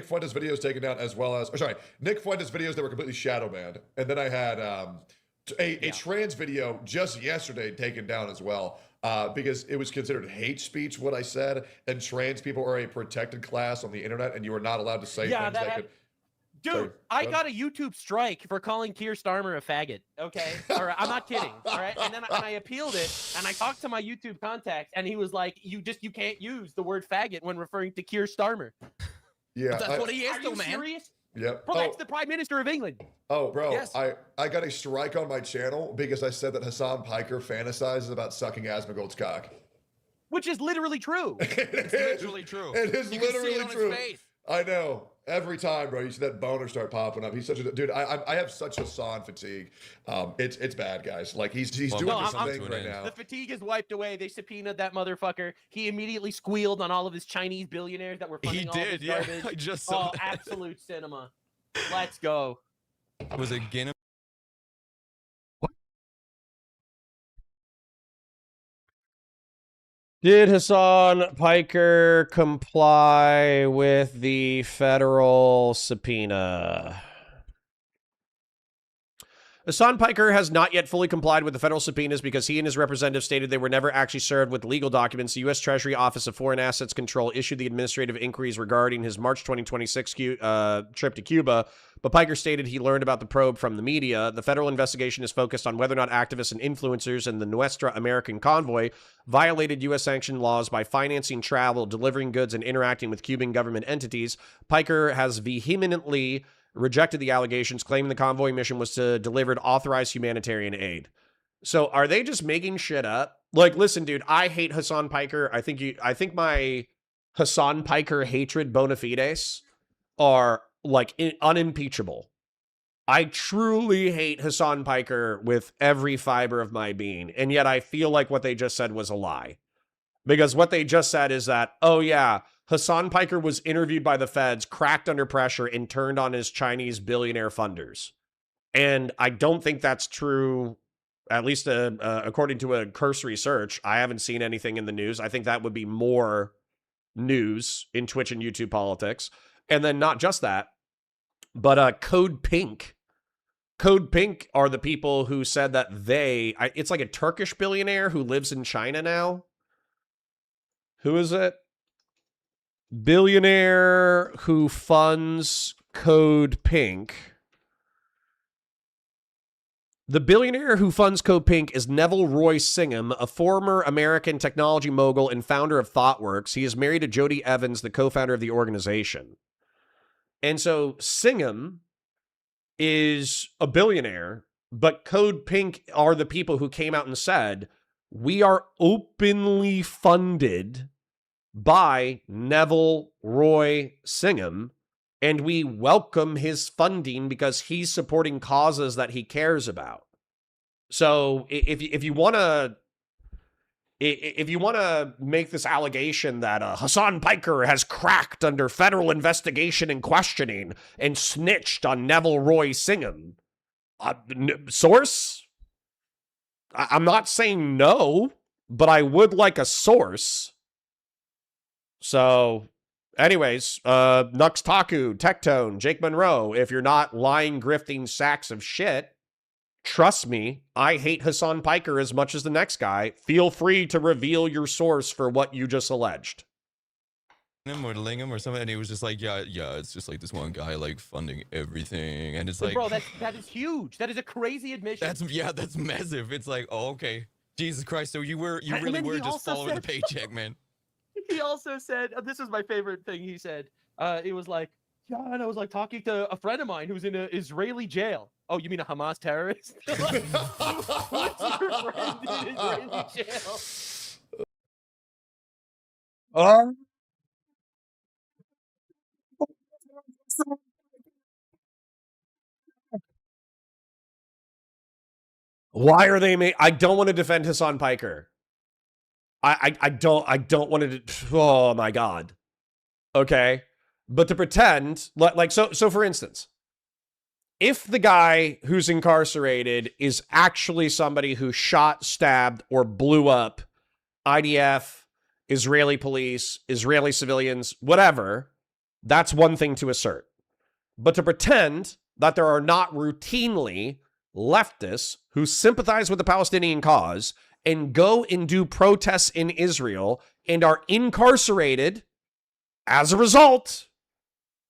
C: Fuentes videos taken down as well as, Nick Fuentes videos that were completely shadow banned. And then I had a trans video just yesterday taken down as well. Because it was considered hate speech, what I said, and trans people are a protected class on the internet, and you are not allowed to say things that could.
B: Dude,
C: Sorry,
B: I got a YouTube strike for calling Keir Starmer a faggot. Okay, all right, I'm not kidding. All right, and then I appealed it, and I talked to my YouTube contact, and he was like, "You can't use the word faggot when referring to Keir Starmer."
C: Yeah,
B: that's what he is, though, man. Serious?
C: Yep.
B: Bro, that's the Prime Minister of England.
C: Oh, bro,
B: yes.
C: I got a strike on my channel because I said that Hassan Piker fantasizes about sucking Asmongold's cock.
B: Which is literally true.
D: It's literally true.
C: It is
D: you
C: literally
D: can see it on
C: true.
D: His face.
C: I know. Every time, bro, you see that boner start popping up. He's such a dude. I have such Hassan fatigue. It's bad, guys. Like he's doing this thing right now.
B: The fatigue is wiped away. They subpoenaed that motherfucker. He immediately squealed on all of his Chinese billionaires that were funding all this garbage.
D: I just saw that.
B: Absolute cinema. Let's go.
D: Was it Guinness?
A: Did Hassan Piker comply with the federal subpoena? Hassan Piker has not yet fully complied with the federal subpoenas because he and his representative stated they were never actually served with legal documents. The U.S. Treasury Office of Foreign Assets Control issued the administrative inquiries regarding his March 2026 trip to Cuba, but Piker stated he learned about the probe from the media. The federal investigation is focused on whether or not activists and influencers in the Nuestra American convoy violated U.S. sanctioned laws by financing travel, delivering goods, and interacting with Cuban government entities. Piker has vehemently rejected the allegations, claiming the convoy mission was to deliver authorized humanitarian aid. So are they just making shit up? Like, listen, dude, I hate Hassan Piker. I think my Hassan Piker hatred bona fides are like unimpeachable. I truly hate Hassan Piker with every fiber of my being. And yet I feel like what they just said was a lie. Because what they just said is that, oh yeah, Hassan Piker was interviewed by the feds, cracked under pressure, and turned on his Chinese billionaire funders. And I don't think that's true, at least according to a cursory search. I haven't seen anything in the news. I think that would be more news in Twitch and YouTube politics. And then not just that, but Code Pink. Code Pink are the people who said that it's like a Turkish billionaire who lives in China now. Who is it? Billionaire who funds Code Pink. The billionaire who funds Code Pink is Neville Roy Singham, a former American technology mogul and founder of ThoughtWorks. He is married to Jody Evans, the co-founder of the organization. And so Singham is a billionaire, but Code Pink are the people who came out and said, we are openly funded by Neville Roy Singham, and we welcome his funding because he's supporting causes that he cares about. So if you want to make this allegation that Hassan Piker has cracked under federal investigation and questioning and snitched on Neville Roy Singham, source? I'm not saying no, but I would like a source. So, anyways, Nux Taku, Tectone, Jake Monroe, if you're not lying, grifting sacks of shit, trust me, I hate Hassan Piker as much as the next guy. Feel free to reveal your source for what you just alleged.
D: Him or Lingham or something, and he was just like, yeah, it's just like this one guy like funding everything, and it's like,
B: bro, that is huge. That is a crazy admission.
D: That's massive. It's like, oh, okay, Jesus Christ, so you really were just following the paycheck, man.
B: He also said, this is my favorite thing he said. It was like, yeah, and I was like talking to a friend of mine who's in an Israeli jail. Oh, you mean a Hamas terrorist? What's your friend in Israeli jail?
A: Why are they I don't want to defend Hassan Piker. I don't want to. Oh my God. Okay. But to pretend like, so for instance, if the guy who's incarcerated is actually somebody who shot, stabbed, or blew up IDF, Israeli police, Israeli civilians, whatever, that's one thing to assert. But to pretend that there are not routinely leftists who sympathize with the Palestinian cause and go and do protests in Israel and are incarcerated as a result,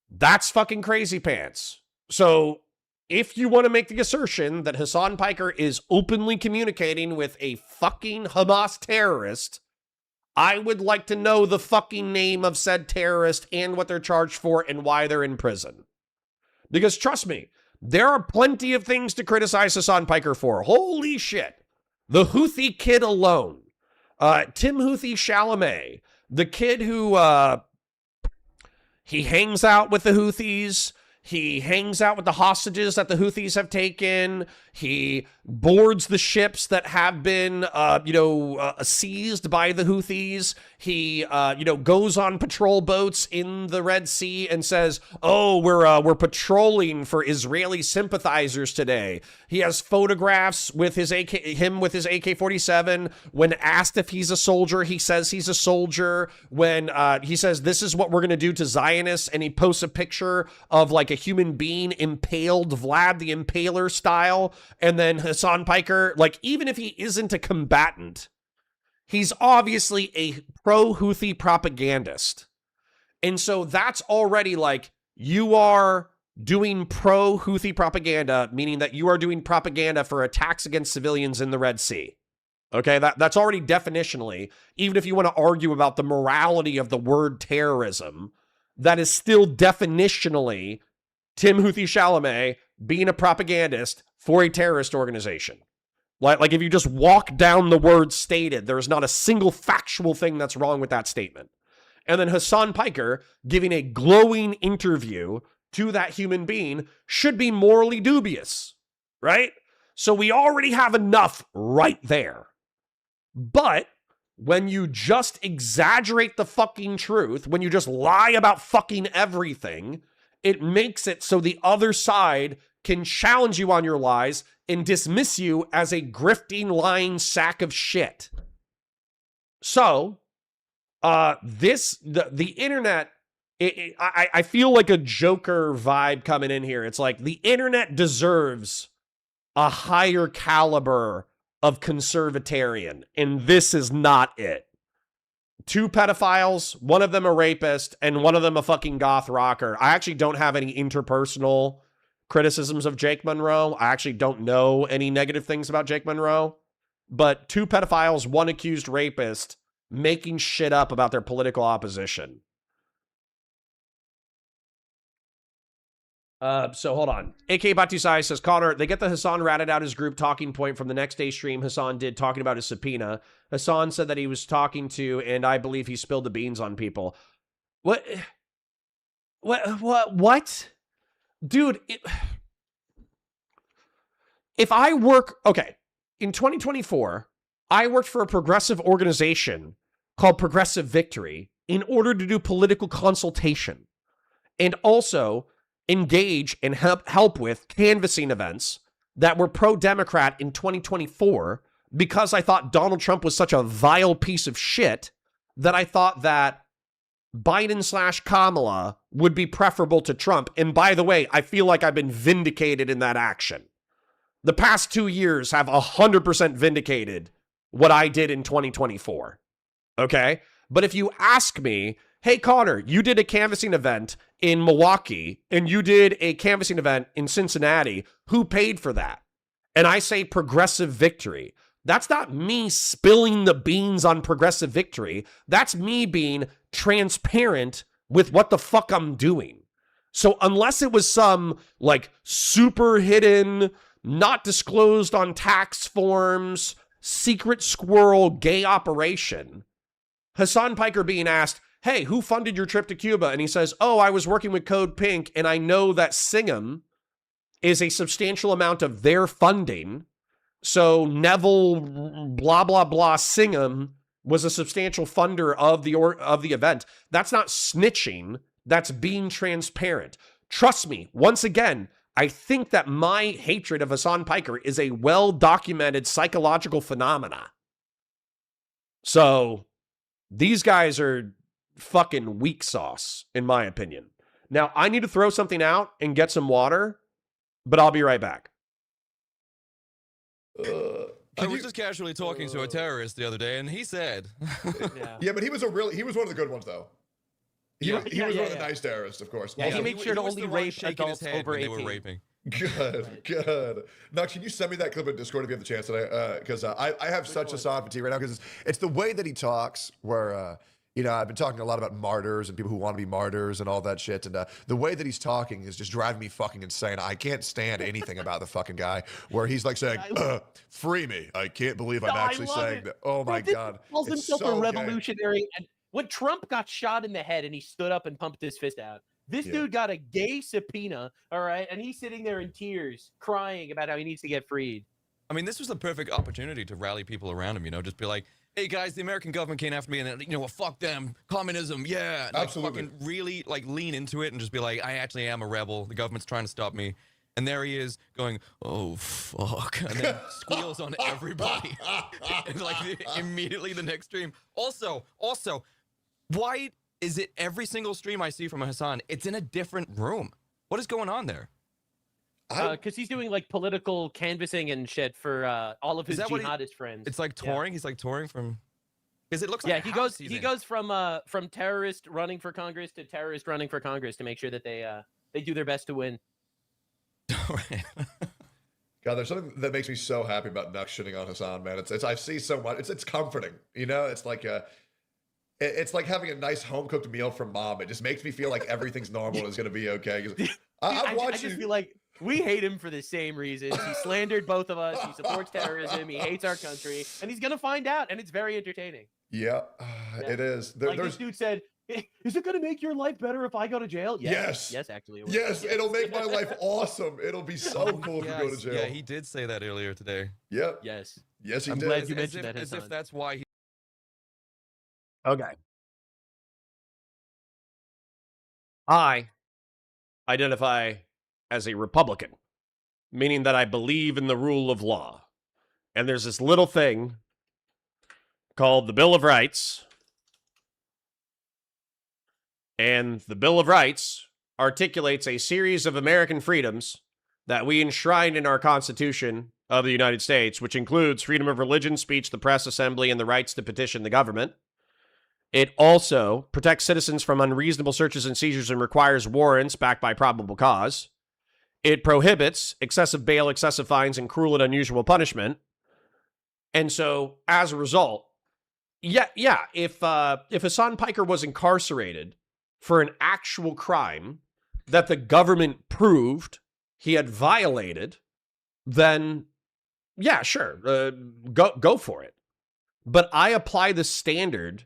A: that's fucking crazy pants. So if you want to make the assertion that Hassan Piker is openly communicating with a fucking Hamas terrorist, I would like to know the fucking name of said terrorist and what they're charged for and why they're in prison. Because trust me, there are plenty of things to criticize Hassan Piker for. Holy shit. The Houthi kid alone. Timothée Chalamet. The kid who, he hangs out with the Houthis. He hangs out with the hostages that the Houthis have taken. He boards the ships that have been, seized by the Houthis. He, goes on patrol boats in the Red Sea and says, "Oh, we're patrolling for Israeli sympathizers today." He has photographs with his AK-47. When asked if he's a soldier, he says he's a soldier. When he says this is what we're gonna do to Zionists, and he posts a picture of like like a human being impaled Vlad the Impaler style, and then Hassan Piker, like, even if he isn't a combatant, he's obviously a pro-Houthi propagandist. And so that's already like, you are doing pro-Houthi propaganda, meaning that you are doing propaganda for attacks against civilians in the Red Sea. Okay, that's already definitionally, even if you want to argue about the morality of the word terrorism, that is still definitionally Timothée Chalamet being a propagandist for a terrorist organization. Like if you just walk down the words stated, there is not a single factual thing that's wrong with that statement. And then Hassan Piker giving a glowing interview to that human being should be morally dubious, right? So we already have enough right there. But when you just exaggerate the fucking truth, when you just lie about fucking everything, it makes it so the other side can challenge you on your lies and dismiss you as a grifting, lying sack of shit. So, the internet, I feel like a Joker vibe coming in here. It's like the internet deserves a higher caliber of conservatarian, and this is not it. 2 pedophiles, one of them a rapist, and one of them a fucking goth rocker. I actually don't have any interpersonal criticisms of Jake Monroe. I actually don't know any negative things about Jake Monroe. But 2 pedophiles, 1 accused rapist, making shit up about their political opposition. So hold on. AK Batusai says, Connor, they get the Hassan ratted out his group talking point from the next day stream Hassan did talking about his subpoena. Hassan said that he was talking to, and I believe he spilled the beans on people. What? Dude, if I work, okay, in 2024, I worked for a progressive organization called Progressive Victory in order to do political consultation and also engage and help with canvassing events that were pro-Democrat in 2024 because I thought Donald Trump was such a vile piece of shit that I thought that Biden/Kamala would be preferable to Trump. And by the way, I feel like I've been vindicated in that action. The past 2 years have 100% vindicated what I did in 2024. Okay? But if you ask me, hey, Connor, you did a canvassing event in Milwaukee and you did a canvassing event in Cincinnati. Who paid for that? And I say Progressive Victory. That's not me spilling the beans on Progressive Victory. That's me being transparent with what the fuck I'm doing. So unless it was some like super hidden, not disclosed on tax forms, secret squirrel gay operation, Hassan Piker being asked, hey, who funded your trip to Cuba? And he says, oh, I was working with Code Pink, and I know that Singham is a substantial amount of their funding. So Neville, blah, blah, blah, Singham was a substantial funder of the event. That's not snitching. That's being transparent. Trust me, once again, I think that my hatred of Hassan Piker is a well-documented psychological phenomena. So these guys are fucking weak sauce, in my opinion. Now, I need to throw something out and get some water, but I'll be right back.
D: I was just casually talking to a terrorist the other day, and he said...
C: Yeah, but he was one of the good ones, though. He was one of the nice terrorists, of course.
B: Yeah, he made sure to only rape adults over 18.
D: They were raping.
C: Good. Nux, can you send me that clip in Discord if you have the chance today? Because I have such a soft fatigue right now because it's the way that he talks where... you know, I've been talking a lot about martyrs and people who want to be martyrs and all that shit. And the way that he's talking is just driving me fucking insane. I can't stand anything about the fucking guy where he's like saying, free me. I can't believe I'm actually saying that. Oh my God.
B: He calls himself a revolutionary. And when Trump got shot in the head and he stood up and pumped his fist out, this dude got a gay subpoena, all right? And he's sitting there in tears, crying about how he needs to get freed.
D: I mean, this was the perfect opportunity to rally people around him, you know, just be like, hey guys, the American government came after me, and you know, well, fuck them, communism, yeah. And,
C: absolutely.
D: Fucking really like lean into it and just be like, I actually am a rebel. The government's trying to stop me, and there he is going, oh fuck, and then squeals on everybody, and like immediately the next stream. Also, why is it every single stream I see from Hassan? It's in a different room. What is going on there?
B: Because he's doing like political canvassing and shit for all of his
D: that what
B: jihadist friends.
D: It's like touring. He's like touring from. Because it looks
B: Yeah,
D: like
B: he goes from terrorist running for Congress to terrorist running for Congress to make sure that they do their best to win.
C: God, there's something that makes me so happy about Nux shitting on Hassan, man. It's I see so much. It's comforting, you know. It's like it's like having a nice home cooked meal from mom. It just makes me feel like everything's normal and it's gonna be okay. I
B: just feel like we hate him for the same reasons. He slandered both of us. He supports terrorism. He hates our country, and he's gonna find out. And it's very entertaining.
C: Yeah, it is.
B: This dude said, "Is it gonna make your life better if I go to jail?"
C: Yes.
B: Yes, actually. It will.
C: Yes, it'll make my life awesome. It'll be so cool if you go to jail.
D: Yeah, he did say that earlier today.
C: Yep.
B: Yes.
C: Yes, he
B: I'm
C: did.
B: glad you mentioned that.
D: As if that's why he.
A: Okay. I identify as a Republican, meaning that I believe in the rule of law. And there's this little thing called the Bill of Rights. And the Bill of Rights articulates a series of American freedoms that we enshrine in our Constitution of the United States, which includes freedom of religion, speech, the press, assembly, and the rights to petition the government. It also protects citizens from unreasonable searches and seizures and requires warrants backed by probable cause. It prohibits excessive bail, excessive fines, and cruel and unusual punishment. And so, as a result, if Hassan Piker was incarcerated for an actual crime that the government proved he had violated, then yeah, sure, go for it. But I apply the standard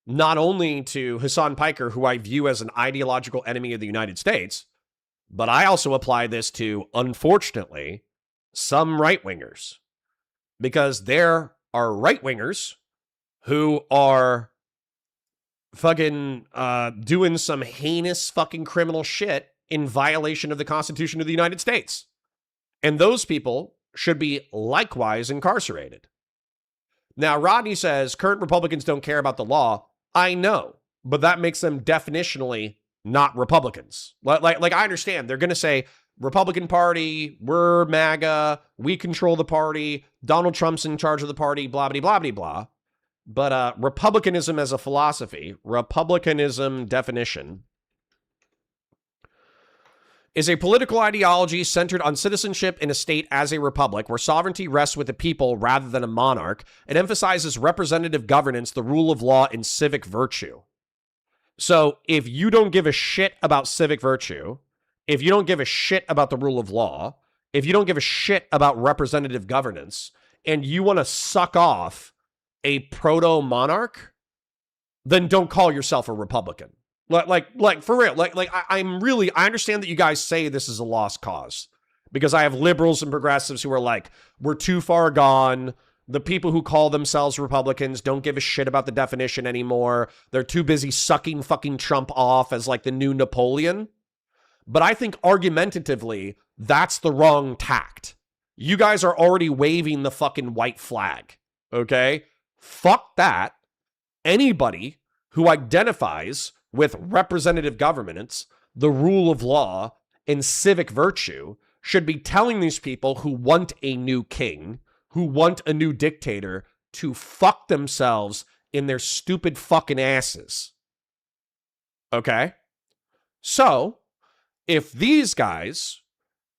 A: not only to Hassan Piker, who I view as an ideological enemy of the United States, but I also apply this to, unfortunately, some right-wingers. Because there are right-wingers who are fucking doing some heinous fucking criminal shit in violation of the Constitution of the United States. And those people should be likewise incarcerated. Now, Rodney says current Republicans don't care about the law. I know, but that makes them definitionally not Republicans. Like I understand. They're going to say, Republican Party, we're MAGA, we control the party, Donald Trump's in charge of the party, blah, blah, blah, blah, blah. But republicanism as a philosophy, republicanism definition, is a political ideology centered on citizenship in a state as a republic where sovereignty rests with the people rather than a monarch. It emphasizes representative governance, the rule of law, and civic virtue. So if you don't give a shit about civic virtue, if you don't give a shit about the rule of law, if you don't give a shit about representative governance, and you want to suck off a proto-monarch, then don't call yourself a Republican. Like for real. I understand that you guys say this is a lost cause because I have liberals and progressives who are like, we're too far gone. The people who call themselves Republicans don't give a shit about the definition anymore. They're too busy sucking fucking Trump off as like the new Napoleon. But I think argumentatively, that's the wrong tact. You guys are already waving the fucking white flag. Okay? Fuck that. Anybody who identifies with representative governance, the rule of law, and civic virtue should be telling these people who want a new king, who want a new dictator, to fuck themselves in their stupid fucking asses. Okay? So, if these guys,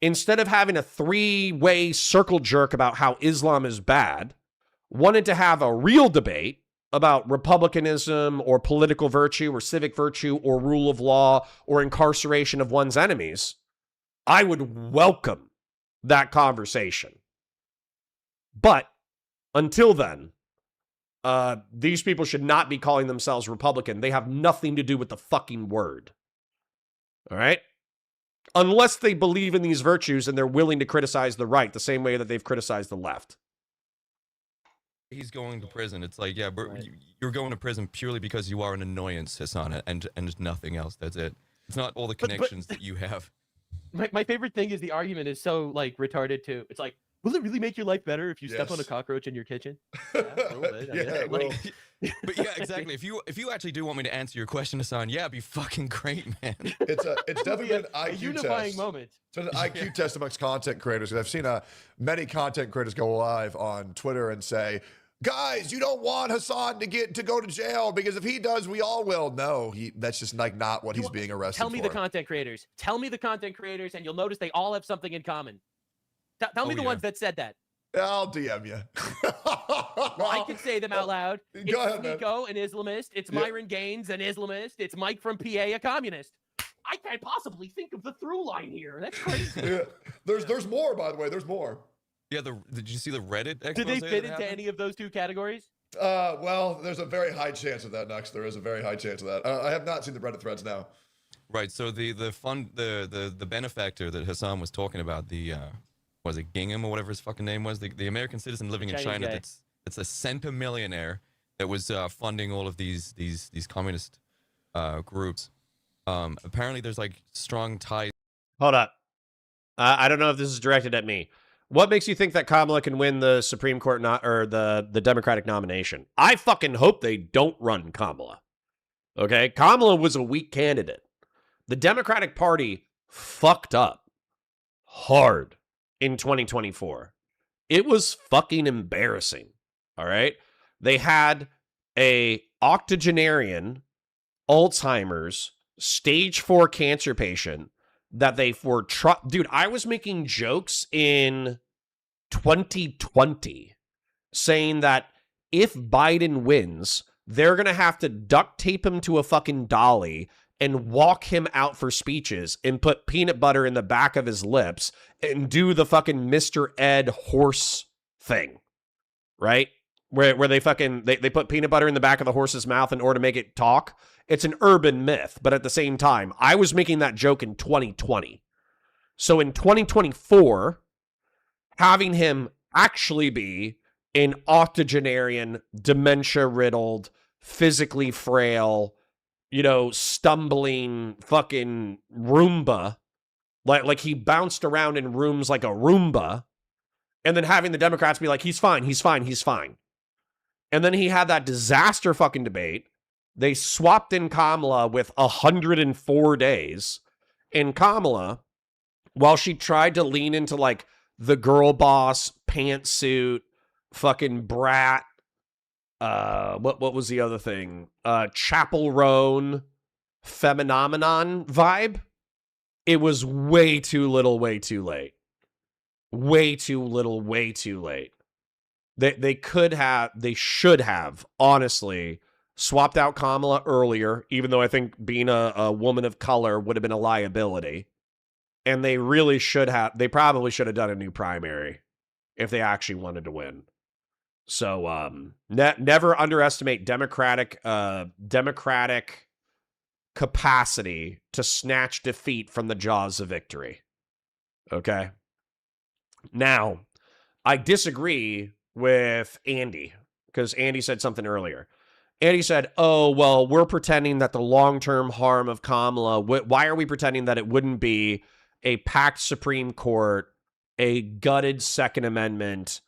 A: instead of having a three-way circle jerk about how Islam is bad, wanted to have a real debate about republicanism or political virtue or civic virtue or rule of law or incarceration of one's enemies, I would welcome that conversation. But until then, these people should not be calling themselves Republican. They have nothing to do with the fucking word. All right? Unless they believe in these virtues and they're willing to criticize the right the same way that they've criticized the left.
D: He's going to prison. It's like, yeah, you're going to prison purely because you are an annoyance, Hassan, and nothing else. That's it. It's not all the connections that you have.
B: My favorite thing is the argument is so like retarded too. It's like, Will it really make your life better if you step on a
C: Yes.
B: cockroach in your kitchen? Yeah, a little bit, I
C: Yeah,
B: guess.
C: it will.
D: But yeah, exactly. If you actually do want me to answer your question, Hassan, yeah, it'd be fucking great, man.
C: It's definitely an
B: a
C: IQ
B: unifying
C: test.
B: moment.
C: It's an IQ test amongst content creators. And I've seen many content creators go live on Twitter and say, guys, you don't want Hassan to go to jail because if he does, we all will. No, that's just like not what he's being arrested
B: Tell me
C: for.
B: the content creators. Tell me the content creators, and you'll notice they all have something in common. Tell me the ones that said that.
C: I'll DM you.
B: Well, I can say them out loud. It's
C: Go ahead, man.
B: Nico, an Islamist. It's Myron Gaines, an Islamist. It's Mike from PA, a communist. I can't possibly think of the through line here. That's crazy.
C: Yeah. There's more, by the way. There's more.
D: Yeah, did you see the Reddit expose?
B: Do they fit
D: that
B: into
D: happened?
B: any of those two categories?
C: Well, there's a very high chance of that, Nux. There is a very high chance of that. I have not seen the Reddit threads now.
D: Right. So the benefactor that Hassan was talking about, was it Gingham or whatever his fucking name was, the American citizen living in
B: Chinese
D: China
B: guy.
D: that's a centimillionaire that was funding all of these communist groups. Apparently there's like strong ties.
A: Hold up. I don't know if this is directed at me. What makes you think that Kamala can win the Supreme Court or the Democratic nomination? I fucking hope they don't run Kamala. Okay? Kamala was a weak candidate. The Democratic Party fucked up hard in 2024. It was fucking embarrassing. All right? They had a octogenarian, Alzheimer's, stage 4 cancer patient that they were dude, I was making jokes in 2020 saying that if Biden wins, they're going to have to duct tape him to a fucking dolly and walk him out for speeches and put peanut butter in the back of his lips and do the fucking Mr. Ed horse thing, right? Where they put peanut butter in the back of the horse's mouth in order to make it talk. It's an urban myth, but at the same time, I was making that joke in 2020. So in 2024, having him actually be an octogenarian, dementia-riddled, physically frail, stumbling fucking Roomba, like he bounced around in rooms like a Roomba, and then having the Democrats be like, he's fine. And then he had that disaster fucking debate. They swapped in Kamala with 104 days. And Kamala, while she tried to lean into like the girl boss, pantsuit, fucking brat, what was the other thing? Chapel Roan, Feminomenon vibe, it was way too little, way too late. Way too little, way too late. They should have, honestly, swapped out Kamala earlier, even though I think being a woman of color would have been a liability. And they probably should have done a new primary if they actually wanted to win. So never underestimate Democratic capacity to snatch defeat from the jaws of victory. Okay? Now, I disagree with Andy, because Andy said something earlier. Andy said, oh, well, we're pretending that the long-term harm of Kamala, why are we pretending that it wouldn't be a packed Supreme Court, a gutted Second Amendment,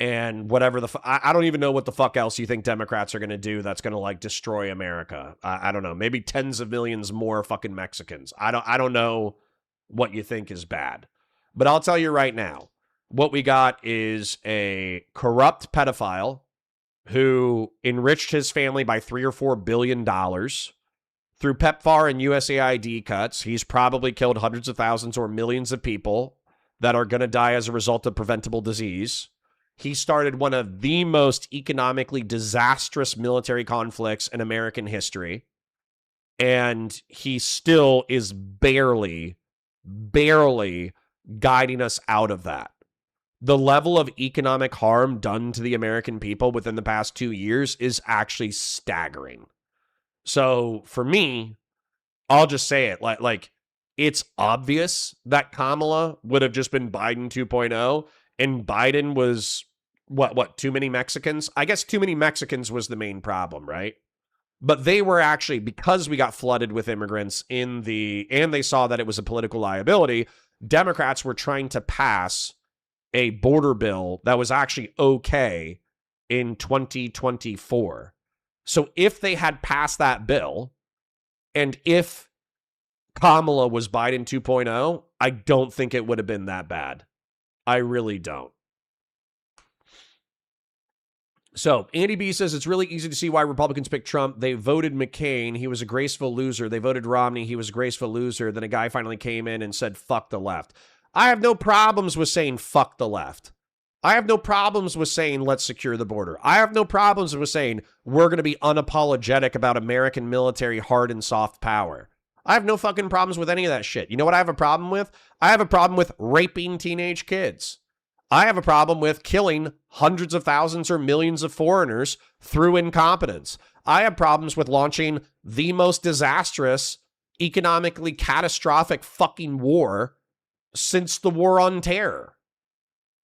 A: and whatever I don't even know what the fuck else you think Democrats are going to do that's going to like destroy America. I don't know. Maybe tens of millions more fucking Mexicans. I don't know what you think is bad. But I'll tell you right now, what we got is a corrupt pedophile who enriched his family by $3 or $4 billion through PEPFAR and USAID cuts. He's probably killed hundreds of thousands or millions of people that are going to die as a result of preventable disease. He started one of the most economically disastrous military conflicts in American history. And he still is barely guiding us out of that. The level of economic harm done to the American people within the past 2 years is actually staggering. So for me, I'll just say it like it's obvious that Kamala would have just been Biden 2.0 and Biden was what too many Mexicans? I guess too many Mexicans was the main problem, right? But they were actually, because we got flooded with immigrants and they saw that it was a political liability, Democrats were trying to pass a border bill that was actually okay in 2024. So if they had passed that bill, and if Kamala was Biden 2.0, I don't think it would have been that bad. I really don't. So, Andy B says, it's really easy to see why Republicans picked Trump. They voted McCain. He was a graceful loser. They voted Romney. He was a graceful loser. Then a guy finally came in and said, fuck the left. I have no problems with saying fuck the left. I have no problems with saying let's secure the border. I have no problems with saying we're going to be unapologetic about American military hard and soft power. I have no fucking problems with any of that shit. You know what I have a problem with? I have a problem with raping teenage kids. I have a problem with killing hundreds of thousands or millions of foreigners through incompetence. I have problems with launching the most disastrous, economically catastrophic fucking war since the war on terror.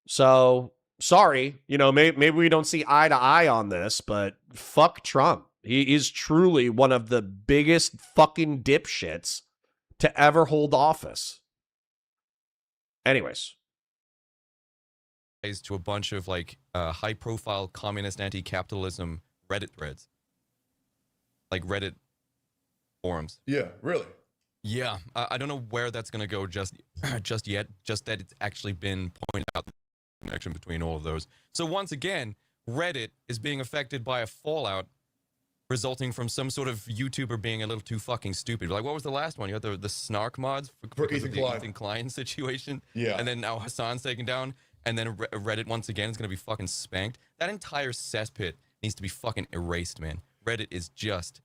A: So, sorry, maybe we don't see eye to eye on this, but fuck Trump. He is truly one of the biggest fucking dipshits to ever hold office. Anyways.
D: To a bunch of like high-profile communist anti-capitalism Reddit threads, like Reddit forums.
C: Yeah, really.
D: Yeah, I don't know where that's gonna go just yet. Just that it's actually been pointed out the connection between all of those. So once again, Reddit is being affected by a fallout resulting from some sort of YouTuber being a little too fucking stupid. Like, what was the last one? You had the snark mods for Ethan Klein situation.
C: Yeah,
D: and then now Hassan's taken down. And then Reddit, once again, is going to be fucking spanked. That entire cesspit needs to be fucking erased, man. Reddit is just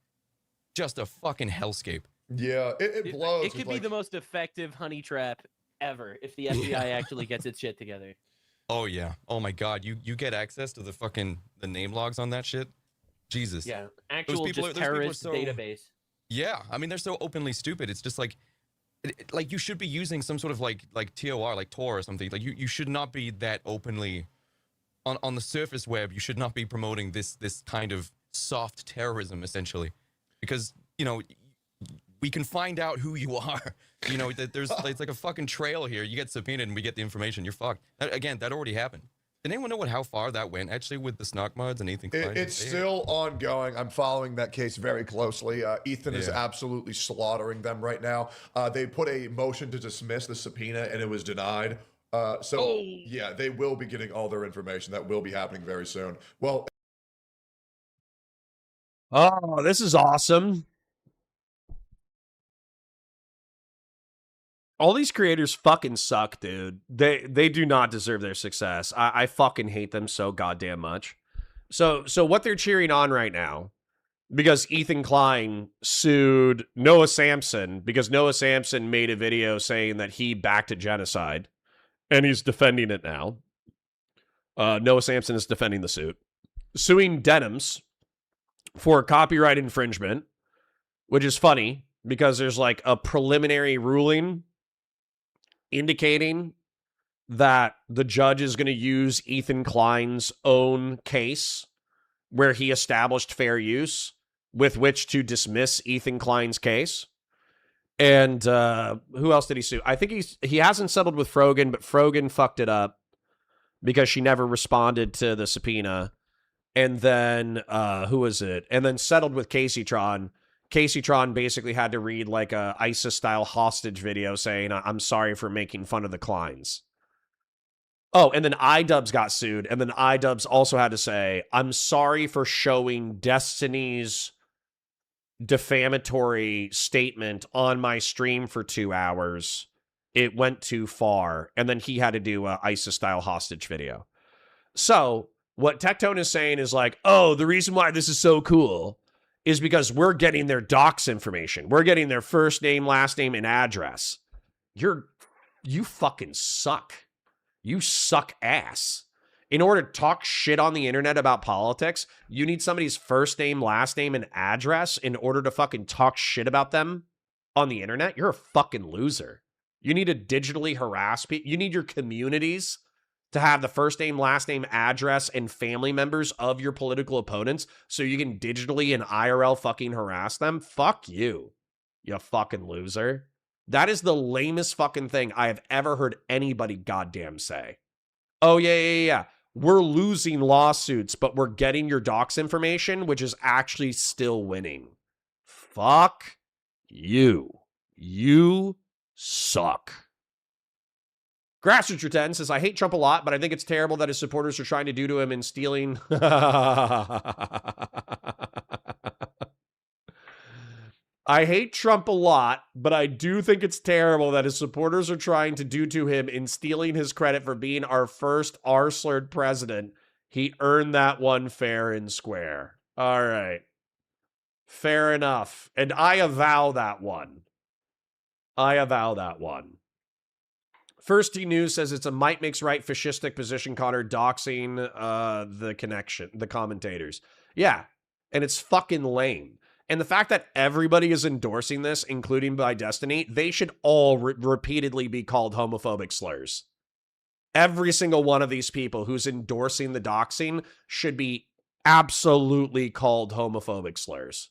D: a fucking hellscape.
C: Yeah, it blows.
B: It could be the most effective honey trap ever if the FBI actually gets its shit together.
D: Oh, yeah. Oh, my God. You get access to the name logs on that shit? Jesus.
B: Yeah, actual just terrorist database.
D: Yeah, I mean, they're so openly stupid. It's just like you should be using some sort of like TOR, like Tor or something. Like you should not be that openly on the surface web. You should not be promoting this kind of soft terrorism, essentially, because we can find out who you are. That it's like a fucking trail here. You get subpoenaed and we get the information. You're fucked. That already happened. Did anyone know how far that went, actually, with the snark mods and Ethan Klein?
C: It's still ongoing. I'm following that case very closely. Ethan is absolutely slaughtering them right now. They put a motion to dismiss the subpoena, and it was denied. Yeah, they will be getting all their information. That will be happening very soon. Well,
A: oh, this is awesome. All these creators fucking suck, dude. They do not deserve their success. I fucking hate them so goddamn much. So what they're cheering on right now, because Ethan Klein sued Noah Samson because Noah Samson made a video saying that he backed a genocide, and he's defending it now. Noah Samson is defending the suit. Suing Denims for copyright infringement, which is funny because there's like a preliminary ruling indicating that the judge is going to use Ethan Klein's own case where he established fair use with which to dismiss Ethan Klein's case. And who else did he sue? I think he hasn't settled with Frogan, but Frogan fucked it up because she never responded to the subpoena. And then who was it? And then settled with Casey Tron. Casey Tron basically had to read like a ISIS-style hostage video saying, I'm sorry for making fun of the Kleins. Oh, and then iDubbbz got sued, and then iDubbbz also had to say, I'm sorry for showing Destiny's defamatory statement on my stream for 2 hours. It went too far. And then he had to do a ISIS-style hostage video. So what Tectone is saying is like, oh, the reason why this is so cool is because we're getting their docs information. We're getting their first name, last name, and address. You fucking suck. You suck ass. In order to talk shit on the internet about politics, you need somebody's first name, last name, and address in order to fucking talk shit about them on the internet? You're a fucking loser. You need to digitally harass people. You need your communities to have the first name, last name, address, and family members of your political opponents so you can digitally and IRL fucking harass them? Fuck you, you fucking loser. That is the lamest fucking thing I have ever heard anybody goddamn say. Oh, yeah. We're losing lawsuits, but we're getting your docs information, which is actually still winning. Fuck you. You suck. Grassroots 10 says, I hate Trump a lot, but I think it's terrible that his supporters are trying to do to him in stealing. I hate Trump a lot, but I do think it's terrible that his supporters are trying to do to him in stealing his credit for being our first R-slurred president. He earned that one fair and square. All right. Fair enough. And I avow that one. First T News says it's a might makes right fascistic position, Connor, doxing the commentators. Yeah, and it's fucking lame. And the fact that everybody is endorsing this, including by Destiny, they should all repeatedly be called homophobic slurs. Every single one of these people who's endorsing the doxing should be absolutely called homophobic slurs.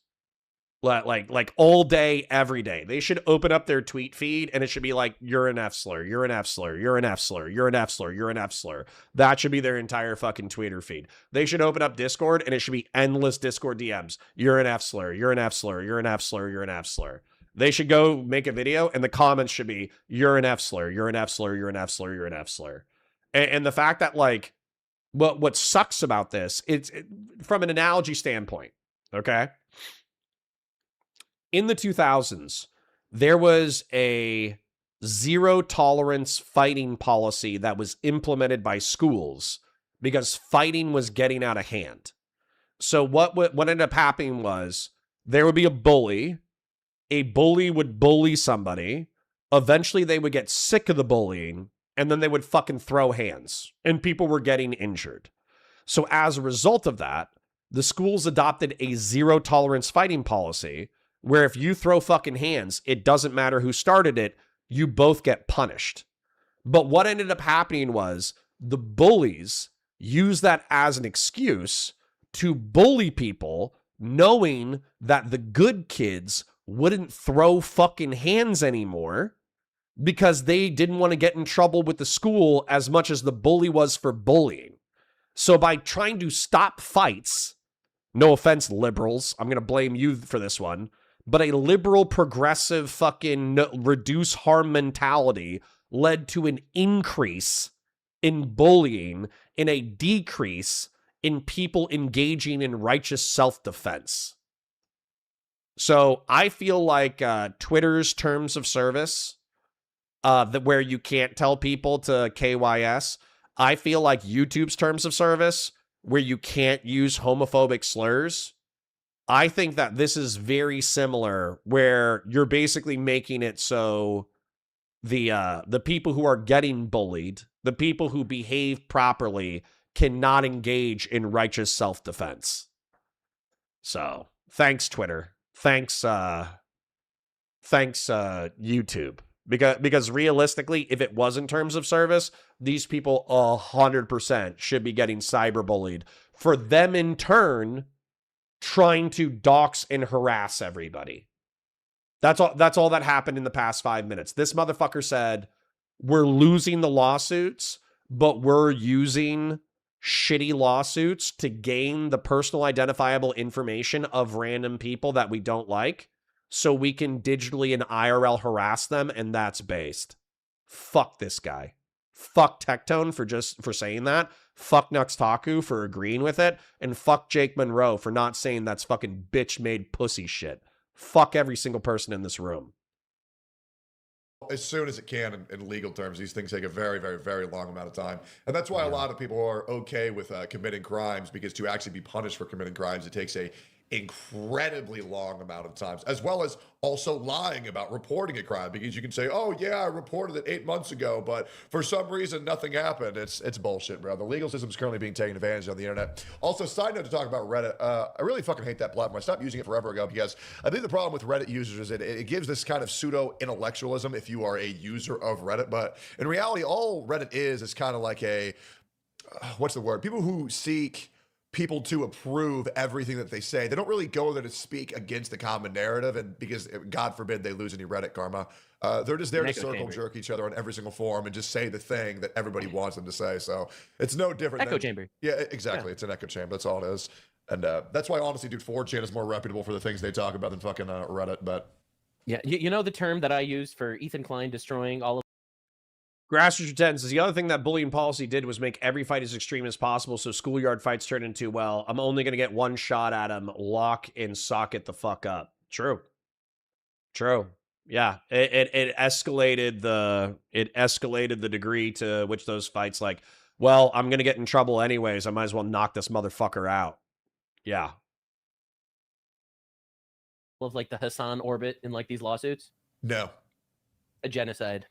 A: Like all day, every day. They should open up their tweet feed and it should be like, you're an F slur, you're an F slur, you're an F slur, you're an F slur, you're an F slur. That should be their entire fucking Twitter feed. They should open up Discord and it should be endless Discord DMs. You're an F slur, you're an F slur, you're an F slur, you're an F slur. They should go make a video and the comments should be, you're an F slur, you're an F slur, you're an F slur, you're an F slur. And the fact that like, what sucks about this, it's from an analogy standpoint, okay? In the 2000s, there was a zero tolerance fighting policy that was implemented by schools because fighting was getting out of hand. So what ended up happening was there would be a bully would bully somebody, eventually they would get sick of the bullying, and then they would fucking throw hands, and people were getting injured. So as a result of that, the schools adopted a zero tolerance fighting policy where if you throw fucking hands, it doesn't matter who started it, you both get punished. But what ended up happening was the bullies used that as an excuse to bully people, knowing that the good kids wouldn't throw fucking hands anymore because they didn't want to get in trouble with the school as much as the bully was for bullying. So by trying to stop fights, no offense, liberals, I'm going to blame you for this one, but a liberal progressive fucking reduce harm mentality led to an increase in bullying and a decrease in people engaging in righteous self-defense. So I feel like Twitter's terms of service, that where you can't tell people to KYS, I feel like YouTube's terms of service, where you can't use homophobic slurs, I think that this is very similar, where you're basically making it so the people who are getting bullied, the people who behave properly, cannot engage in righteous self-defense. So, thanks, Twitter. Thanks, YouTube. Because realistically, if it was in terms of service, these people 100% should be getting cyberbullied for them in turn trying to dox and harass everybody. That's all that happened in the past 5 minutes. This motherfucker said, we're losing the lawsuits, but we're using shitty lawsuits to gain the personal identifiable information of random people that we don't like, so we can digitally and IRL harass them, and that's based. Fuck this guy. Fuck Tectone for saying that. Fuck Nux Taku for agreeing with it. And fuck Jake Monroe for not saying that's fucking bitch-made pussy shit. Fuck every single person in this room.
C: As soon as it can, in legal terms, these things take a very, very, very long amount of time. And that's why a lot of people are okay with committing crimes, because to actually be punished for committing crimes, it takes a incredibly long amount of times, as well as also lying about reporting a crime, because you can say, oh yeah, I reported it 8 months ago, but for some reason nothing happened. It's bullshit, bro. The legal system is currently being taken advantage of on the internet. Also, side note to talk about Reddit, I really fucking hate that platform. I stopped using it forever ago because I think the problem with Reddit users is it gives this kind of pseudo-intellectualism if you are a user of Reddit, but in reality, all Reddit is kind of like a, what's the word? People who seek people to approve everything that they say. They don't really go there to speak against the common narrative, and because God forbid they lose any Reddit karma. They're just there to circle jerk each other on every single forum and just say the thing that everybody wants them to say. So it's no different.
B: Echo chamber.
C: Yeah, exactly. Yeah. It's an echo chamber. That's all it is. And that's why, honestly, dude, 4chan is more reputable for the things they talk about than fucking Reddit. But
B: yeah, you know the term that I used for Ethan Klein destroying all of.
A: Grassroots 10 says the other thing that bullying policy did was make every fight as extreme as possible, so schoolyard fights turn into, well, I'm only going to get one shot at him, lock and sock it the fuck up. True. Yeah, it escalated the degree to which those fights, like, well, I'm going to get in trouble anyways, I might as well knock this motherfucker out. Yeah.
B: Of like the Hassan orbit in like these lawsuits?
C: No.
B: A genocide.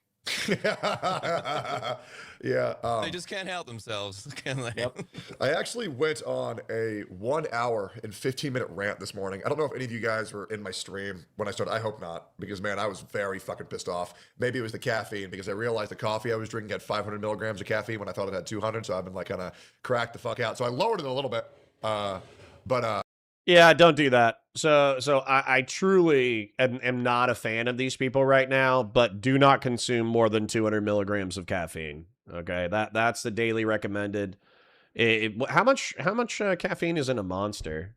C: Yeah.
D: They just can't help themselves, can they?
B: Yep.
C: I actually went on a 1 hour and 15-minute rant this morning. I don't know if any of you guys were in my stream when I started. I hope not, because man, I was very fucking pissed off. Maybe it was the caffeine, because I realized the coffee I was drinking had 500 milligrams of caffeine when I thought it had 200. So I've been like kind of cracked the fuck out. So I lowered it a little bit.
A: Yeah, don't do that. So I truly am not a fan of these people right now, but do not consume more than 200 milligrams of caffeine. Okay, that's the daily recommended. How much caffeine is in a Monster?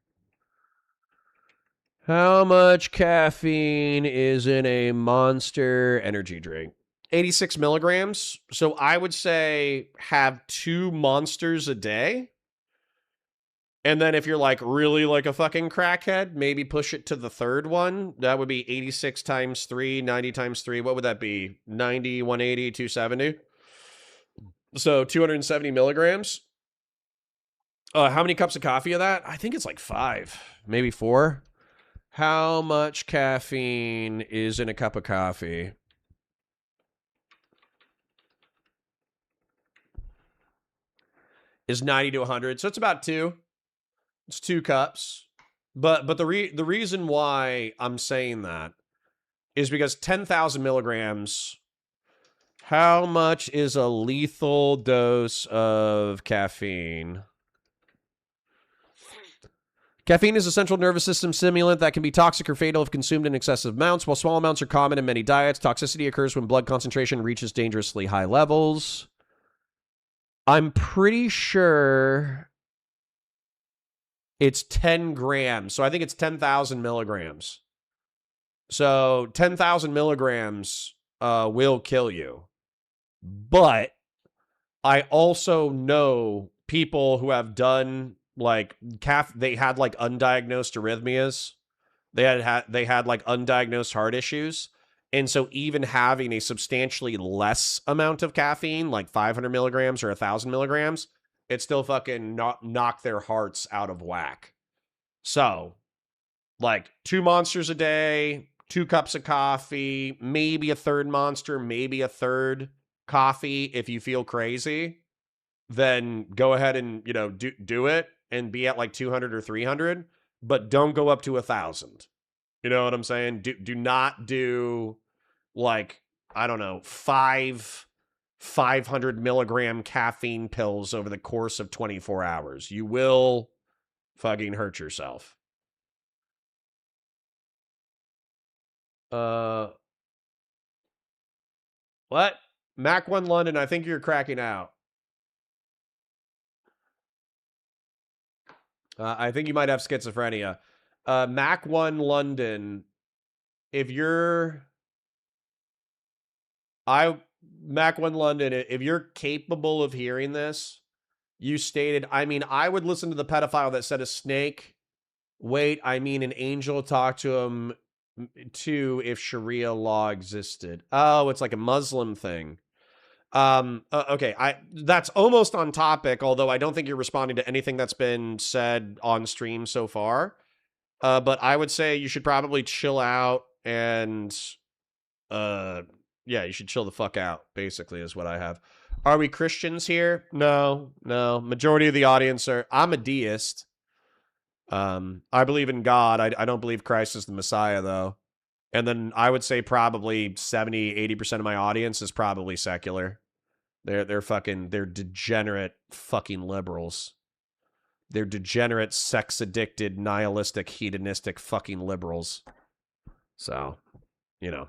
A: How much caffeine is in a Monster energy drink? 86 milligrams. So I would say have 2 Monsters a day. And then if you're like really like a fucking crackhead, maybe push it to the 3rd one. That would be 86 times 3, 90 times 3. What would that be? 90, 180, 270. So 270 milligrams. How many cups of coffee of that? I think it's like 5, maybe 4. How much caffeine is in a cup of coffee? Is 90 to 100. So it's about 2. It's 2 cups. But the reason why I'm saying that is because 10,000 milligrams, how much is a lethal dose of caffeine? Caffeine is a central nervous system stimulant that can be toxic or fatal if consumed in excessive amounts. While small amounts are common in many diets, toxicity occurs when blood concentration reaches dangerously high levels. I'm pretty sure it's 10 grams. So I think it's 10,000 milligrams. So 10,000 milligrams will kill you. But I also know people who have done like they had like undiagnosed arrhythmias. They had like undiagnosed heart issues. And so even having a substantially less amount of caffeine, like 500 milligrams or 1,000 milligrams, it still fucking knock their hearts out of whack. So, like 2 Monsters a day, 2 cups of coffee, maybe a 3rd Monster, maybe a 3rd coffee. If you feel crazy, then go ahead and, you know, do it and be at like 200 or 300, but don't go up to 1,000. You know what I'm saying? Do not do like, I don't know, 500 milligram caffeine pills over the course of 24 hours. You will fucking hurt yourself. What? Mac 1 London, I think you're cracking out. I think you might have schizophrenia. Mac 1 London, if you're... Mac 1 London, if you're capable of hearing this, you stated, I mean, I would listen to the pedophile that said a snake. Wait, I mean, an angel talked to him too if Sharia law existed. Oh, it's like a Muslim thing. Okay, that's almost on topic, although I don't think you're responding to anything that's been said on stream so far. But I would say you should probably chill out and yeah, you should chill the fuck out, basically, is what I have. Are we Christians here? No. Majority of the audience are... I'm a deist. I believe in God. I don't believe Christ is the Messiah, though. And then I would say probably 70, 80% of my audience is probably secular. They're degenerate fucking liberals. They're degenerate, sex-addicted, nihilistic, hedonistic fucking liberals. So, you know.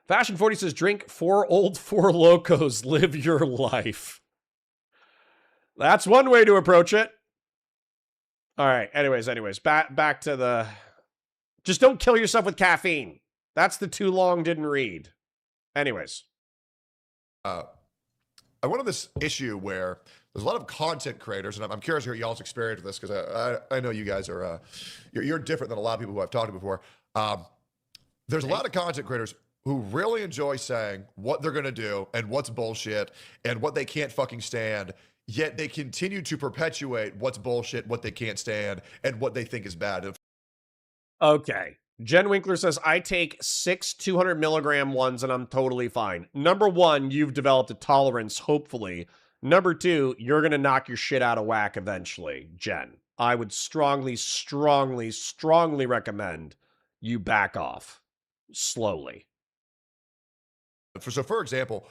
A: Fashion 40 says, drink 4 old 4 locos, live your life. That's one way to approach it. All right, anyways, back to the... Just don't kill yourself with caffeine. That's the too long didn't read. Anyways.
C: I went on this issue where there's a lot of content creators, and I'm curious to hear y'all's experience with this, because I know you guys are, you're different than a lot of people who I've talked to before. There's a lot of content creators who really enjoy saying what they're going to do and what's bullshit and what they can't fucking stand, yet they continue to perpetuate what's bullshit, what they can't stand, and what they think is bad.
A: Okay. Jen Winkler says, I take 6 200 milligram ones and I'm totally fine. Number 1, you've developed a tolerance, hopefully. Number 2, you're going to knock your shit out of whack eventually, Jen. I would strongly, strongly, strongly recommend you back off slowly.
C: So, for example,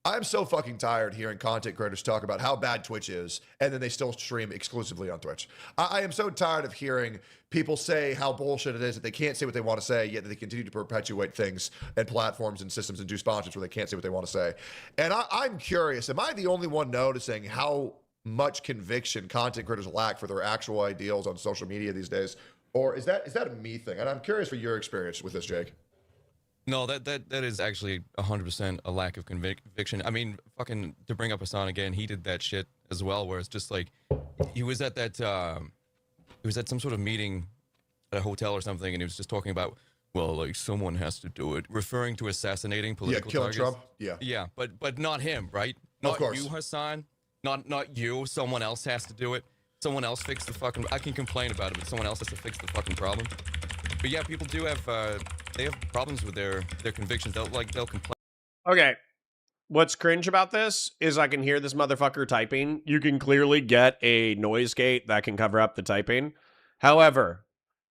C: I'm so fucking tired hearing content creators talk about how bad Twitch is, and then they still stream exclusively on Twitch. I am so tired of hearing people say how bullshit it is that they can't say what they want to say, yet they continue to perpetuate things and platforms and systems and do sponsorships where they can't say what they want to say. And I'm curious, am I the only one noticing how much conviction content creators lack for their actual ideals on social media these days? Or is that a me thing? And I'm curious for your experience with this, Jake.
D: No, that is actually 100% a lack of conviction. I mean, fucking, to bring up Hassan again, he did that shit as well, where it's just like, he was at some sort of meeting at a hotel or something, and he was just talking about, well, like, someone has to do it, referring to assassinating political
C: killing
D: targets.
C: Trump.
D: Yeah, but not him, right? Not
C: of course.
D: you, Hassan. Not you. Someone else has to do it. Someone else fix the fucking. I can complain about it, but someone else has to fix the fucking problem. But yeah, people do have they have problems with their convictions. They'll complain.
A: Okay. What's cringe about this is I can hear this motherfucker typing. You can clearly get a noise gate that can cover up the typing. However,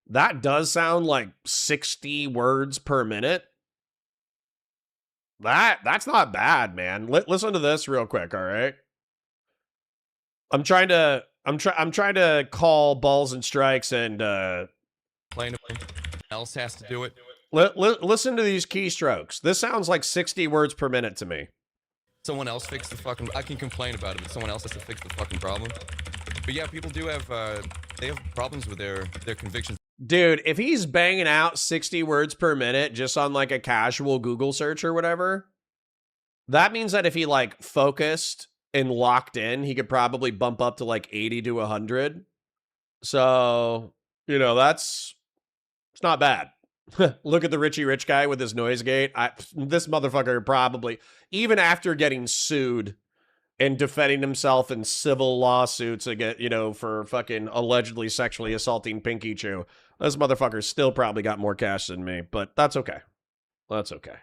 A: that does sound like 60 words per minute. That's not bad, man. Listen to this real quick, all right? I'm trying to call balls and strikes and
D: else has to do it.
A: Listen to these keystrokes. This sounds like 60 words per minute to me.
D: Someone else fix the fucking. I can complain about it, but someone else has to fix the fucking problem. But yeah, people do have they have problems with their convictions.
A: Dude, if he's banging out 60 words per minute just on like a casual Google search or whatever, that means that if he like focused and locked in, he could probably bump up to like 80 to 100. So, you know, it's not bad. Look at the Richie Rich guy with his noise gate. This motherfucker probably, even after getting sued and defending himself in civil lawsuits again, you know, for fucking allegedly sexually assaulting Pinky Chew, this motherfucker still probably got more cash than me, but that's okay. That's okay.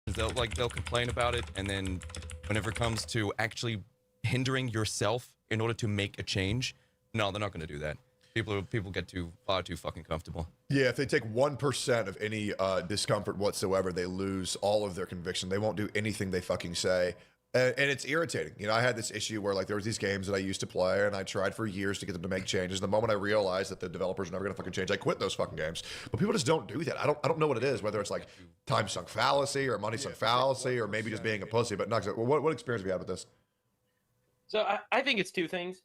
D: They'll complain about it, and then whenever it comes to actually hindering yourself in order to make a change, no, they're not going to do that. People get far too fucking comfortable.
C: Yeah, if they take 1% of any discomfort whatsoever, they lose all of their conviction. They won't do anything they fucking say. And it's irritating. You know, I had this issue where like there was these games that I used to play and I tried for years to get them to make changes. The moment I realized that the developers are never going to fucking change, I quit those fucking games. But people just don't do that. I don't know what it is, whether it's like time sunk fallacy or money sunk fallacy or maybe just being a pussy. But Nux, what experience have you had with this?
B: So I think it's two things.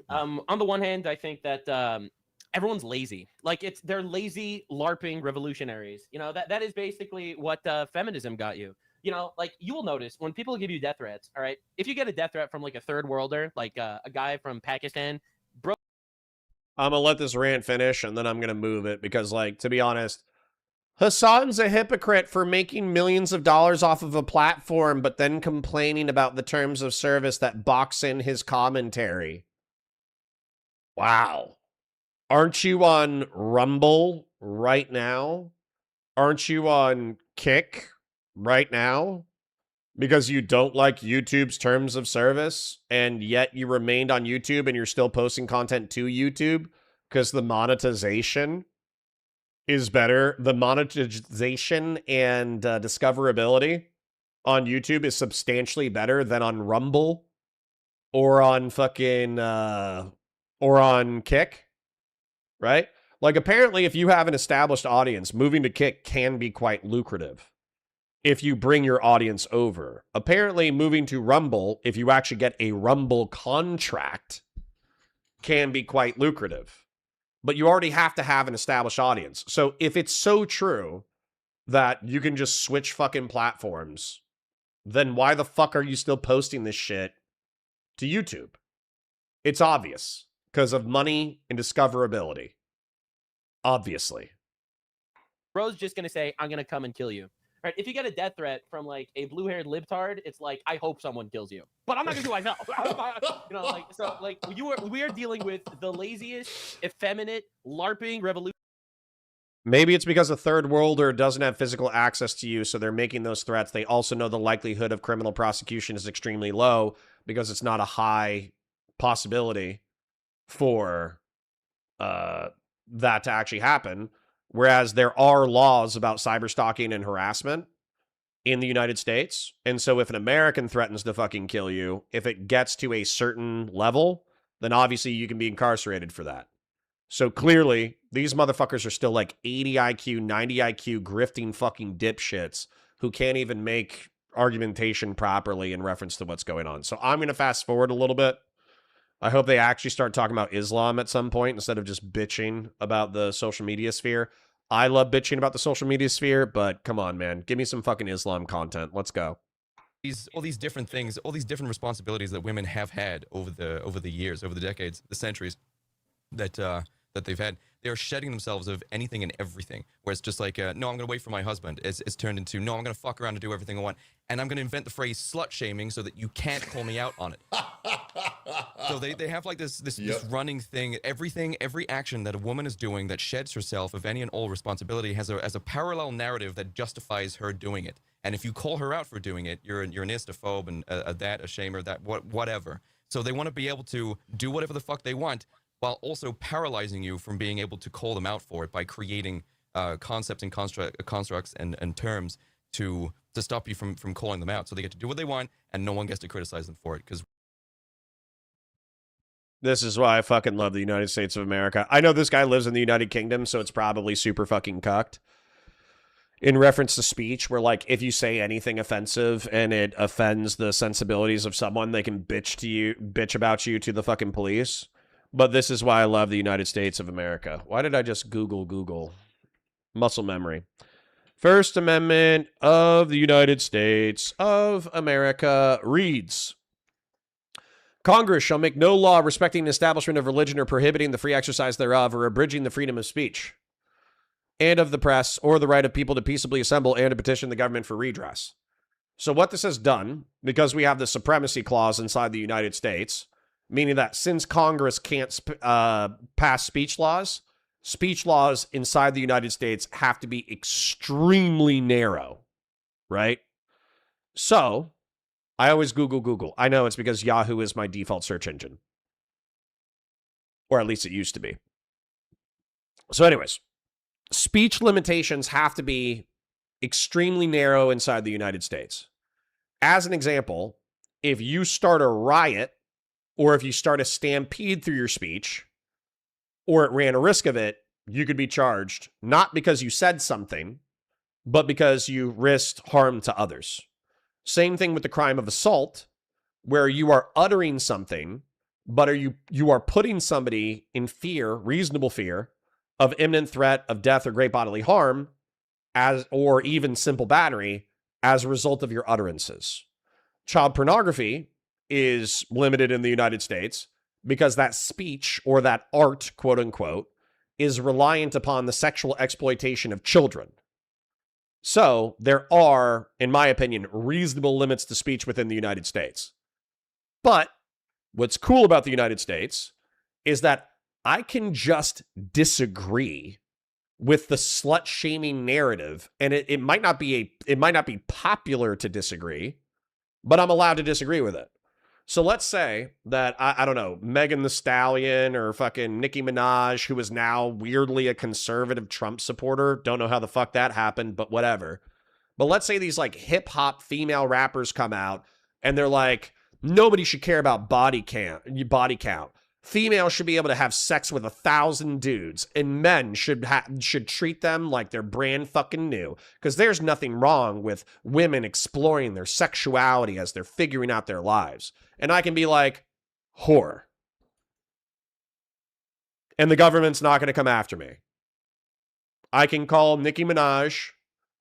B: On the one hand, I think that everyone's lazy. Like they're lazy LARPing revolutionaries. You know, that is basically what feminism got you. You know, like you will notice when people give you death threats, all right, if you get a death threat from like a third worlder, like a guy from Pakistan, bro.
A: I'm going to let this rant finish and then I'm going to move it because, like, to be honest, Hassan's a hypocrite for making millions of dollars off of a platform, but then complaining about the terms of service that box in his commentary. Wow. Aren't you on Rumble right now? Aren't you on Kick right now? Because you don't like YouTube's terms of service, and yet you remained on YouTube and you're still posting content to YouTube because the monetization is better. The monetization and discoverability on YouTube is substantially better than on Rumble or on fucking or on Kick, right? Like, apparently, if you have an established audience, moving to Kick can be quite lucrative if you bring your audience over. Apparently, moving to Rumble, if you actually get a Rumble contract, can be quite lucrative. But you already have to have an established audience. So if it's so true that you can just switch fucking platforms, then why the fuck are you still posting this shit to YouTube? It's obvious. Because of money and discoverability. Obviously.
B: Bro's just gonna say, I'm gonna come and kill you. Right? If you get a death threat from like a blue-haired libtard, it's like, I hope someone kills you. But I'm not gonna do it myself. You know, like, so like we are dealing with the laziest, effeminate, LARPing revolution.
A: Maybe it's because a third worlder doesn't have physical access to you, so they're making those threats. They also know the likelihood of criminal prosecution is extremely low because it's not a high possibility for that to actually happen. Whereas there are laws about cyberstalking and harassment in the United States. And so if an American threatens to fucking kill you, if it gets to a certain level, then obviously you can be incarcerated for that. So clearly, these motherfuckers are still like 80 IQ, 90 IQ, grifting fucking dipshits who can't even make argumentation properly in reference to what's going on. So I'm going to fast forward a little bit. I hope they actually start talking about Islam at some point instead of just bitching about the social media sphere. I love bitching about the social media sphere, but come on, man. Give me some fucking Islam content. Let's go.
D: All these different things, all these different responsibilities that women have had over the years, over the decades, the centuries that they've had. They're shedding themselves of anything and everything. Where it's just like, no, I'm going to wait for my husband. It's turned into, no, I'm going to fuck around and do everything I want. And I'm going to invent the phrase slut shaming so that you can't call me out on it. So they have like this running thing. Every action that a woman is doing that sheds herself of any and all responsibility has a parallel narrative that justifies her doing it. And if you call her out for doing it, you're an istophobe and a shamer, that whatever. So they want to be able to do whatever the fuck they want, while also paralyzing you from being able to call them out for it by creating concepts and constructs and terms to stop you from calling them out. So they get to do what they want, and no one gets to criticize them for it. Because
A: this is why I fucking love the United States of America. I know this guy lives in the United Kingdom, so it's probably super fucking cucked. In reference to speech, where like if you say anything offensive and it offends the sensibilities of someone, they can bitch about you to the fucking police. But this is why I love the United States of America. Why did I just Google? Muscle memory. First Amendment of the United States of America reads, Congress shall make no law respecting the establishment of religion or prohibiting the free exercise thereof or abridging the freedom of speech and of the press or the right of people to peaceably assemble and to petition the government for redress. So what this has done, because we have the supremacy clause inside the United States, meaning that since Congress can't pass speech laws inside the United States have to be extremely narrow, right? So I always Google. I know it's because Yahoo is my default search engine. Or at least it used to be. So anyways, speech limitations have to be extremely narrow inside the United States. As an example, if you start a riot or if you start a stampede through your speech, or it ran a risk of it, you could be charged, not because you said something, but because you risked harm to others. Same thing with the crime of assault, where you are uttering something, but you are putting somebody in fear, reasonable fear, of imminent threat of death or great bodily harm, or even simple battery, as a result of your utterances. Child pornography is limited in the United States because that speech or that art, quote unquote, is reliant upon the sexual exploitation of children. So there are, in my opinion, reasonable limits to speech within the United States. But what's cool about the United States is that I can just disagree with the slut-shaming narrative, and it might not be popular to disagree, but I'm allowed to disagree with it. So let's say that, I don't know, Megan Thee Stallion or fucking Nicki Minaj, who is now weirdly a conservative Trump supporter. Don't know how the fuck that happened, but whatever. But let's say these like hip hop female rappers come out and they're like, Nobody should care about body count. Females should be able to have sex with 1,000 dudes, and men should treat them like they're brand fucking new. Because there's nothing wrong with women exploring their sexuality as they're figuring out their lives. And I can be like, whore. And the government's not going to come after me. I can call Nicki Minaj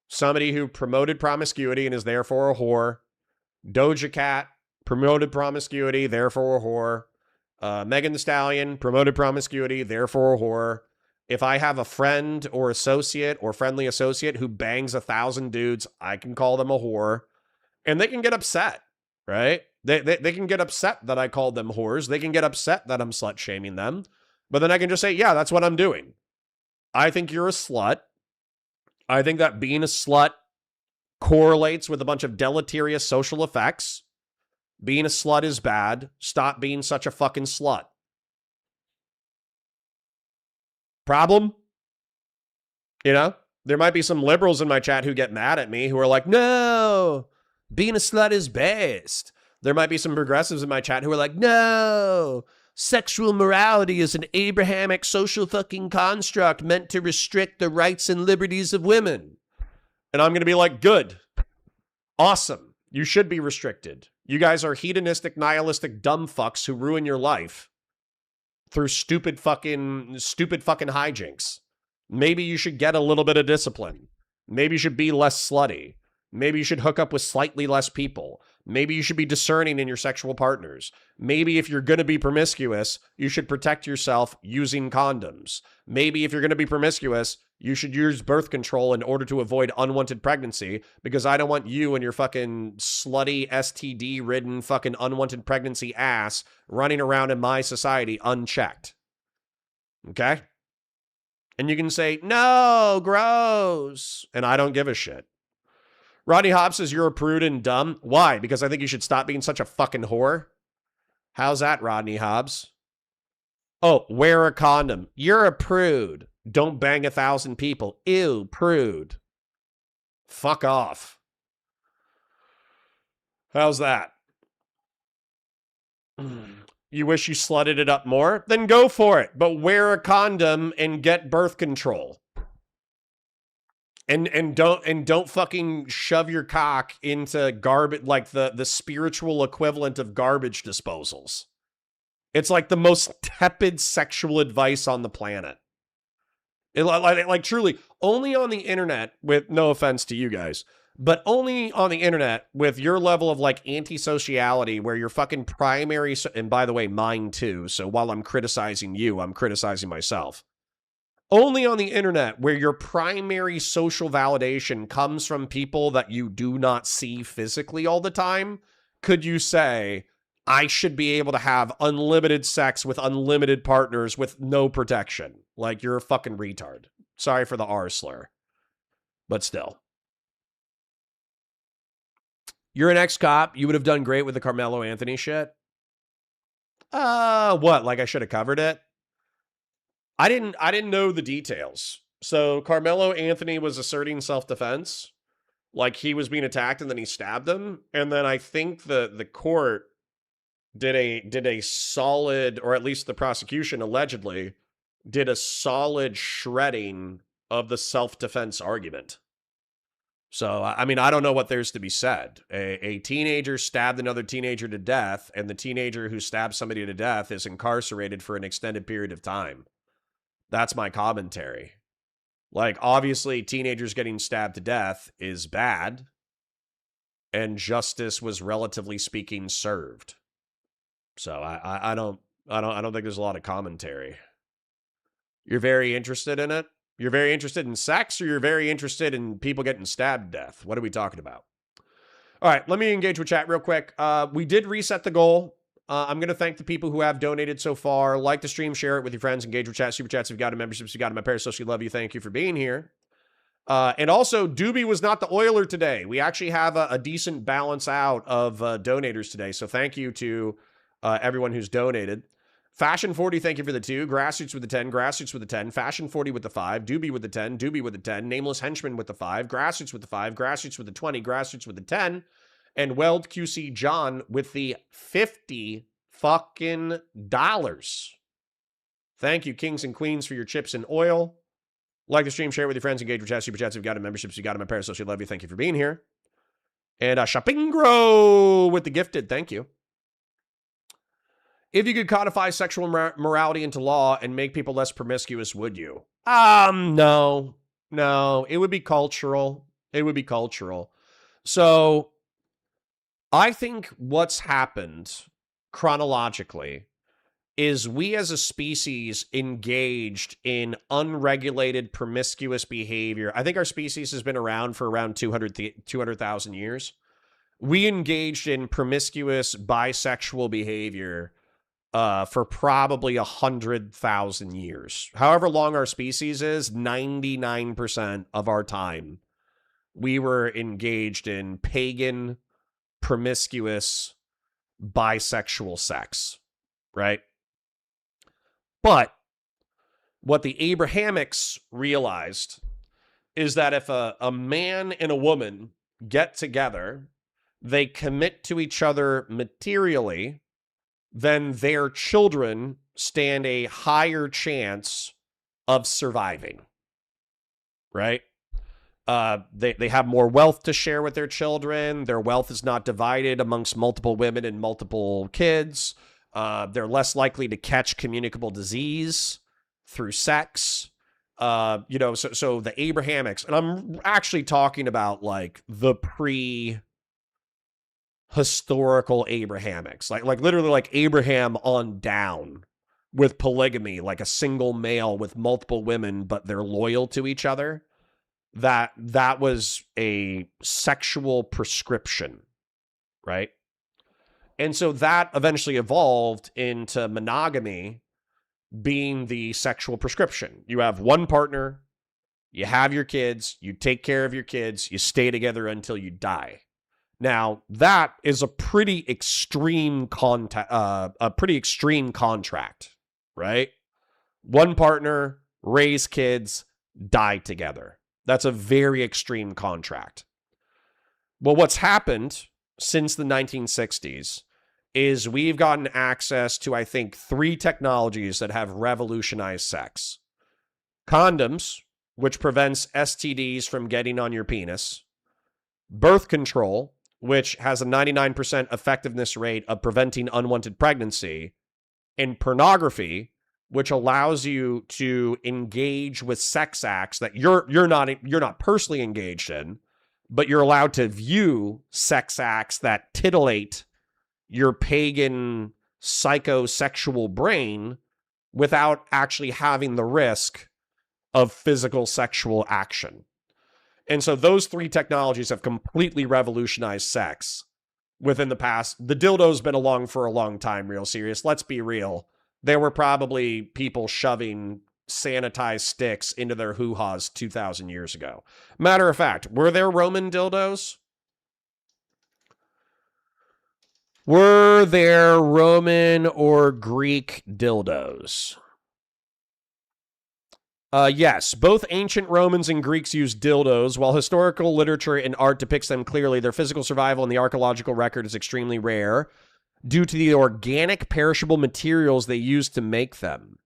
A: somebody who promoted promiscuity and is therefore a whore. Doja Cat promoted promiscuity, therefore a whore. Megan Thee Stallion promoted promiscuity, therefore a whore. If I have a friend or associate or friendly associate who bangs 1,000 dudes, I can call them a whore. And they can get upset, right? They can get upset that I called them whores. They can get upset that I'm slut shaming them. But then I can just say, yeah, that's what I'm doing. I think you're a slut. I think that being a slut correlates with a bunch of deleterious social effects. Being a slut is bad. Stop being such a fucking slut. Problem? You know, there might be some liberals in my chat who get mad at me who are like, no, being a slut is best. There might be some progressives in my chat who are like, no, sexual morality is an Abrahamic social fucking construct meant to restrict the rights and liberties of women. And I'm going to be like, good. Awesome. You should be restricted. You guys are hedonistic, nihilistic, dumb fucks who ruin your life through stupid fucking hijinks. Maybe you should get a little bit of discipline. Maybe you should be less slutty. Maybe you should hook up with slightly less people. Maybe you should be discerning in your sexual partners. Maybe if you're going to be promiscuous, you should protect yourself using condoms. Maybe if you're going to be promiscuous, you should use birth control in order to avoid unwanted pregnancy, because I don't want you and your fucking slutty, STD-ridden fucking unwanted pregnancy ass running around in my society unchecked. Okay? And you can say, no, gross. And I don't give a shit. Rodney Hobbs says you're a prude and dumb. Why? Because I think you should stop being such a fucking whore. How's that, Rodney Hobbs? Oh, wear a condom. You're a prude. Don't bang 1,000 people. Ew, prude. Fuck off. How's that? You wish you slutted it up more? Then go for it. But wear a condom and get birth control. And don't fucking shove your cock into garbage, like the spiritual equivalent of garbage disposals. It's like the most tepid sexual advice on the planet. Like truly, only on the internet, with no offense to you guys, but only on the internet with your level of like antisociality, where your fucking primary, and by the way, mine too. So while I'm criticizing you, I'm criticizing myself. Only on the internet where your primary social validation comes from people that you do not see physically all the time, could you say, I should be able to have unlimited sex with unlimited partners with no protection. Like, you're a fucking retard. Sorry for the R slur. But still. You're an ex-cop. You would have done great with the Carmelo Anthony shit. What? Like I should have covered it? I didn't know the details. So Carmelo Anthony was asserting self-defense. Like, he was being attacked and then he stabbed him. And then I think the court did a solid, or at least the prosecution allegedly did a solid shredding of the self-defense argument. So, I mean, I don't know what there's to be said. A teenager stabbed another teenager to death, and the teenager who stabbed somebody to death is incarcerated for an extended period of time. That's my commentary. Like, obviously, teenagers getting stabbed to death is bad, and justice was, relatively speaking, served. So I don't think there's a lot of commentary. You're very interested in it? You're very interested in sex, or you're very interested in people getting stabbed to death? What are we talking about? All right, let me engage with chat real quick. We did reset the goal. I'm going to thank the people who have donated so far. Like the stream, share it with your friends, engage with chat, super chats if you've got a membership, if you've got a my parasocial love you. Thank you for being here. And also, Doobie was not the oiler today. We actually have a decent balance out of donators today. So thank you to everyone who's donated. Fashion 40, thank you for the 2. Grassroots with the 10. Grassroots with the 10. Fashion 40 with the 5. Doobie with the 10. Doobie with the 10. Nameless Henchman with the 5. Grassroots with the 5. Grassroots with the 20. Grassroots with the 10. And Weld QC John with the $50 fucking dollars. Thank you, kings and queens, for your chips and oil. Like the stream, share it with your friends, engage with chat, super chats. If you've got it, memberships, you got them. My parasocial love you. Thank you for being here. And Shoppingro with the gifted. Thank you. If you could codify sexual morality into law and make people less promiscuous, would you? No. It would be cultural. It would be cultural. So I think what's happened chronologically is we as a species engaged in unregulated promiscuous behavior. I think our species has been around for around 200,000 years. We engaged in promiscuous bisexual behavior for probably 100,000 years. However long our species is, 99% of our time, we were engaged in pagan, promiscuous, bisexual sex, right? But what the Abrahamics realized is that if a man and a woman get together, they commit to each other materially, then their children stand a higher chance of surviving, right? They have more wealth to share with their children. Their wealth is not divided amongst multiple women and multiple kids. They're less likely to catch communicable disease through sex. So the Abrahamics, and I'm actually talking about like the historical Abrahamics, like literally like Abraham on down with polygamy, like a single male with multiple women, but they're loyal to each other. That was a sexual prescription, right? And so that eventually evolved into monogamy being the sexual prescription. You have one partner, you have your kids, you take care of your kids, you stay together until you die. Now, that is a pretty extreme contract, right? One partner, raise kids, die together. That's a very extreme contract. Well, what's happened since the 1960s is we've gotten access to, I think, 3 technologies that have revolutionized sex. Condoms, which prevents STDs from getting on your penis. Birth control, which has a 99% effectiveness rate of preventing unwanted pregnancy. And pornography, which allows you to engage with sex acts that you're not personally engaged in, but you're allowed to view sex acts that titillate your pagan psychosexual brain without actually having the risk of physical sexual action. And so those 3 technologies have completely revolutionized sex within the past. The dildo's been along for a long time, real serious. Let's be real. There were probably people shoving sanitized sticks into their hoo-has 2,000 years ago. Matter of fact, were there Roman dildos? Were there Roman or Greek dildos? Yes, both ancient Romans and Greeks used dildos. While historical literature and art depicts them clearly, their physical survival in the archaeological record is extremely rare due to the organic perishable materials they used to make them.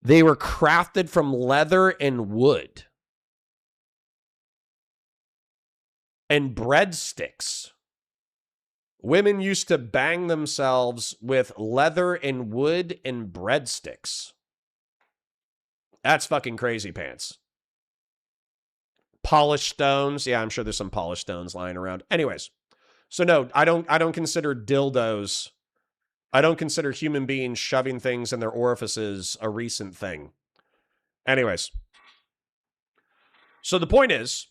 A: They were crafted from leather and wood. And breadsticks. Women used to bang themselves with leather and wood and breadsticks. That's fucking crazy pants. Polished stones. Yeah, I'm sure there's some polished stones lying around. Anyways, so no, I don't consider dildos. I don't consider human beings shoving things in their orifices a recent thing. Anyways, so the point is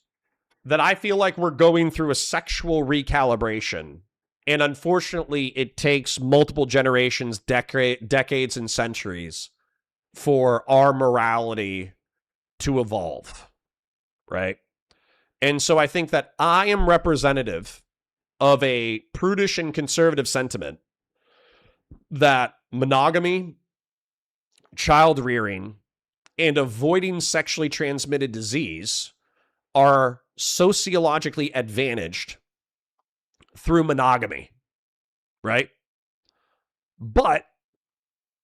A: that I feel like we're going through a sexual recalibration. And unfortunately, it takes multiple generations, decades, and centuries for our morality to evolve, right? And so I think that I am representative of a prudish and conservative sentiment that monogamy, child rearing, and avoiding sexually transmitted disease are sociologically advantaged through monogamy, right? But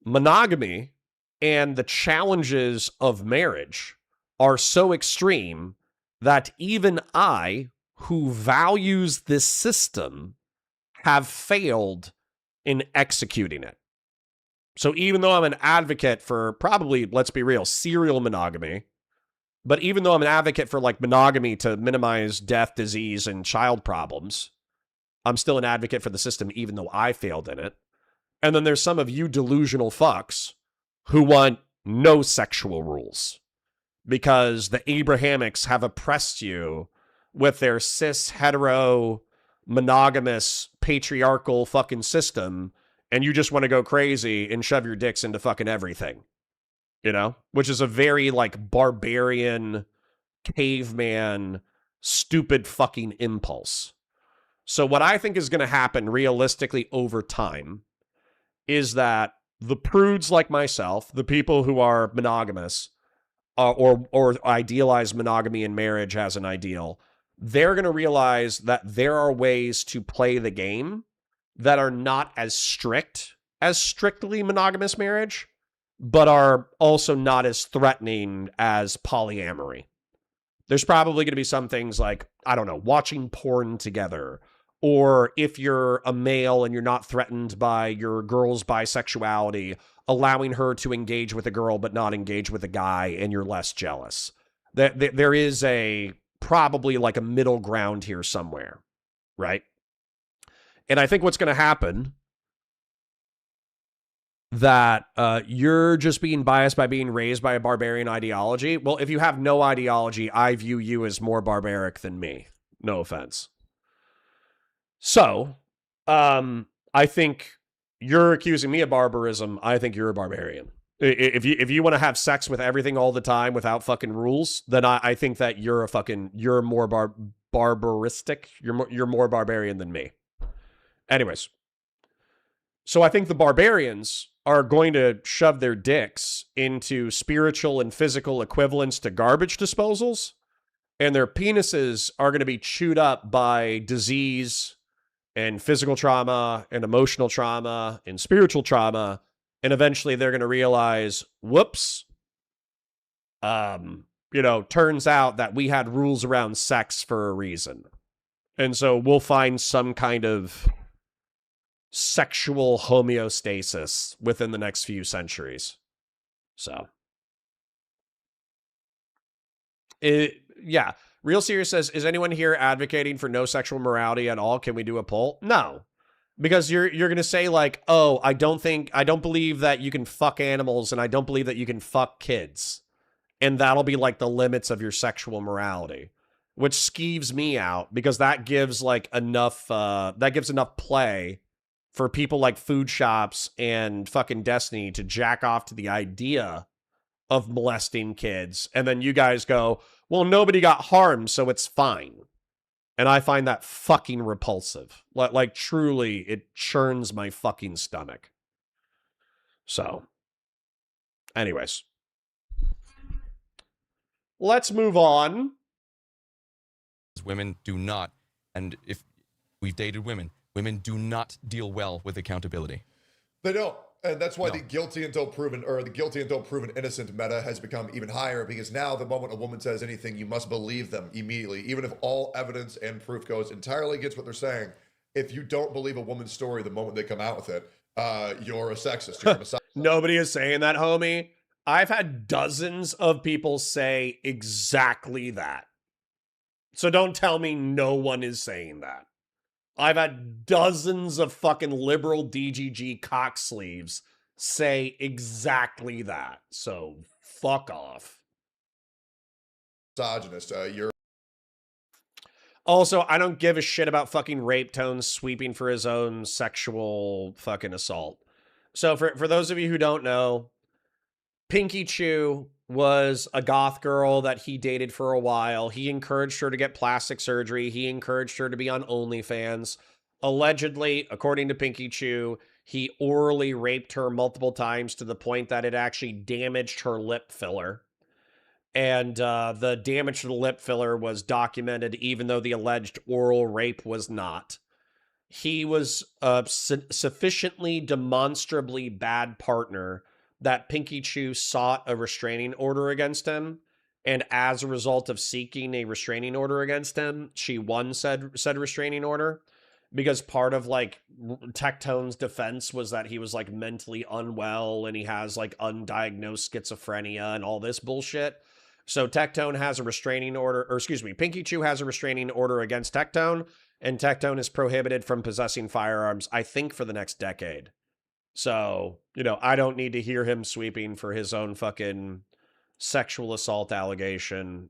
A: monogamy and the challenges of marriage are so extreme that even I, who values this system, have failed in executing it. So even though I'm an advocate for probably, let's be real, serial monogamy, but even though I'm an advocate for like monogamy to minimize death, disease, and child problems, I'm still an advocate for the system even though I failed in it. And then there's some of you delusional fucks who want no sexual rules because the Abrahamics have oppressed you with their cis, hetero, monogamous, patriarchal fucking system, and you just want to go crazy and shove your dicks into fucking everything, you know? Which is a very, like, barbarian, caveman, stupid fucking impulse. So what I think is going to happen realistically over time is that the prudes like myself, the people who are monogamous, or idealize monogamy in marriage as an ideal, they're going to realize that there are ways to play the game that are not as strict as strictly monogamous marriage, but are also not as threatening as polyamory. There's probably going to be some things like, I don't know, watching porn together, or if you're a male and you're not threatened by your girl's bisexuality, allowing her to engage with a girl but not engage with a guy, and you're less jealous. There is probably like a middle ground here somewhere, right? And I think what's going to happen that you're just being biased by being raised by a barbarian ideology. Well, if you have no ideology, I view you as more barbaric than me. No offense. So, I think you're accusing me of barbarism. I think you're a barbarian. If you want to have sex with everything all the time without fucking rules, then I think that you're more barbaristic. You're more barbarian than me. Anyways, so I think the barbarians are going to shove their dicks into spiritual and physical equivalents to garbage disposals, and their penises are going to be chewed up by disease and physical trauma and emotional trauma and spiritual trauma, and eventually they're going to realize, whoops, turns out that we had rules around sex for a reason. And so we'll find some kind of sexual homeostasis within the next few centuries. So, yeah. Real Serious says, is anyone here advocating for no sexual morality at all? Can we do a poll? No. Because you're going to say like, oh, I don't believe that you can fuck animals, and I don't believe that you can fuck kids. And that'll be like the limits of your sexual morality, which skeeves me out because that gives like enough play for people like food shops and fucking Destiny to jack off to the idea of molesting kids. And then you guys go, well, nobody got harmed, so it's fine. And I find that fucking repulsive. Like truly, it churns my fucking stomach. So, anyways. Let's move on.
D: Women do not, and if we've dated women do not deal well with accountability.
C: They don't. And that's why the guilty until proven innocent meta has become even higher, because now the moment a woman says anything, you must believe them immediately. Even if all evidence and proof goes entirely against what they're saying, if you don't believe a woman's story the moment they come out with it, you're a sexist. You're a misogynist.
A: Nobody is saying that, homie. I've had dozens of people say exactly that. So don't tell me no one is saying that. I've had dozens of fucking liberal DGG cocksleeves say exactly that. So fuck off.
C: Misogynist. You're.
A: Also, I don't give a shit about fucking Rape Tone sweeping for his own sexual fucking assault. So for those of you who don't know, Pinky Chew was a goth girl that he dated for a while. He encouraged her to get plastic surgery. He encouraged her to be on OnlyFans. Allegedly, according to Pinky Chew, he orally raped her multiple times to the point that it actually damaged her lip filler. And the damage to the lip filler was documented, even though the alleged oral rape was not. he was a sufficiently demonstrably bad partner that Pinky Chew sought a restraining order against him. And as a result of seeking a restraining order against him, she won said restraining order. Because part of like Tectone's defense was that he was like mentally unwell and he has like undiagnosed schizophrenia and all this bullshit. So Tectone has a restraining order, or excuse me, Pinky Chew has a restraining order against Tectone, and Tectone is prohibited from possessing firearms, I think, for the next decade. So, you know, I don't need to hear him sweeping for his own fucking sexual assault allegation.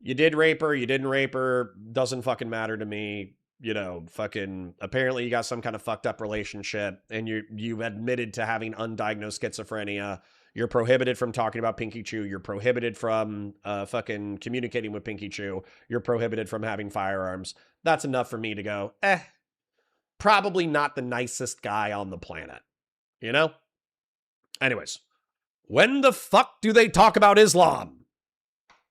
A: You did rape her, you didn't rape her, doesn't fucking matter to me. You know, fucking apparently you got some kind of fucked up relationship and you admitted to having undiagnosed schizophrenia. You're prohibited from talking about Pinky Chew. You're prohibited from fucking communicating with Pinky Chew. You're prohibited from having firearms. That's enough for me to go, probably not the nicest guy on the planet. You know? Anyways, when the fuck do they talk about Islam?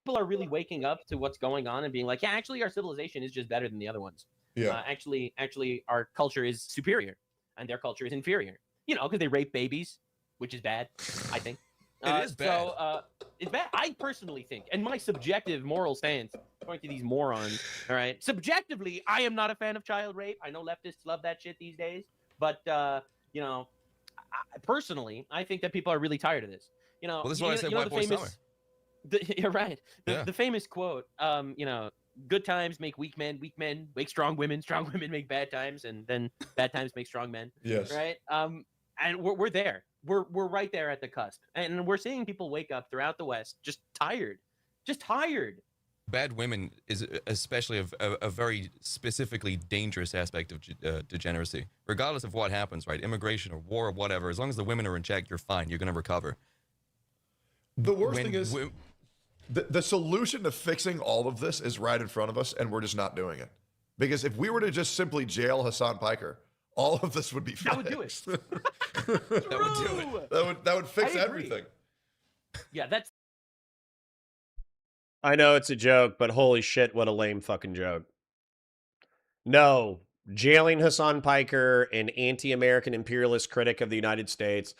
B: People are really waking up to what's going on and being like, yeah, actually, our civilization is just better than the other ones.
C: Yeah.
B: Actually, our culture is superior and their culture is inferior. You know, because they rape babies, which is bad, I think.
D: It is bad.
B: So it's bad. I personally think, and my subjective moral stance, according to these morons, all right, subjectively, I am not a fan of child rape. I know leftists love that shit these days, but you know, personally, I think that people are really tired of this. You know,
D: Well, this is what I said, White Boy Summer.
B: You're right.
D: Yeah.
B: The famous quote, you know, good times make weak men make strong women make bad times, and then bad times make strong men.
C: Yes.
B: Right. And we're there. We're right there at the cusp, and we're seeing people wake up throughout the West just tired.
D: Bad women is especially a very specifically dangerous aspect of degeneracy. Regardless of what happens, right? Immigration or war or whatever, as long as the women are in check, you're fine. You're going to recover.
C: The worst thing is, the solution to fixing all of this is right in front of us, and we're just not doing it. Because if we were to just simply jail Hassan Piker, all of this would be fixed.
B: That would do it.
D: That would do it.
C: That would fix
B: I agree.
C: everything.
B: Yeah, that's
A: I know it's a joke, but holy shit, what a lame fucking joke. No, jailing Hassan Piker, an anti-American imperialist critic of the United States,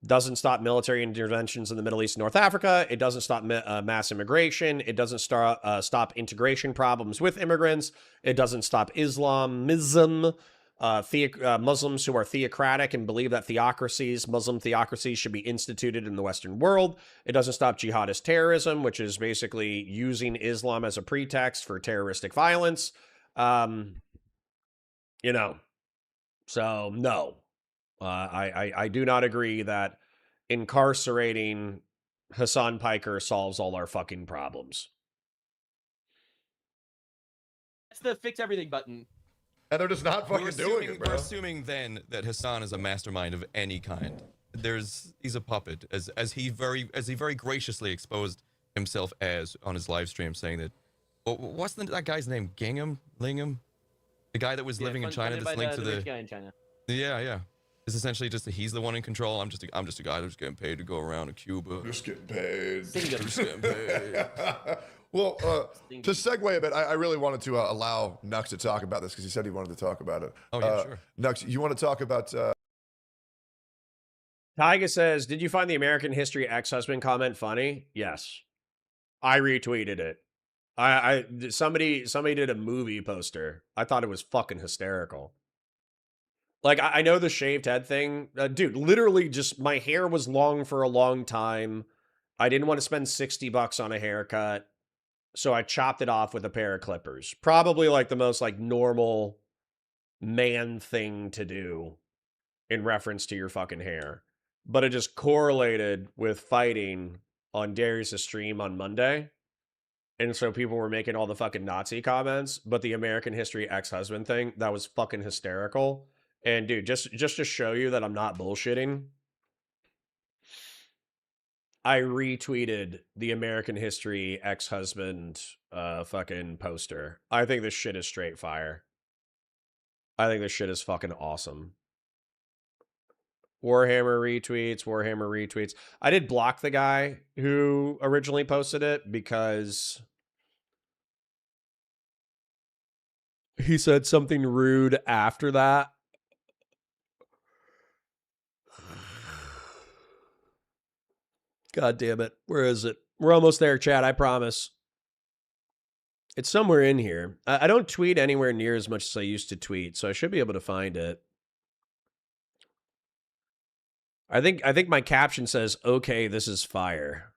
A: doesn't stop military interventions in the Middle East and North Africa. It doesn't stop mass immigration. It doesn't stop integration problems with immigrants. It doesn't stop Islamism. Muslims who are theocratic and believe that Muslim theocracies should be instituted in the Western world. It doesn't stop jihadist terrorism, which is basically using Islam as a pretext for terroristic violence. You know, so no, I do not agree that incarcerating Hassan Piker solves all our fucking problems.
B: the fix everything button.
C: And they're just not fucking doing it, bro.
D: We're assuming then that Hassan is a mastermind of any kind. He's a puppet, as he very graciously exposed himself as on his live stream, saying that. What's that guy's name? Lingham, the guy that was living in China. That's linked to the
B: rich guy in China.
D: Yeah. It's essentially just that he's the one in control. I'm just a guy that's getting paid to go around to Cuba.
C: Just getting paid.
D: Just getting paid.
C: Well, to segue a bit, I really wanted to allow Nux to talk about this because he said he wanted to talk about it.
D: Oh, yeah, sure.
C: Nux, you want to talk about...
A: Tyga says, did you find the American History ex-husband comment funny? Yes. I retweeted it. Somebody did a movie poster. I thought it was fucking hysterical. Like, I know the shaved head thing. Dude, literally just my hair was long for a long time. I didn't want to spend $60 on a haircut. So I chopped it off with a pair of clippers. Probably like the most like normal man thing to do in reference to your fucking hair. But it just correlated with fighting on Darius' stream on Monday. And so people were making all the fucking Nazi comments. But the American History ex-husband thing, that was fucking hysterical. And dude, just to show you that I'm not bullshitting, I retweeted the American History ex-husband fucking poster. I think this shit is straight fire. I think this shit is fucking awesome. Warhammer retweets. I did block the guy who originally posted it because he said something rude after that. God damn it. Where is it? We're almost there, chat. I promise. It's somewhere in here. I don't tweet anywhere near as much as I used to tweet, so I should be able to find it. I think my caption says, "Okay, this is fire."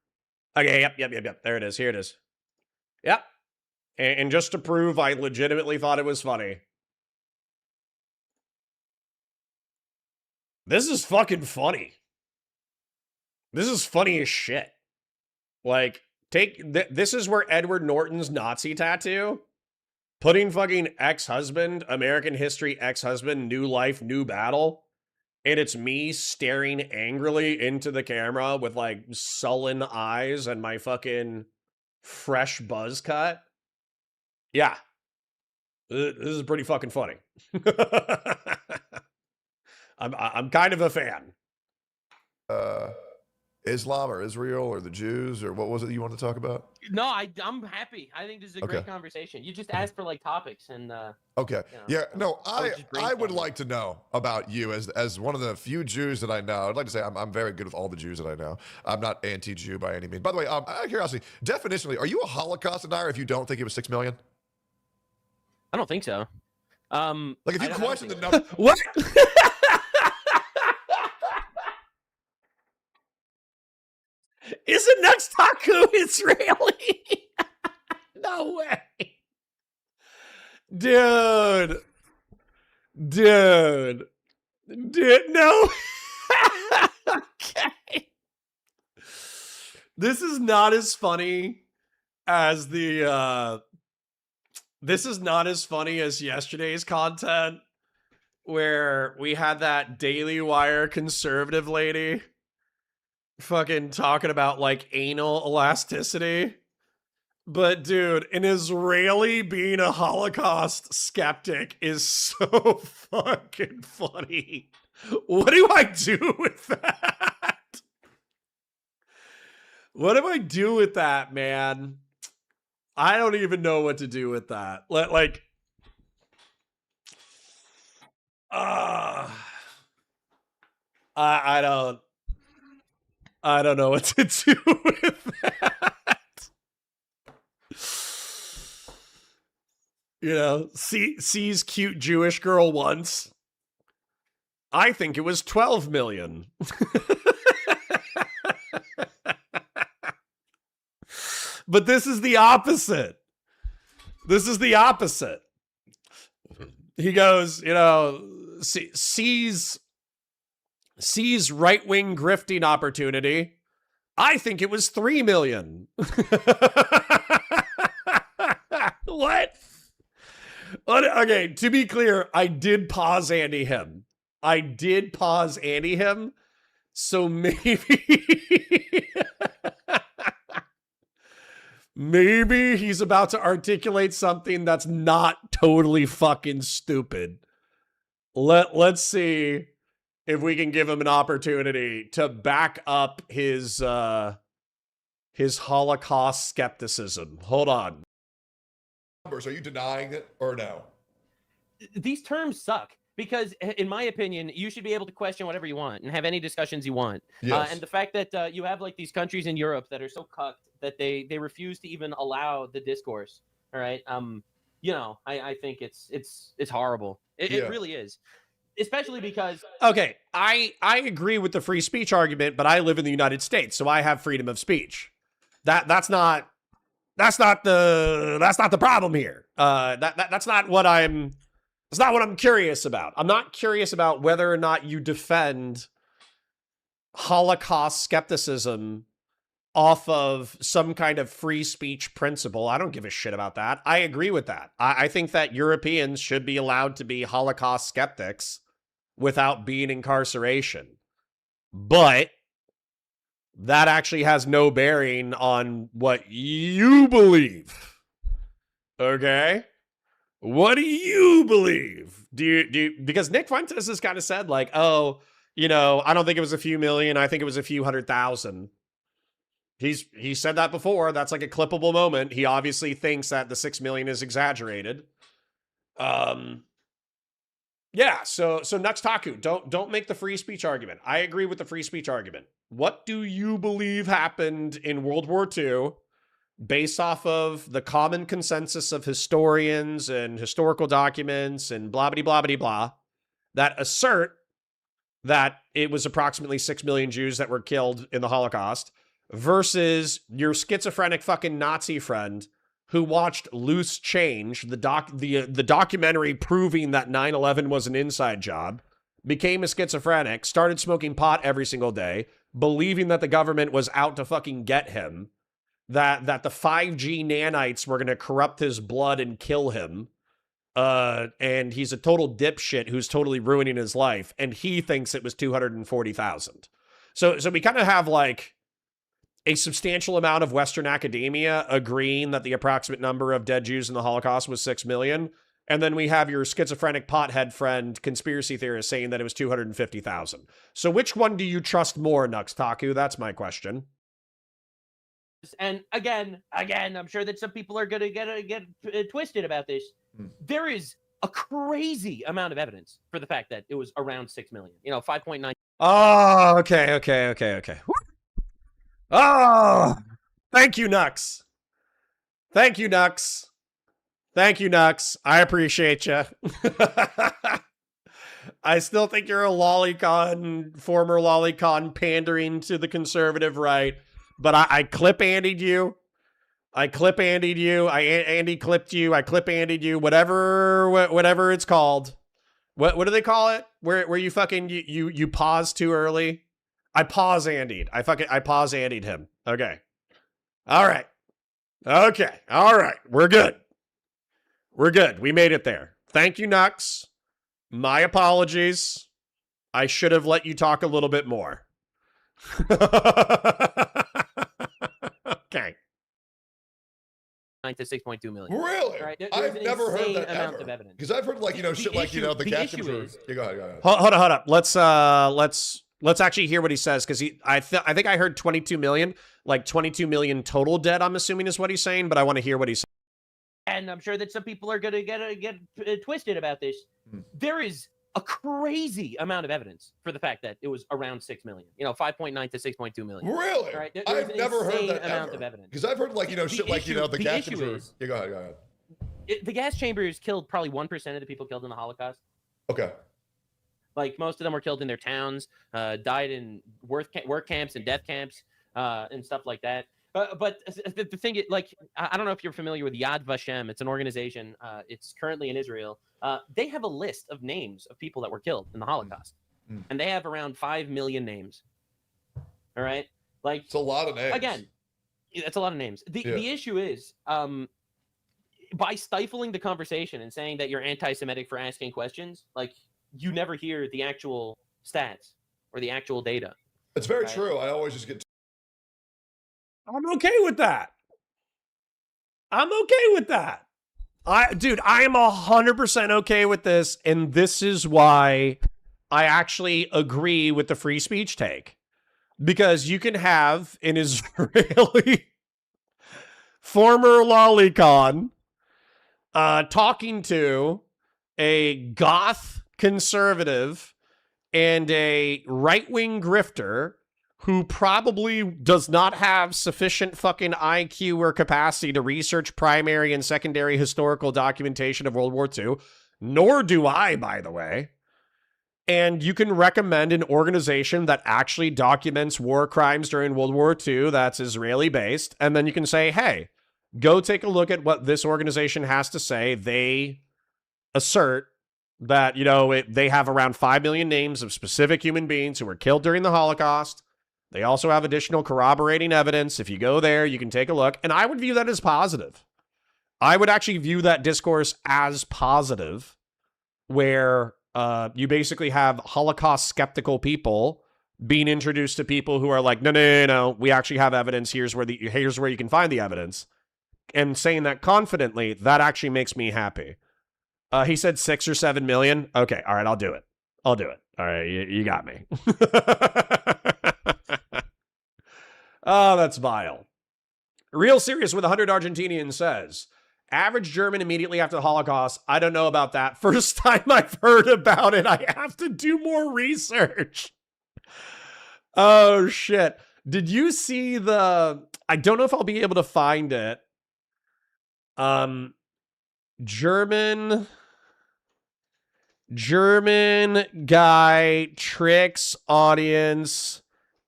A: Okay, yep. There it is. Here it is. Yep. And just to prove I legitimately thought it was funny. This is fucking funny. This is funny as shit. Like, this is where Edward Norton's Nazi tattoo, putting fucking ex-husband, American history ex-husband, new life, new battle, and it's me staring angrily into the camera with, like, sullen eyes and my fucking fresh buzz cut. Yeah. This is pretty fucking funny. I'm kind of a fan.
C: Islam or Israel or the Jews or what was it you wanted to talk about?
B: No, I'm happy. I think this is a great conversation. You just asked for like topics and
C: okay.
B: You know,
C: Yeah, no, I would
B: brainstorming.
C: like to know about you as one of the few Jews that I know. I'd like to say I'm very good with all the Jews that I know. I'm not anti-Jew by any means. By the way, out of curiosity, definitionally, are you a Holocaust denier if you don't think it was 6 million?
B: I don't think so.
C: Like if you
B: I don't
C: question the
B: think
C: number.
A: What? Isn't Nux Taku Israeli? No way. Dude, no. Okay. This is not as funny as this is not as funny as yesterday's content where we had that Daily Wire conservative lady fucking talking about like anal elasticity. But dude, an Israeli being a Holocaust skeptic is so fucking funny. What do I do with that? What do I do with that, man? I don't even know what to do with that. Like, I don't know what to do with that. You know, sees cute Jewish girl once. I think it was 12 million. But this is the opposite. This is the opposite. He goes, you know, sees right-wing grifting opportunity. I think it was 3 million. What? Okay, to be clear, I did pause Andy him. So maybe maybe he's about to articulate something that's not totally fucking stupid. Let's see if we can give him an opportunity to back up his Holocaust skepticism. Hold on.
C: Are you denying it or no?
B: these terms suck because, in my opinion, you should be able to question whatever you want and have any discussions you want.
C: Yes.
B: And the fact that you have like these countries in Europe that are so cucked that they refuse to even allow the discourse. All right. You know, I think it's horrible. It really is. Especially because
A: okay, I agree with the free speech argument, but I live in the United States, so I have freedom of speech. That's not the problem here. That's not what I'm curious about. I'm not curious about whether or not you defend Holocaust skepticism off of some kind of free speech principle. I don't give a shit about that. I agree with that. I think that Europeans should be allowed to be Holocaust skeptics without being incarceration. But that actually has no bearing on what you believe. Okay? What do you believe? Do you because Nick Fuentes has kind of said like, oh, you know, I don't think it was a few million. I think it was a few 100,000. He said that before. That's like a clippable moment. He obviously thinks that the 6 million is exaggerated. Yeah, so Nux Taku, don't make the free speech argument. I agree with the free speech argument. What do you believe happened in World War II based off of the common consensus of historians and historical documents and blah blah blah blah that assert that it was approximately 6 million Jews that were killed in the Holocaust versus your schizophrenic fucking Nazi friend who watched Loose Change, the documentary proving that 9/11 was an inside job, became a schizophrenic, started smoking pot every single day, believing that the government was out to fucking get him, that the 5G nanites were going to corrupt his blood and kill him. And he's a total dipshit who's totally ruining his life, and he thinks it was 240,000. So we kind of have like a substantial amount of Western academia agreeing that the approximate number of dead Jews in the Holocaust was 6 million. And then we have your schizophrenic pothead friend, conspiracy theorist, saying that it was 250,000. So which one do you trust more, Nux Taku? That's my question.
B: And again, I'm sure that some people are going to get twisted about this. There is a crazy amount of evidence for the fact that it was around 6 million. 5.9.
A: Oh, okay. Oh, thank you, Nux. Thank you, Nux. I appreciate you. I still think you're a lolicon, former lolicon pandering to the conservative right, but I clip Andied you. I Andy clipped you. I clip Andied you. Whatever it's called. What do they call it? Where you fucking you pause too early? I pause Andied. I pause Andied him. Okay. All right. Okay. All right. We're good. We made it there. Thank you, Nux. My apologies. I should have let you talk a little bit more. Okay.
B: To 6.2 million.
C: Really?
B: Right?
C: I've never heard that
B: amount
C: ever.
B: of evidence.
C: Because I've heard like, shit like, the gas
B: issue
C: chambers.
B: is-
C: Yeah, go ahead.
A: Hold up. Let's actually hear what he says, because I think I heard 22 million, like 22 million total dead, I'm assuming is what he's saying, but I want to hear what he's saying.
B: And I'm sure that some people are going to get twisted about this. There is a crazy amount of evidence for the fact that it was around 6 million. 5.9 to 6.2 million.
C: Really?
B: Right?
C: I've never heard that
B: amount
C: ever.
B: of evidence.
C: Because I've heard like, shit like, the gas
B: issue
C: chambers.
B: is-
C: Yeah, go ahead.
B: The gas chambers killed probably 1% of the people killed in the Holocaust.
C: Okay.
B: Like most of them were killed in their towns, died in work camps and death camps, and stuff like that. But the thing is, like, I don't know if you're familiar with Yad Vashem. It's an organization. It's currently in Israel. They have a list of names of people that were killed in the Holocaust, and they have around 5 million names. All right, like
C: It's a lot of names.
B: again, that's a lot of names. The issue is, by stifling the conversation and saying that you're anti-Semitic for asking questions, like you never hear the actual stats or the actual data.
C: It's very
B: Right.
C: true. I always just get
A: I'm okay with that. I am 100% okay with this, and this is why I actually agree with the free speech take. Because you can have an Israeli former lolicon talking to a goth conservative and a right-wing grifter who probably does not have sufficient fucking IQ or capacity to research primary and secondary historical documentation of World War II, nor do I, by the way. And you can recommend an organization that actually documents war crimes during World War II that's Israeli-based, and then you can say, hey, go take a look at what this organization has to say. They assert that, they have around 5 million names of specific human beings who were killed during the Holocaust. They also have additional corroborating evidence. If you go there, you can take a look. And I would view that as positive. I would actually view that discourse as positive, where you basically have Holocaust skeptical people being introduced to people who are like, no, we actually have evidence. Here's where you can find the evidence. And saying that confidently, that actually makes me happy. He said 6 or 7 million. Okay, all right, I'll do it. All right, you got me. Oh, that's vile. Real Serious with 100 Argentinians says, Average German immediately after the Holocaust. I don't know about that. First time I've heard about it. I have to do more research. Oh, shit. Did you see the... I don't know if I'll be able to find it. German guy tricks audience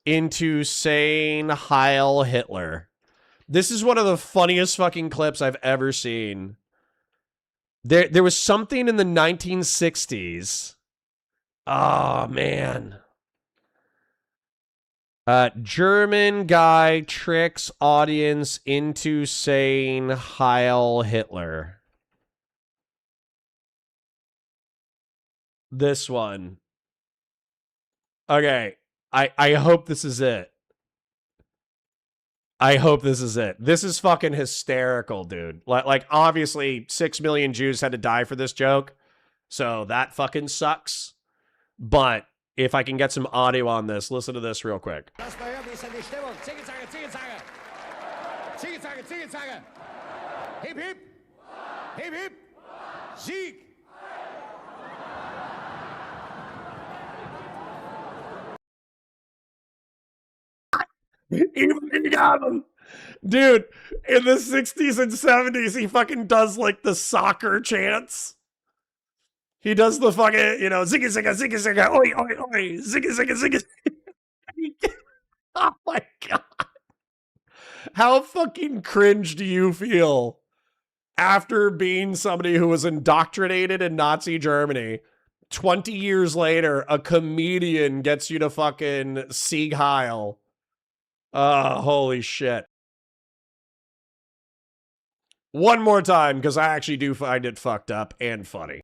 A: into saying Heil Hitler. This is one of the funniest fucking clips I've ever seen. There was something in the 1960s. Oh, man. German guy tricks audience into saying Heil Hitler. This one. Okay. I hope this is it. I hope this is it. This is fucking hysterical, dude. Like obviously 6 million Jews had to die for this joke. So that fucking sucks. But if I can get some audio on this, listen to this real quick.
F: Hip hip. Hip hip. Sieg.
A: He got him. Dude, in the 60s and 70s, he fucking does like the soccer chants. He does the fucking, you know, zigga zigga zigga zigga, oi oi oi, zigga zigga zigga. Oh my god. How fucking cringe do you feel after being somebody who was indoctrinated in Nazi Germany? 20 years later, a comedian gets you to fucking Sieg Heil. Holy shit. One more time, because I actually do find it fucked up and funny.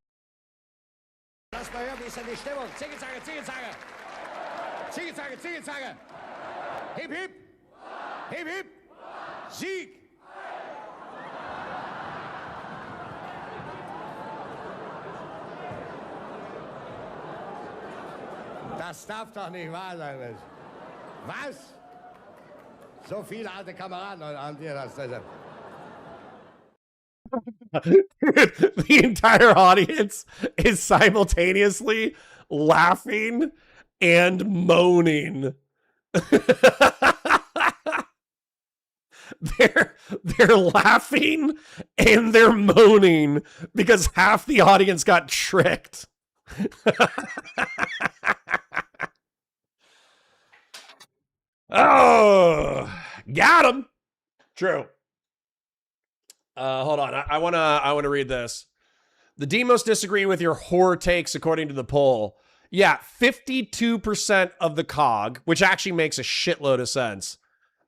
F: Lass mal hören, wie ist denn die Stimmung? Zicke-Zacke, Zicke-Zacke. Zicke-Zacke, Zicke-Zacke. Hip, hip. Hip, hip. Sieg. Das darf doch nicht wahr sein, Mensch. Was? So viele alte Kameraden haben dir das.
A: The entire audience is simultaneously laughing and moaning. They're laughing and they're moaning because half the audience got tricked. Oh, got him. True. Hold on. I wanna read this. The demos disagree with your horror takes according to the poll. Yeah, 52% of the COG, which actually makes a shitload of sense,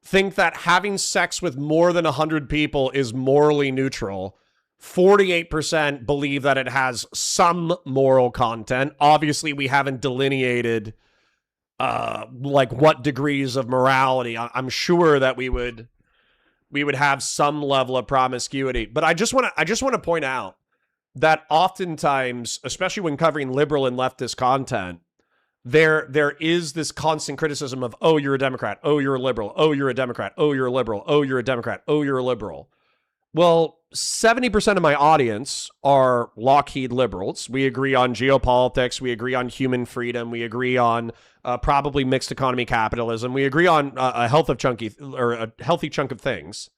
A: think that having sex with more than 100 people is morally neutral. 48% believe that it has some moral content. Obviously, we haven't delineated like what degrees of morality. I'm sure that we would have some level of promiscuity. But I just want to point out that oftentimes, especially when covering liberal and leftist content, there is this constant criticism of, oh, you're a Democrat, oh, you're a liberal, oh, you're a Democrat, oh, you're a liberal, oh, you're a Democrat, oh, you're a liberal. Well, 70% of my audience are Lockheed liberals. We agree on geopolitics. We agree on human freedom. We agree on probably mixed economy capitalism. We agree on a healthy chunk of things.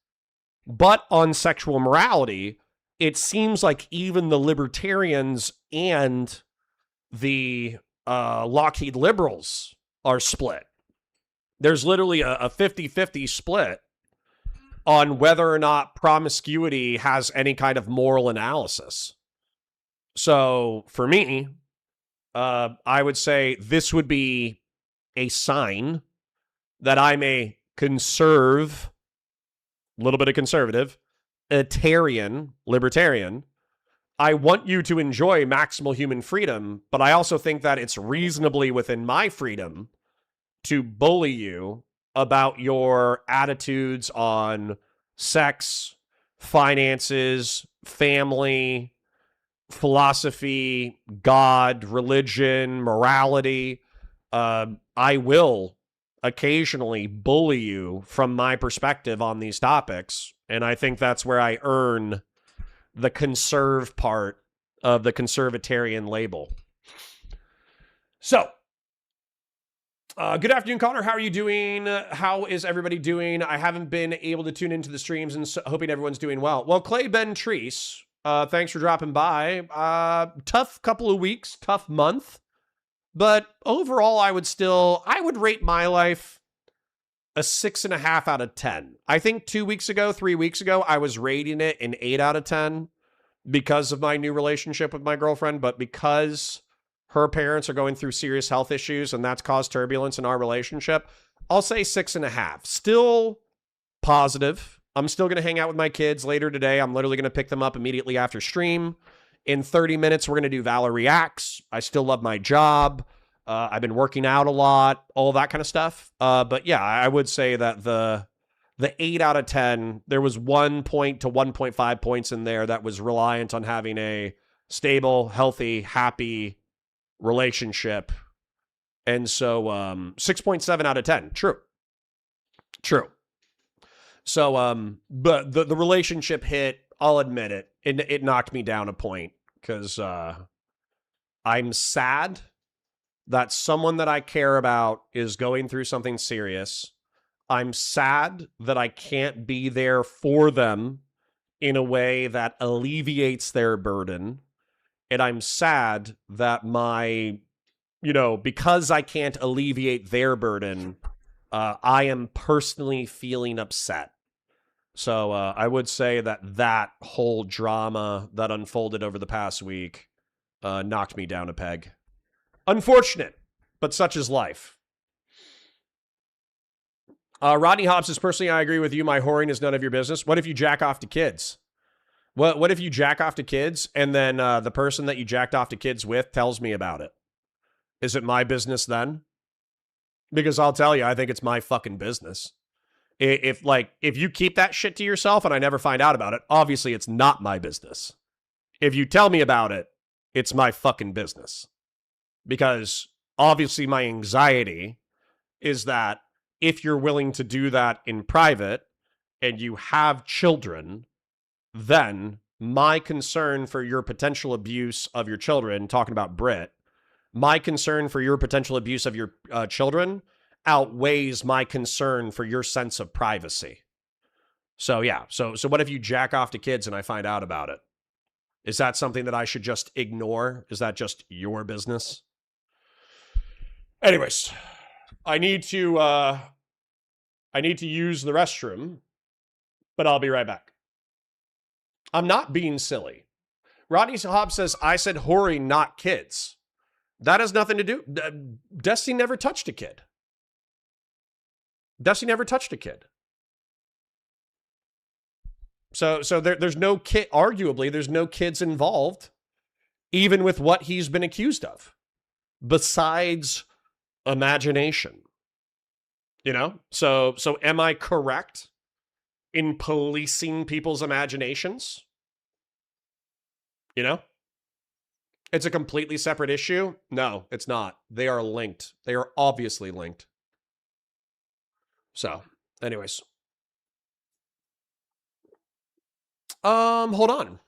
A: But on sexual morality, it seems like even the libertarians and the Lockheed liberals are split. There's literally a 50-50 split on whether or not promiscuity has any kind of moral analysis. So for me, I would say this would be a sign that I'm a conserve, a little bit of conservative, libertarian. I want you to enjoy maximal human freedom, but I also think that it's reasonably within my freedom to bully you about your attitudes on sex, finances, family, philosophy, God, religion, morality. I will occasionally bully you from my perspective on these topics, and I think that's where I earn the conserve part of the conservatarian label. So, good afternoon, Connor. How are you doing? How is everybody doing? I haven't been able to tune into the streams and hoping everyone's doing well. Well, Clay Ben Treese, thanks for dropping by. Tough couple of weeks, tough month. But overall, I would rate my life a 6.5 out of 10. I think 3 weeks ago, I was rating it an 8 out of 10 because of my new relationship with my girlfriend. But because her parents are going through serious health issues and that's caused turbulence in our relationship, I'll say 6.5. Still positive. I'm still going to hang out with my kids later today. I'm literally going to pick them up immediately after stream. In 30 minutes, we're going to do Valor Reacts. I still love my job. I've been working out a lot, all that kind of stuff. But yeah, I would say that the 8 out of 10, there was 1 point to 1.5 points in there that was reliant on having a stable, healthy, happy relationship. And so 6.7 out of 10. True. So, but the relationship hit, I'll admit it. It knocked me down a point because I'm sad that someone that I care about is going through something serious. I'm sad that I can't be there for them in a way that alleviates their burden. And I'm sad that because I can't alleviate their burden, I am personally feeling upset. So I would say that whole drama that unfolded over the past week knocked me down a peg. Unfortunate, but such is life. Rodney Hobbs says, personally, I agree with you. My whoring is none of your business. What if you jack off to kids? What if you jack off to kids and then the person that you jacked off to kids with tells me about it? Is it my business then? Because I'll tell you, I think it's my fucking business. If you keep that shit to yourself and I never find out about it, obviously it's not my business. If you tell me about it, it's my fucking business. Because obviously my anxiety is that if you're willing to do that in private and you have children, then my concern for your potential abuse of your children, talking about Brit, my concern for your potential abuse of your children outweighs my concern for your sense of privacy. So yeah, so what if you jack off to kids and I find out about it? Is that something that I should just ignore? Is that just your business? Anyways, I need to use the restroom, but I'll be right back. I'm not being silly. Rodney Hobbs says, I said whoring, not kids. That has nothing to do. Destiny never touched a kid. Destiny never touched a kid. So there's no kid, arguably, there's no kids involved, even with what he's been accused of, besides imagination. So am I correct in policing people's imaginations? It's a completely separate issue. No, it's not. They are linked. They are obviously linked. So, anyways. Hold on.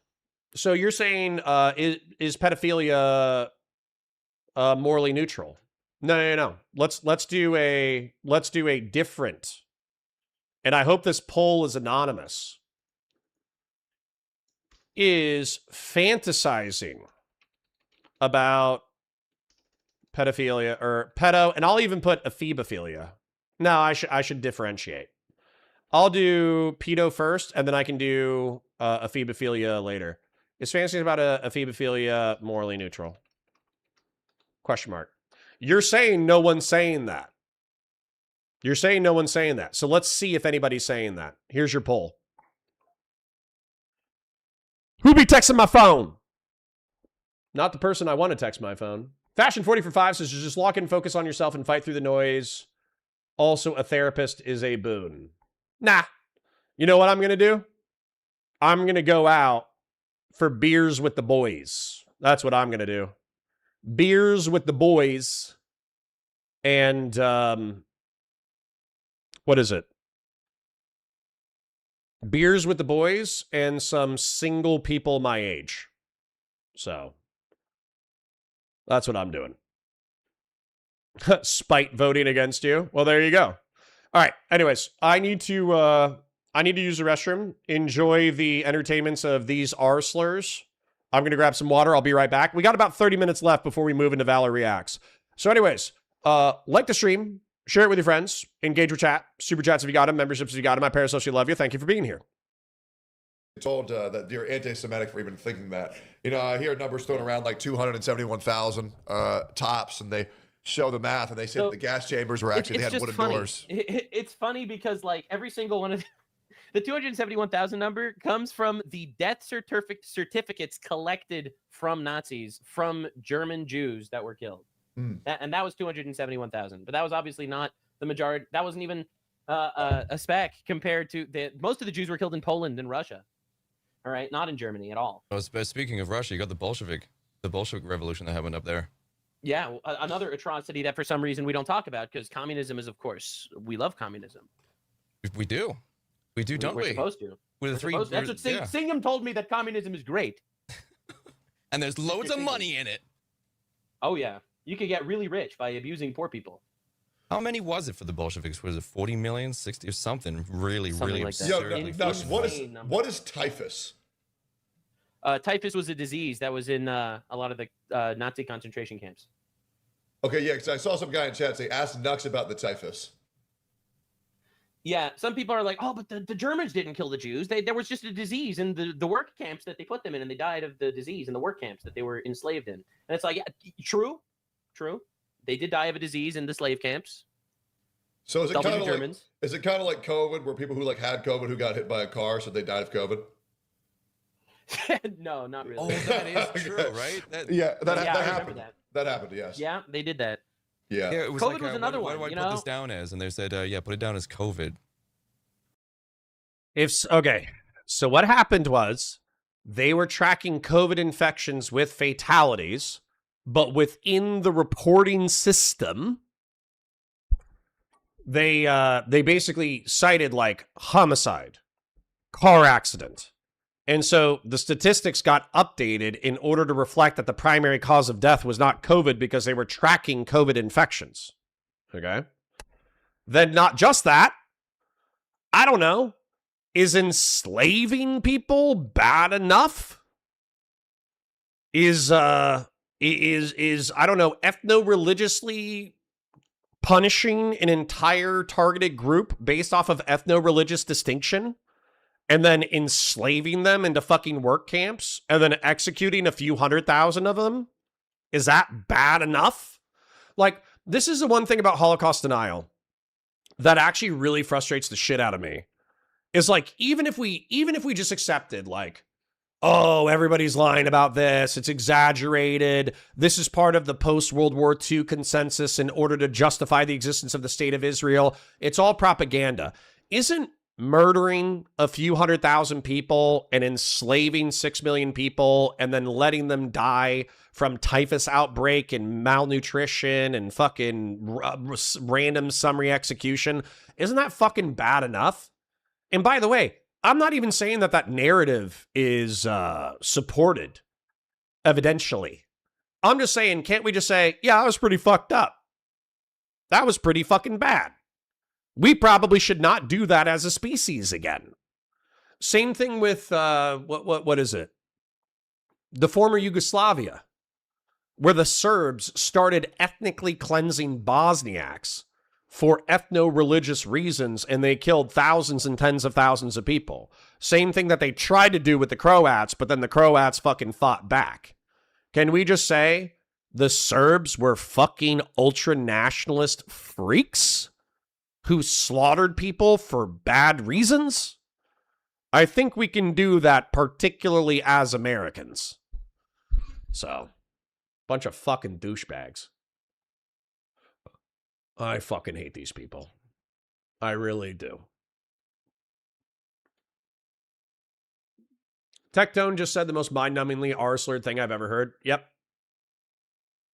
A: So you're saying, is pedophilia morally neutral? No. Let's do a different. And I hope this poll is anonymous. Is fantasizing about pedophilia or pedo, and I'll even put ephebophilia. No, I should differentiate. I'll do pedo first, and then I can do ephebophilia later. Is fantasy about ephebophilia morally neutral? Question mark. You're saying no one's saying that. You're saying no one's saying that. So let's see if anybody's saying that. Here's your poll. Who be texting my phone? Not the person I want to text my phone. Fashion 40 for 5 says just lock in, focus on yourself, and fight through the noise. Also, a therapist is a boon. Nah. You know what I'm going to do? I'm going to go out for beers with the boys. That's what I'm going to do. Beers with the boys. And, what is it? beers with the boys, and some single people my age. So that's what I'm doing. Spite voting against you. Well, there you go. All right. Anyways, I need to use the restroom. Enjoy the entertainments of these R slurs. I'm going to grab some water. I'll be right back. We got about 30 minutes left before we move into Valor Reacts. So anyways, like the stream, share it with your friends, engage with chat, super chats if you got them, memberships if you got them. I parasocially love you. Thank you for being here.
C: Told that you're anti-Semitic for even thinking that. You know, I hear numbers thrown around like 271,000 tops, and they show the math, and they said the gas chambers were actually, they had wooden doors.
B: It's funny because like every single one of the 271,000 number comes from the death certificates collected from Nazis, from German Jews that were killed. And that was 271,000. But that was obviously not the majority. That wasn't even a spec compared to most of the Jews were killed in Poland and Russia. All right, not in Germany at all.
D: Well, speaking of Russia, you got the Bolshevik revolution that happened up there.
B: Yeah, another atrocity that for some reason we don't talk about because communism is, of course, we love communism.
D: We do. We do, don't we?
B: We're supposed to.
D: We're the three.
B: That's what Singham told me, that communism is great.
D: And there's loads of money in it.
B: Oh, yeah. You could get really rich by abusing poor people.
D: How many was it for the Bolsheviks? Was it 40 million, 60 or something? Really
B: Something like
D: absurd.
C: What is typhus?
B: Typhus was a disease that was in a lot of the Nazi concentration camps.
C: Okay, yeah, because I saw some guy in chat say, ask Nux about the typhus.
B: Yeah, some people are like, oh, but the Germans didn't kill the Jews. There was just a disease in the work camps that they put them in, and they died of the disease in the work camps that they were enslaved in. And it's like, yeah, true. They did die of a disease in the slave camps.
C: So is it kind of like COVID, where people who like had COVID who got hit by a car, so they died of COVID?
B: No, not really.
D: Oh, that is true, right?
C: That
B: I
C: happened.
B: remember that.
C: That happened, yes.
B: Yeah, they did that.
C: Yeah.
D: Yeah, it was
B: COVID
D: like,
B: was another
D: what
B: one,
D: do I put this down as? And they said, yeah, put it down as COVID.
A: Okay, so what happened was they were tracking COVID infections with fatalities, but within the reporting system, they basically cited like homicide, car accident. And so the statistics got updated in order to reflect that the primary cause of death was not COVID because they were tracking COVID infections. Okay. Then not just that, I don't know, is enslaving people bad enough? Is I don't know, ethno-religiously punishing an entire targeted group based off of ethno-religious distinction and then enslaving them into fucking work camps and then executing a few 100,000 of them? Is that bad enough? Like, this is the one thing about Holocaust denial that actually really frustrates the shit out of me. Is like, even if we just accepted like, oh, everybody's lying about this, it's exaggerated, this is part of the post-World War II consensus in order to justify the existence of the state of Israel, it's all propaganda. Isn't murdering a few 100,000 people and enslaving 6 million people and then letting them die from typhus outbreak and malnutrition and fucking random summary execution, isn't that fucking bad enough? And by the way, I'm not even saying that narrative is supported, evidentially. I'm just saying, can't we just say, yeah, that was pretty fucked up. That was pretty fucking bad. We probably should not do that as a species again. Same thing with, what is it? The former Yugoslavia, where the Serbs started ethnically cleansing Bosniaks for ethno-religious reasons, and they killed thousands and tens of thousands of people. Same thing that they tried to do with the Croats, but then the Croats fucking fought back. Can we just say the Serbs were fucking ultra-nationalist freaks who slaughtered people for bad reasons? I think we can do that, particularly as Americans. So, bunch of fucking douchebags. I fucking hate these people. I really do. Tectone just said the most mind-numbingly R-slurred thing I've ever heard. Yep.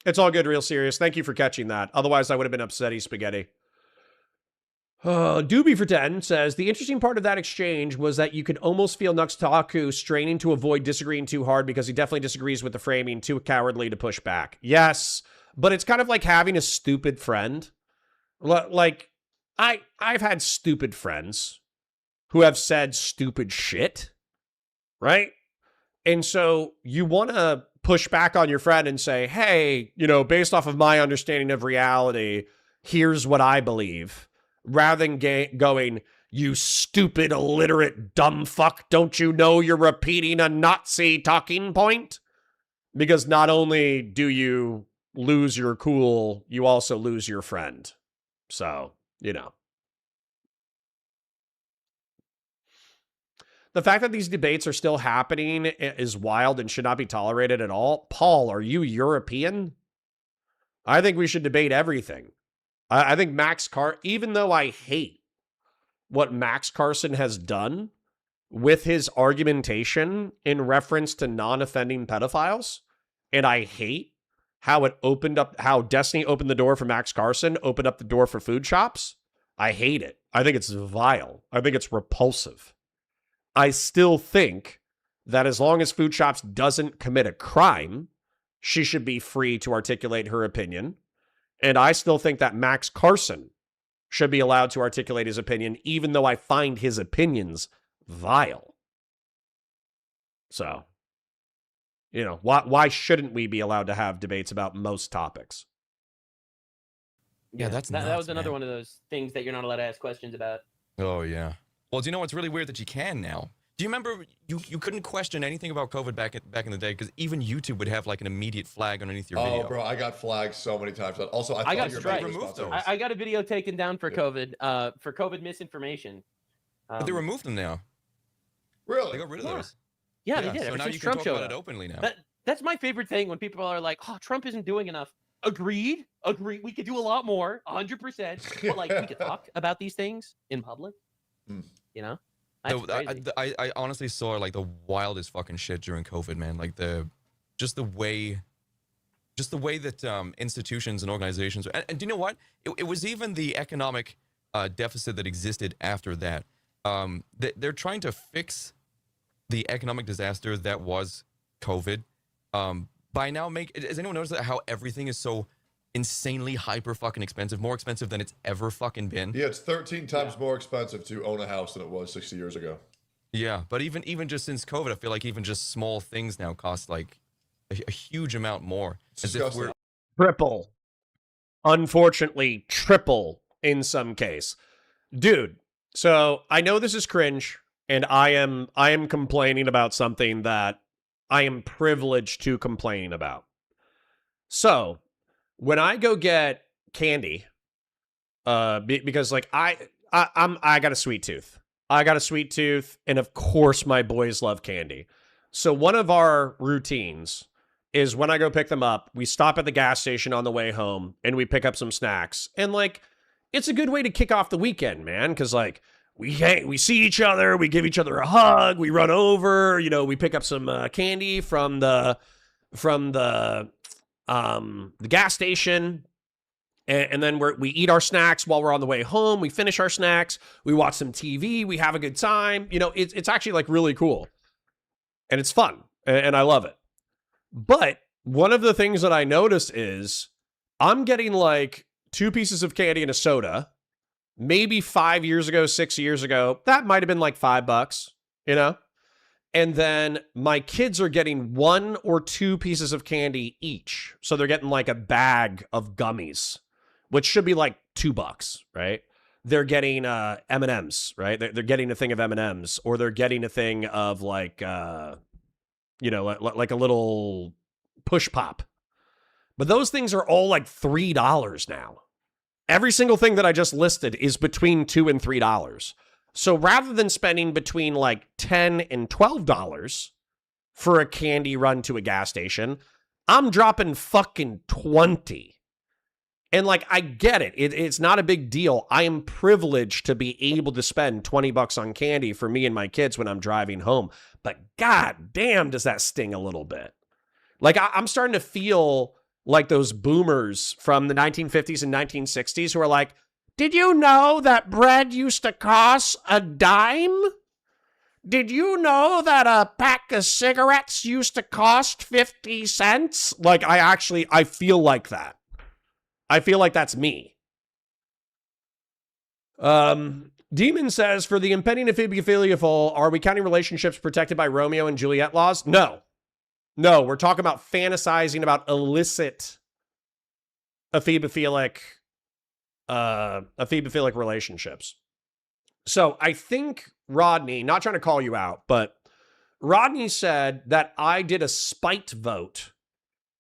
A: It's all good, real serious. Thank you for catching that. Otherwise, I would have been upsetty spaghetti. Doobie for 10 says, the interesting part of that exchange was that you could almost feel Nux Taku straining to avoid disagreeing too hard because he definitely disagrees with the framing, too cowardly to push back. Yes, but it's kind of like having a stupid friend. Like, I've had stupid friends who have said stupid shit, right? And so you want to push back on your friend and say, hey, you know, based off of my understanding of reality, here's what I believe. Rather than going, you stupid, illiterate, dumb fuck, don't you know you're repeating a Nazi talking point? Because not only do you lose your cool, you also lose your friend. So, you know. The fact that these debates are still happening is wild and should not be tolerated at all. Paul, are you European? I think we should debate everything. I think even though I hate what Max Carson has done with his argumentation in reference to non-offending pedophiles, and I hate how Destiny opened the door for Max Carson, opened up the door for food shops. I hate it. I think it's vile. I think it's repulsive. I still think that as long as Food Shops doesn't commit a crime, she should be free to articulate her opinion. And I still think that Max Carson should be allowed to articulate his opinion, even though I find his opinions vile. So, you know, why shouldn't we be allowed to have debates about most topics?
D: Yeah, that's
B: that
D: nuts,
B: was another
D: man.
B: one of those things that you're not allowed to ask questions about.
D: Oh, yeah. Well, do you know what's really weird that you can now? Do you remember you couldn't question anything about COVID back in the day because even YouTube would have like an immediate flag underneath your video?
C: Oh, bro, I got flagged so many times. Also, I
B: got
C: thought
B: strike.
C: you were
D: Removed those.
B: I got a video taken down for COVID misinformation.
D: But they removed them now.
C: Really?
D: They got rid of those.
B: Yeah, they did.
D: So
B: Ever
D: now
B: since
D: you can
B: Trump
D: talk
B: showed
D: about it
B: up.
D: openly now.
B: That's my favorite thing when people are like, "Oh, Trump isn't doing enough." Agreed. We could do a lot more, 100%. But like, we could talk about these things in public. You know.
D: I honestly saw like the wildest fucking shit during COVID, man. Like the way that institutions and organizations and do you know what? It was even the economic deficit that existed after that. They're trying to fix the economic disaster that was COVID. By now, has anyone noticed how everything is so insanely hyper fucking expensive, more expensive than it's ever fucking been?
C: Yeah, it's 13 times more expensive to own a house than it was 60 years ago.
D: Yeah, but even just since COVID, I feel like even just small things now cost like a huge amount more.
C: As if we're
A: Triple. Unfortunately, triple in some case. Dude, so I know this is cringe, and I am complaining about something that I am privileged to complain about. So, when I go get candy, because like I got a sweet tooth. I got a sweet tooth, and of course my boys love candy. So one of our routines is when I go pick them up, we stop at the gas station on the way home and we pick up some snacks. And like, it's a good way to kick off the weekend, man, because like we see each other, we give each other a hug, we run over, you know, we pick up some candy from the gas station, and then we eat our snacks while we're on the way home. We finish our snacks, we watch some TV, we have a good time. You know, it's actually like really cool, and it's fun, and I love it. But one of the things that I noticed is I'm getting like 2 pieces of candy and a soda. Maybe 5 years ago, 6 years ago, that might have been like $5, you know? And then my kids are getting 1 or 2 pieces of candy each. So they're getting like a bag of gummies, which should be like $2, right? They're getting M&Ms, right? They're getting a thing of M&Ms, or they're getting a thing of like, you know, like a little push pop. But those things are all like $3 now. Every single thing that I just listed is between $2 and $3. So rather than spending between like $10 and $12 for a candy run to a gas station, I'm dropping fucking 20. And like, I get it. It's not a big deal. I am privileged to be able to spend $20 on candy for me and my kids when I'm driving home. But god damn, does that sting a little bit. Like, I'm starting to feel like those boomers from the 1950s and 1960s who are like, Did you know that bread used to cost a dime? Did you know that a pack of cigarettes used to cost 50 cents? Like, I feel like that. I feel like that's me. Demon says, for the impending amphibiophilia fall, are we counting relationships protected by Romeo and Juliet laws? No. No, we're talking about fantasizing about illicit amphibophilic relationships. So I think Rodney, not trying to call you out, but Rodney said that I did a spite vote.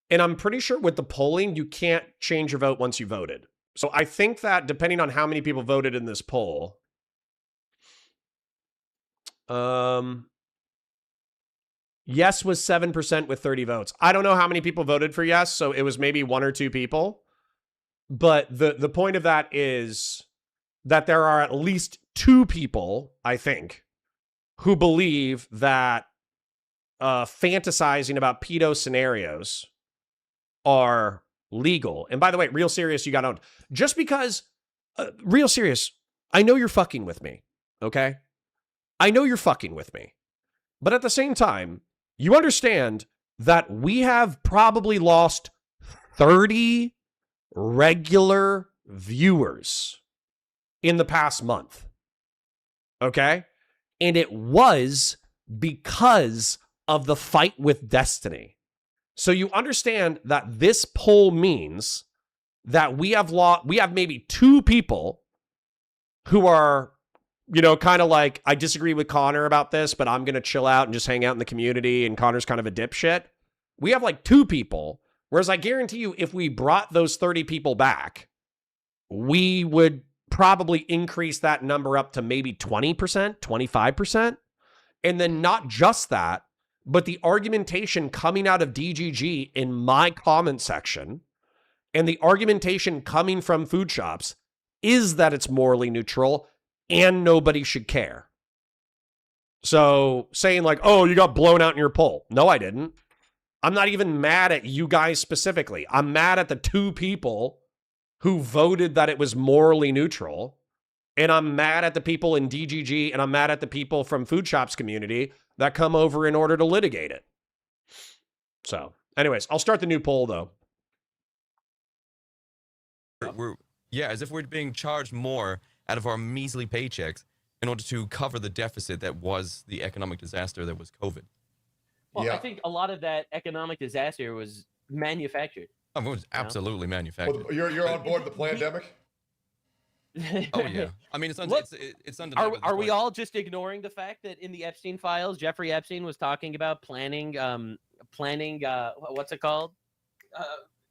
A: And I'm pretty sure with the polling, you can't change your vote once you voted. So I think that depending on how many people voted in this poll, yes was 7% with 30 votes. I don't know how many people voted for yes, so it was maybe 1 or 2 people. But the point of that is that there are at least 2 people, I think, who believe that fantasizing about pedo scenarios are legal. And by the way, real serious, you got owned. Just because, real serious, I know you're fucking with me, okay? I know you're fucking with me. But at the same time, you understand that we have probably lost 30 regular viewers in the past month. Okay? And it was because of the fight with Destiny. So you understand that this poll means that we have maybe 2 people who are, you know, kind of like, I disagree with Connor about this, but I'm going to chill out and just hang out in the community, and Connor's kind of a dipshit. We have like 2 people, whereas I guarantee you if we brought those 30 people back, we would probably increase that number up to maybe 20%, 25%. And then not just that, but the argumentation coming out of DGG in my comment section and the argumentation coming from food shops is that it's morally neutral and nobody should care. So saying like, oh, you got blown out in your poll. No, I didn't. I'm not even mad at you guys specifically. I'm mad at the 2 people who voted that it was morally neutral. And I'm mad at the people in DGG, and I'm mad at the people from food shops community that come over in order to litigate it. So anyways, I'll start the new poll though.
D: Yeah, as if we're being charged more out of our measly paychecks in order to cover the deficit that was the economic disaster that was COVID.
B: Well,
C: Yeah.
B: I think a lot of that economic disaster was manufactured.
D: I mean, it was absolutely manufactured.
C: Well, you're on board the pandemic?
D: Oh yeah, I mean it's
B: Look,
D: undeniable.
B: Are we all just ignoring the fact that in the Epstein files, Jeffrey Epstein was talking about planning what's it called?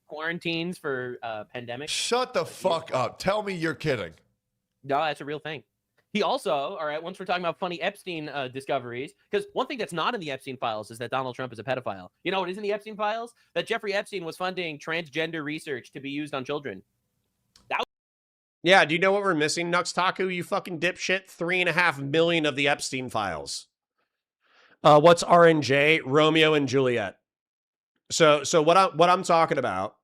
B: Quarantines for pandemic?
C: Shut the fuck up. Tell me you're kidding.
B: No, that's a real thing. He also, all right, once we're talking about funny Epstein discoveries, because one thing that's not in the Epstein files is that Donald Trump is a pedophile. You know what is in the Epstein files? That Jeffrey Epstein was funding transgender research to be used on children.
A: Yeah, do you know what we're missing, Nux Taku? You fucking dipshit. 3.5 million of the Epstein files. What's RNJ? Romeo and Juliet. So what I'm talking about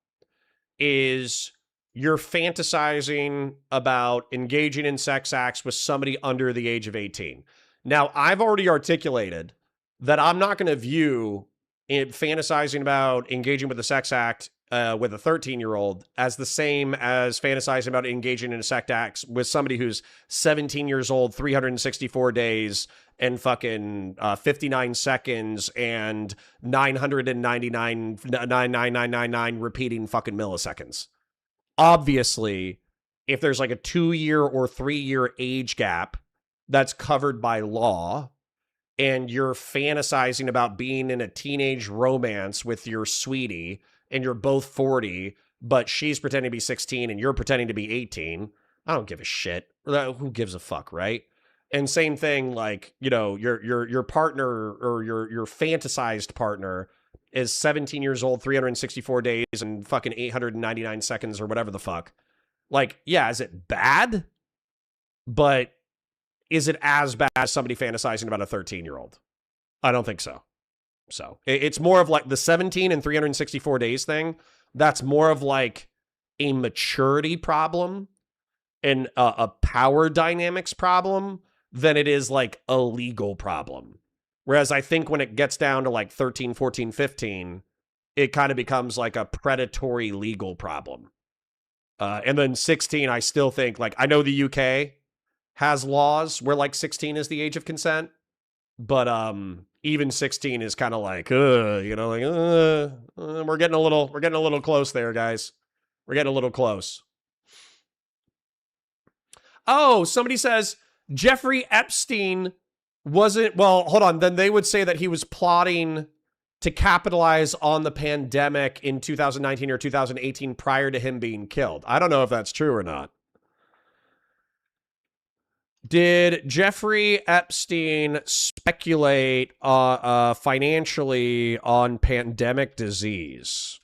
A: is you're fantasizing about engaging in sex acts with somebody under the age of 18. Now, I've already articulated that I'm not going to view fantasizing about engaging with a sex act with a 13-year-old as the same as fantasizing about engaging in a sex act with somebody who's 17 years old, 364 days, and fucking 59 seconds and 999 repeating fucking milliseconds. Obviously, if there's like a 2-year or 3-year age gap that's covered by law, and you're fantasizing about being in a teenage romance with your sweetie, and you're both 40, but she's pretending to be 16 and you're pretending to be 18, I don't give a shit. Who gives a fuck, right? And same thing, like, you know, your partner or your fantasized partner is 17 years old, 364 days, and fucking 899 seconds or whatever the fuck. Like, yeah, is it bad? But is it as bad as somebody fantasizing about a 13-year-old? I don't think so. So it's more of like the 17 and 364 days thing. That's more of like a maturity problem a power dynamics problem than it is like a legal problem. Whereas I think when it gets down to like 13, 14, 15, it kind of becomes like a predatory legal problem. And then 16, I still think, like, I know the UK has laws where like 16 is the age of consent, but even 16 is kind of like, you know, like, we're getting a little close there, guys. We're getting a little close. Oh, somebody says Jeffrey Epstein wasn't, well, hold on. Then they would say that he was plotting to capitalize on the pandemic in 2019 or 2018 prior to him being killed. I don't know if that's true or not. Did Jeffrey Epstein speculate financially on pandemic disease?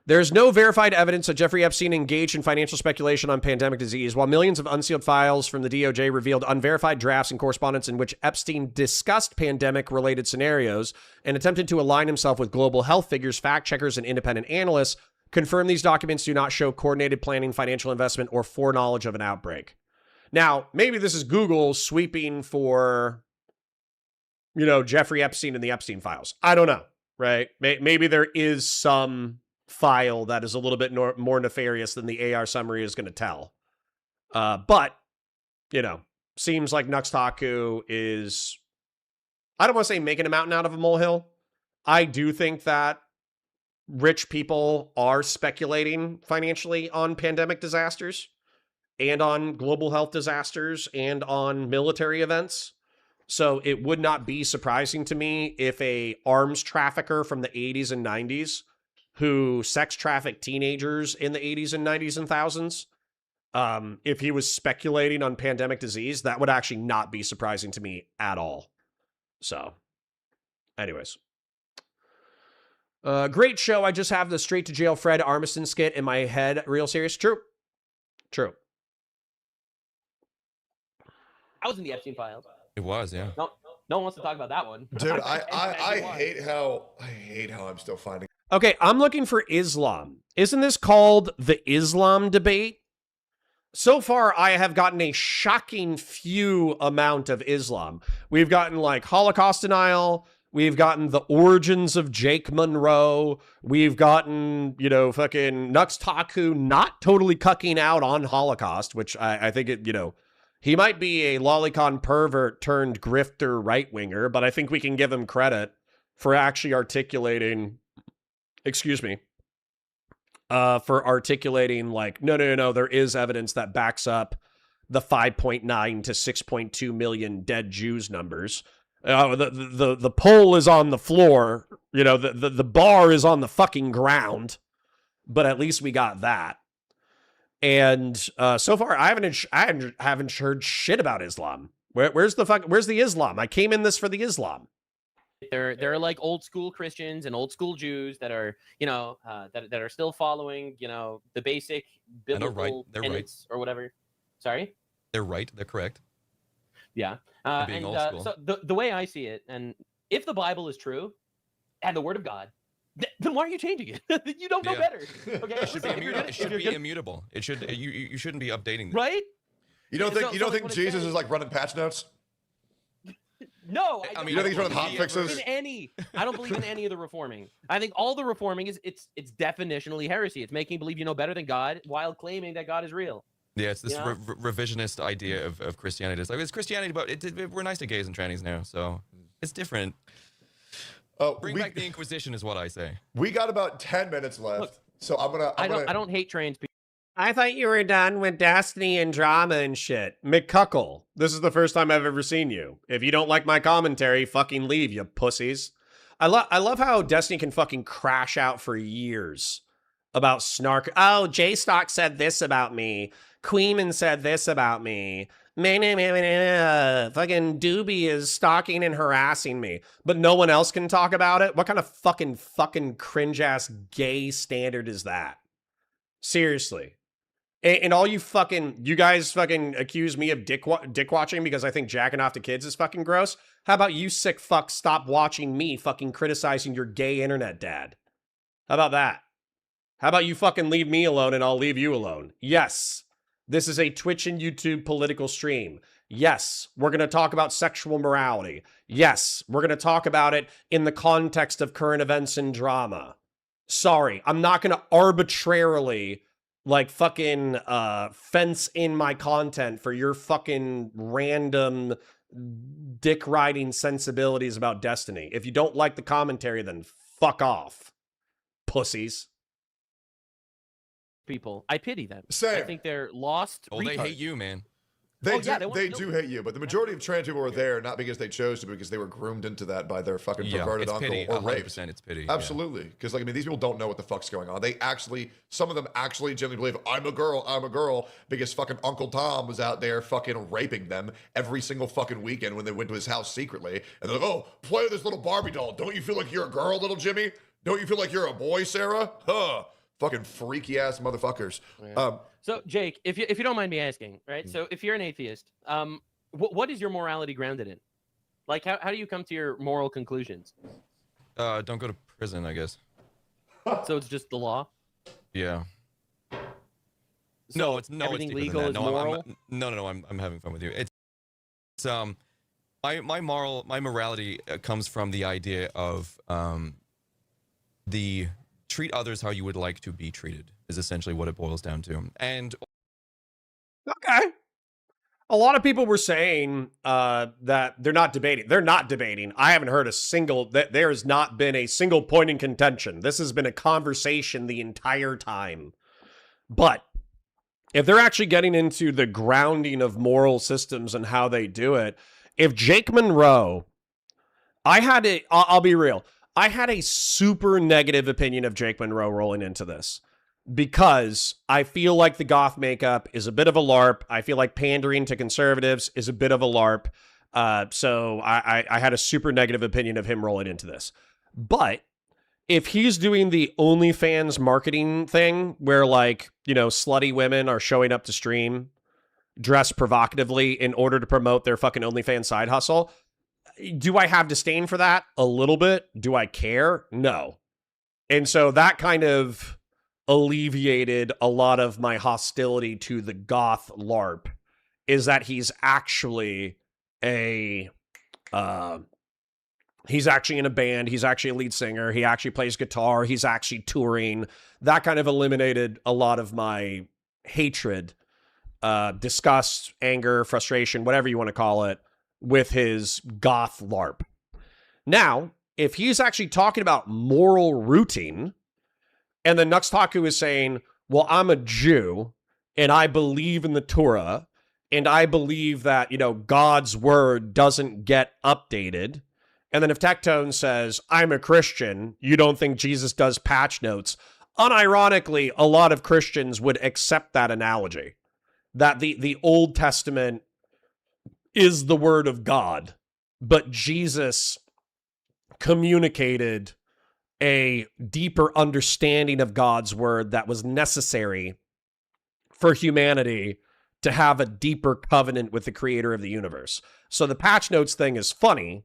A: There's no verified evidence that Jeffrey Epstein engaged in financial speculation on pandemic disease, while millions of unsealed files from the DOJ revealed unverified drafts and correspondence in which Epstein discussed pandemic-related scenarios and attempted to align himself with global health figures, fact-checkers, and independent analysts. Confirm these documents do not show coordinated planning, financial investment, or foreknowledge of an outbreak. Now, maybe this is Google sweeping for, you know, Jeffrey Epstein and the Epstein files. I don't know, right? Maybe there is some file that is a little bit more nefarious than the AR summary is going to tell. But, you know, seems like Nux Taku is, I don't want to say making a mountain out of a molehill. I do think that rich people are speculating financially on pandemic disasters and on global health disasters and on military events. So it would not be surprising to me if a arms trafficker from the 80s and 90s who sex trafficked teenagers in the 80s and 90s and thousands, if he was speculating on pandemic disease, that would actually not be surprising to me at all. So, anyways. Great show. I just have the straight to jail Fred Armisen skit in my head. Real serious. True. True.
B: I was in the Epstein files.
D: It was, yeah.
B: No one wants to talk about that one.
C: Dude, I hate how I'm still finding.
A: Okay, I'm looking for Islam. Isn't this called the Islam debate? So far, I have gotten a shocking few amount of Islam. We've gotten like Holocaust denial. We've gotten the origins of Jake Monroe. We've gotten, you know, fucking Nux Taku not totally cucking out on Holocaust, which I think it, you know, he might be a lolicon pervert turned grifter right-winger, but I think we can give him credit for actually articulating, for articulating like, no, there is evidence that backs up the 5.9 to 6.2 million dead Jews numbers. The pole is on the floor, you know, the bar is on the fucking ground, but at least we got that. And so far, I haven't heard shit about Islam. Where's the Islam? I came in this for the Islam.
B: They're like old school Christians and old school Jews that are, you know, that are still following, you know, the basic biblical tenets or whatever. Sorry?
D: They're right. They're correct.
B: Yeah.
D: Being old school.
B: So the way I see it, and if the Bible is true and the Word of God, then why are you changing it? You don't know better. Okay,
D: it should be immutable. It should. You shouldn't be updating this.
B: Right?
C: You don't think Jesus is like running patch notes?
B: No,
C: I mean, you don't think he's running hot fixes?
B: I don't believe in any of the reforming. I think all the reforming is it's definitionally heresy. It's making believe you know better than God while claiming that God is real.
D: Yeah, it's this revisionist idea of Christianity. It's like, it's Christianity, but we're nice to gays and trannies now, so it's different. Bring back the Inquisition is what I say.
C: We got about 10 minutes left,
B: Look,
C: so
B: I don't hate trans people.
A: I thought you were done with Destiny and drama and shit. McCuckle, this is the first time I've ever seen you. If you don't like my commentary, fucking leave, you pussies. I love how Destiny can fucking crash out for years about snark. Oh, J-Stock said this about me. Queeman said this about me. Fucking Doobie is stalking and harassing me. But no one else can talk about it? What kind of fucking cringe-ass gay standard is that? Seriously. And all you guys fucking accuse me of dick watching because I think jacking off to kids is fucking gross. How about you sick fucks stop watching me fucking criticizing your gay internet dad? How about that? How about you fucking leave me alone and I'll leave you alone? Yes. This is a Twitch and YouTube political stream. Yes, we're going to talk about sexual morality. Yes, we're going to talk about it in the context of current events and drama. Sorry, I'm not going to arbitrarily like fucking fence in my content for your fucking random dick riding sensibilities about Destiny. If you don't like the commentary, then fuck off, pussies.
B: People, I pity them.
C: Same.
B: I think they're lost.
D: Oh, they hate you, man.
C: They
B: Oh,
C: do,
B: yeah,
C: they do hate you, but the majority of trans people were there not because they chose to, but because they were groomed into that by their fucking perverted
D: it's
C: uncle
D: pity.
C: or raped.
D: 100% it's pity.
C: Absolutely, because like I mean, these people don't know what the fuck's going on. They actually, some of them actually genuinely believe I'm a girl, because fucking Uncle Tom was out there fucking raping them every single fucking weekend when they went to his house secretly, and they're like, oh, play with this little Barbie doll. Don't you feel like you're a girl, little Jimmy? Don't you feel like you're a boy, Sarah? Huh? Fucking freaky ass motherfuckers.
B: Yeah. So, Jake, if you don't mind me asking, right? So, if you're an atheist, what is your morality grounded in? Like, how do you come to your moral conclusions?
D: Don't go to prison, I guess.
B: So it's just the law?
D: Yeah.
B: So
D: No, it's
B: everything
D: deeper than
B: legal
D: that.
B: is
D: No,
B: moral?
D: no. I'm having fun with you. It's my morality comes from the idea of the treat others how you would like to be treated is essentially what it boils down to. And
A: Okay. A lot of people were saying that they're not debating. They're not debating. I haven't heard a single, there has not been a single point in contention. This has been a conversation the entire time. But if they're actually getting into the grounding of moral systems and how they do it, if Jake Monroe, I'll be real, I had a super negative opinion of Jake Monroe rolling into this because I feel like the goth makeup is a bit of a LARP. I feel like pandering to conservatives is a bit of a LARP. So I had a super negative opinion of him rolling into this. But if he's doing the OnlyFans marketing thing where, like, you know, slutty women are showing up to stream dressed provocatively in order to promote their fucking OnlyFans side hustle, do I have disdain for that? A little bit. Do I care? No. And so that kind of alleviated a lot of my hostility to the goth LARP, is that he's actually he's actually in a band. He's actually a lead singer. He actually plays guitar. He's actually touring. That kind of eliminated a lot of my hatred, disgust, anger, frustration, whatever you want to call it, with his goth LARP. Now, if he's actually talking about moral rooting, and then Nux Taku is saying, well, I'm a Jew, and I believe in the Torah, and I believe that, you know, God's word doesn't get updated. And then if Tectone says, I'm a Christian, you don't think Jesus does patch notes, unironically, a lot of Christians would accept that analogy, that the Old Testament is the word of God, but Jesus communicated a deeper understanding of God's word that was necessary for humanity to have a deeper covenant with the creator of the universe. So the patch notes thing is funny.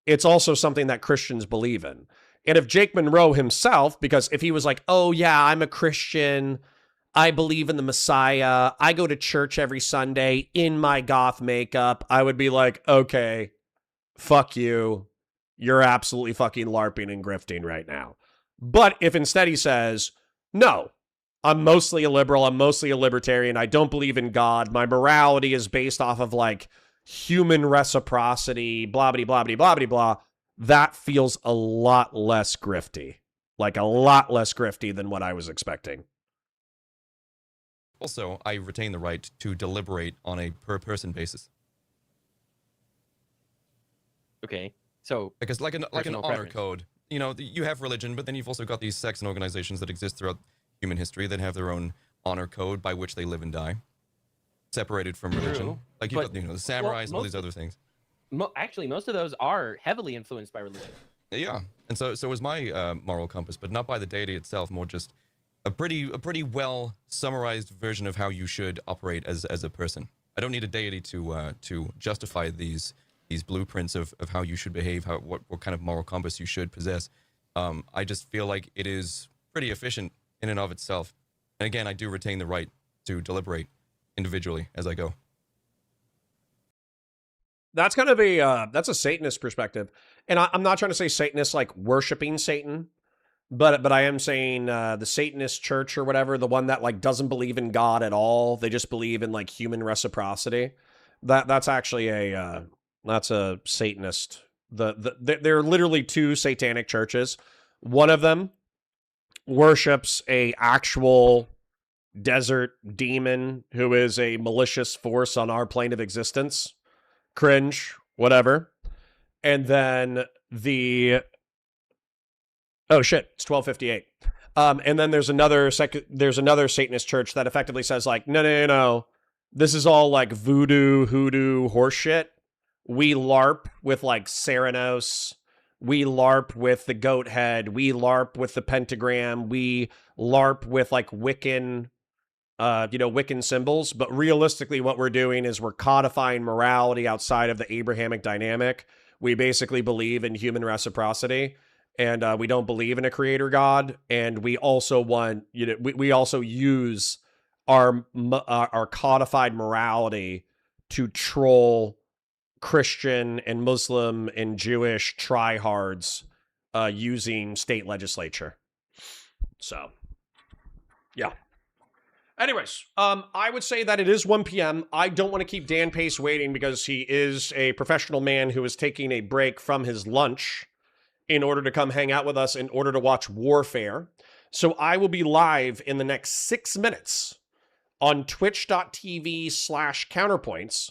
A: It's also something that Christians believe in. And if Jake Monroe himself, because if he was like, oh yeah, I'm a Christian, I believe in the Messiah, I go to church every Sunday in my goth makeup, I would be like, okay, fuck you. You're absolutely fucking LARPing and grifting right now. But if instead he says, no, I'm mostly a liberal, I'm mostly a libertarian, I don't believe in God, my morality is based off of like human reciprocity, blah, blah, blah, blah, blah, blah, that feels a lot less grifty. Like a lot less grifty than what I was expecting.
D: also, I retain the right to deliberate on a per-person basis.
B: Okay. So
D: Because like an
B: personal
D: honor
B: preference.
D: code, you know, you have religion, but then you've also got these sects and organizations that exist throughout human history that have their own honor code by which they live and die, separated from religion.
B: True,
D: Like you've
B: but-
D: got, you know, the samurais and all
B: most
D: these other things.
B: Actually, most of those are heavily influenced by religion.
D: Yeah, and so was my moral compass, but not by the deity itself. More just a pretty well summarized version of how you should operate as a person. I don't need a deity to justify these blueprints of how you should behave, what kind of moral compass you should possess. I just feel like it is pretty efficient in and of itself. And again, I do retain the right to deliberate individually as I go.
A: That's kind of that's a Satanist perspective. And I'm not trying to say Satanists like worshiping Satan, but I am saying the Satanist church or whatever, the one that like doesn't believe in God at all. They just believe in like human reciprocity. That's actually that's a Satanist. There are literally two satanic churches. One of them worships a actual desert demon who is a malicious force on our plane of existence. Cringe, whatever. And then oh shit, it's 12:58. And then there's another Satanist church that effectively says like, no. This is all like voodoo, hoodoo, horse shit. We LARP with like Ceranos. We LARP with the goat head. We LARP with the pentagram. We LARP with like Wiccan, Wiccan symbols. But realistically, what we're doing is we're codifying morality outside of the Abrahamic dynamic. We basically believe in human reciprocity, and we don't believe in a creator God. And we also want, we also use our codified morality to troll Christian and Muslim and Jewish tryhards using state legislature. So, yeah. Anyways, I would say that it is 1 p.m. I don't want to keep Dan Pace waiting because he is a professional man who is taking a break from his lunch in order to come hang out with us in order to watch Warfare. So I will be live in the next 6 minutes on twitch.tv/counterpoints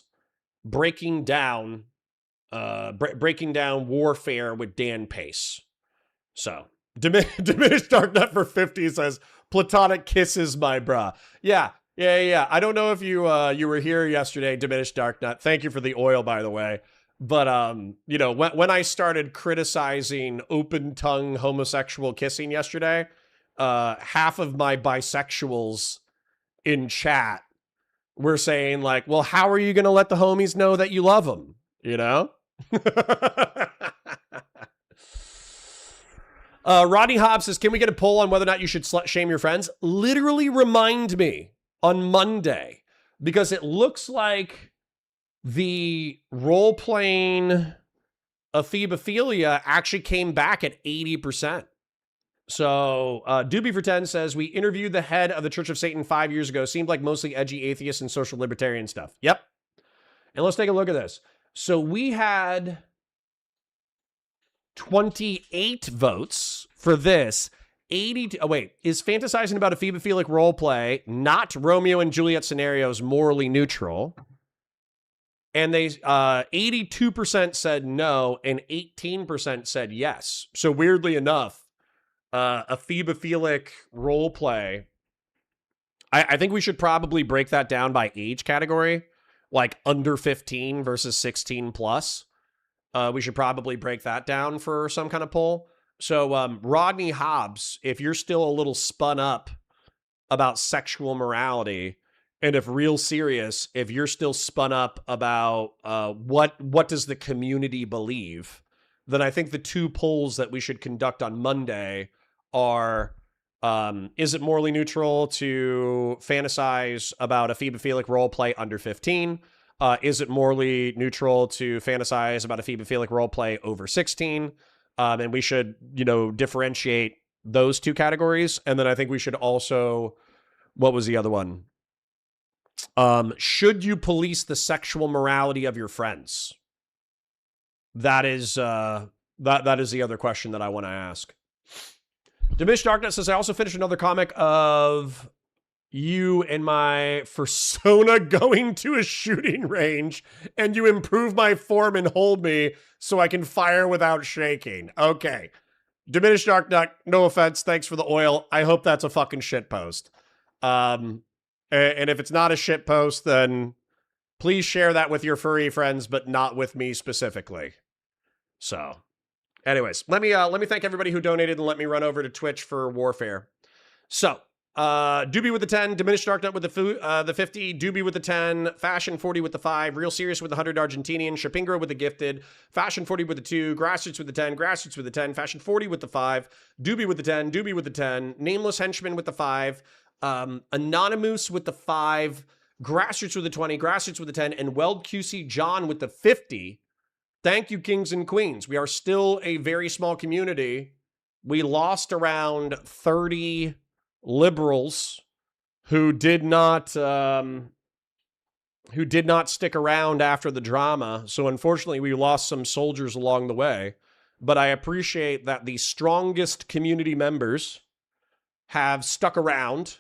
A: breaking down Warfare with Dan Pace. So, Diminished Darknut for 50 says, platonic kisses, my brah. Yeah. I don't know if you were here yesterday, Diminished Darknut. Thank you for the oil, by the way. But, when I started criticizing open-tongue homosexual kissing yesterday, half of my bisexuals in chat were saying like, well, how are you going to let the homies know that you love them? Rodney Hobbs says, can we get a poll on whether or not you should slut shame your friends? Literally remind me on Monday, because it looks like the role-playing ephebophilia actually came back at 80%. So, Doobie for 10 says, we interviewed the head of the Church of Satan 5 years ago. Seemed like mostly edgy atheists and social libertarian stuff. Yep. And let's take a look at this. So we had 28 votes for this. 80. Oh, wait. Is fantasizing about a phoebophilic roleplay, not Romeo and Juliet scenarios, morally neutral? And they 82% said no, and 18% said yes. So weirdly enough, a phoebophilic roleplay, I think we should probably break that down by age category, like under 15 versus 16 plus. We should probably break that down for some kind of poll. So, Rodney Hobbs, if you're still a little spun up about sexual morality, and if real serious, if you're still spun up about what does the community believe, then I think the two polls that we should conduct on Monday are, is it morally neutral to fantasize about a phoebophilic roleplay under 15? Is it morally neutral to fantasize about a phoebophilic roleplay over 16? And we should, differentiate those two categories. And then I think we should also, what was the other one? Should you police the sexual morality of your friends? That is that is the other question that I want to ask. Diminished Darkness says, I also finished another comic of you and my persona going to a shooting range, and you improve my form and hold me so I can fire without shaking. Okay. Diminished Darknut, no offense. Thanks for the oil. I hope that's a fucking shit post. And if it's not a shit post, then please share that with your furry friends, but not with me specifically. So, anyways, let me thank everybody who donated and let me run over to Twitch for Warfare. So, Doobie with the 10, Diminished Darknut with the 50, Doobie with the 10, Fashion 40 with the 5, Real Serious with the 100 Argentinian, Shapingro with the gifted, Fashion 40 with the 2, Grassroots with the 10, Grassroots with the 10, Fashion 40 with the 5, Doobie with the 10, Doobie with the 10, Nameless Henchman with the 5, Anonymous with the 5, Grassroots with the 20, Grassroots with the 10, and Weld QC John with the 50. Thank you, kings and queens. We are still a very small community. We lost around 30 liberals who did not stick around after the drama. So unfortunately, we lost some soldiers along the way. But I appreciate that the strongest community members have stuck around,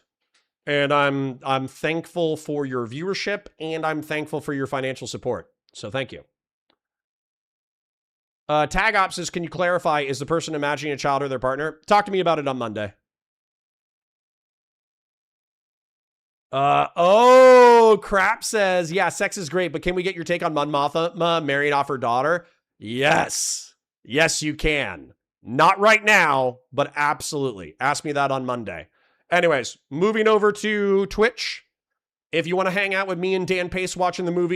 A: and I'm thankful for your viewership, and I'm thankful for your financial support. So thank you. Tag Op says, can you clarify, is the person imagining a child or their partner? Talk to me about it on Monday. Crap says, yeah, sex is great, but can we get your take on Mon Mothma marrying off her daughter? Yes. Yes, you can. Not right now, but absolutely. Ask me that on Monday. Anyways, moving over to Twitch. If you want to hang out with me and Dan Pace watching the movie,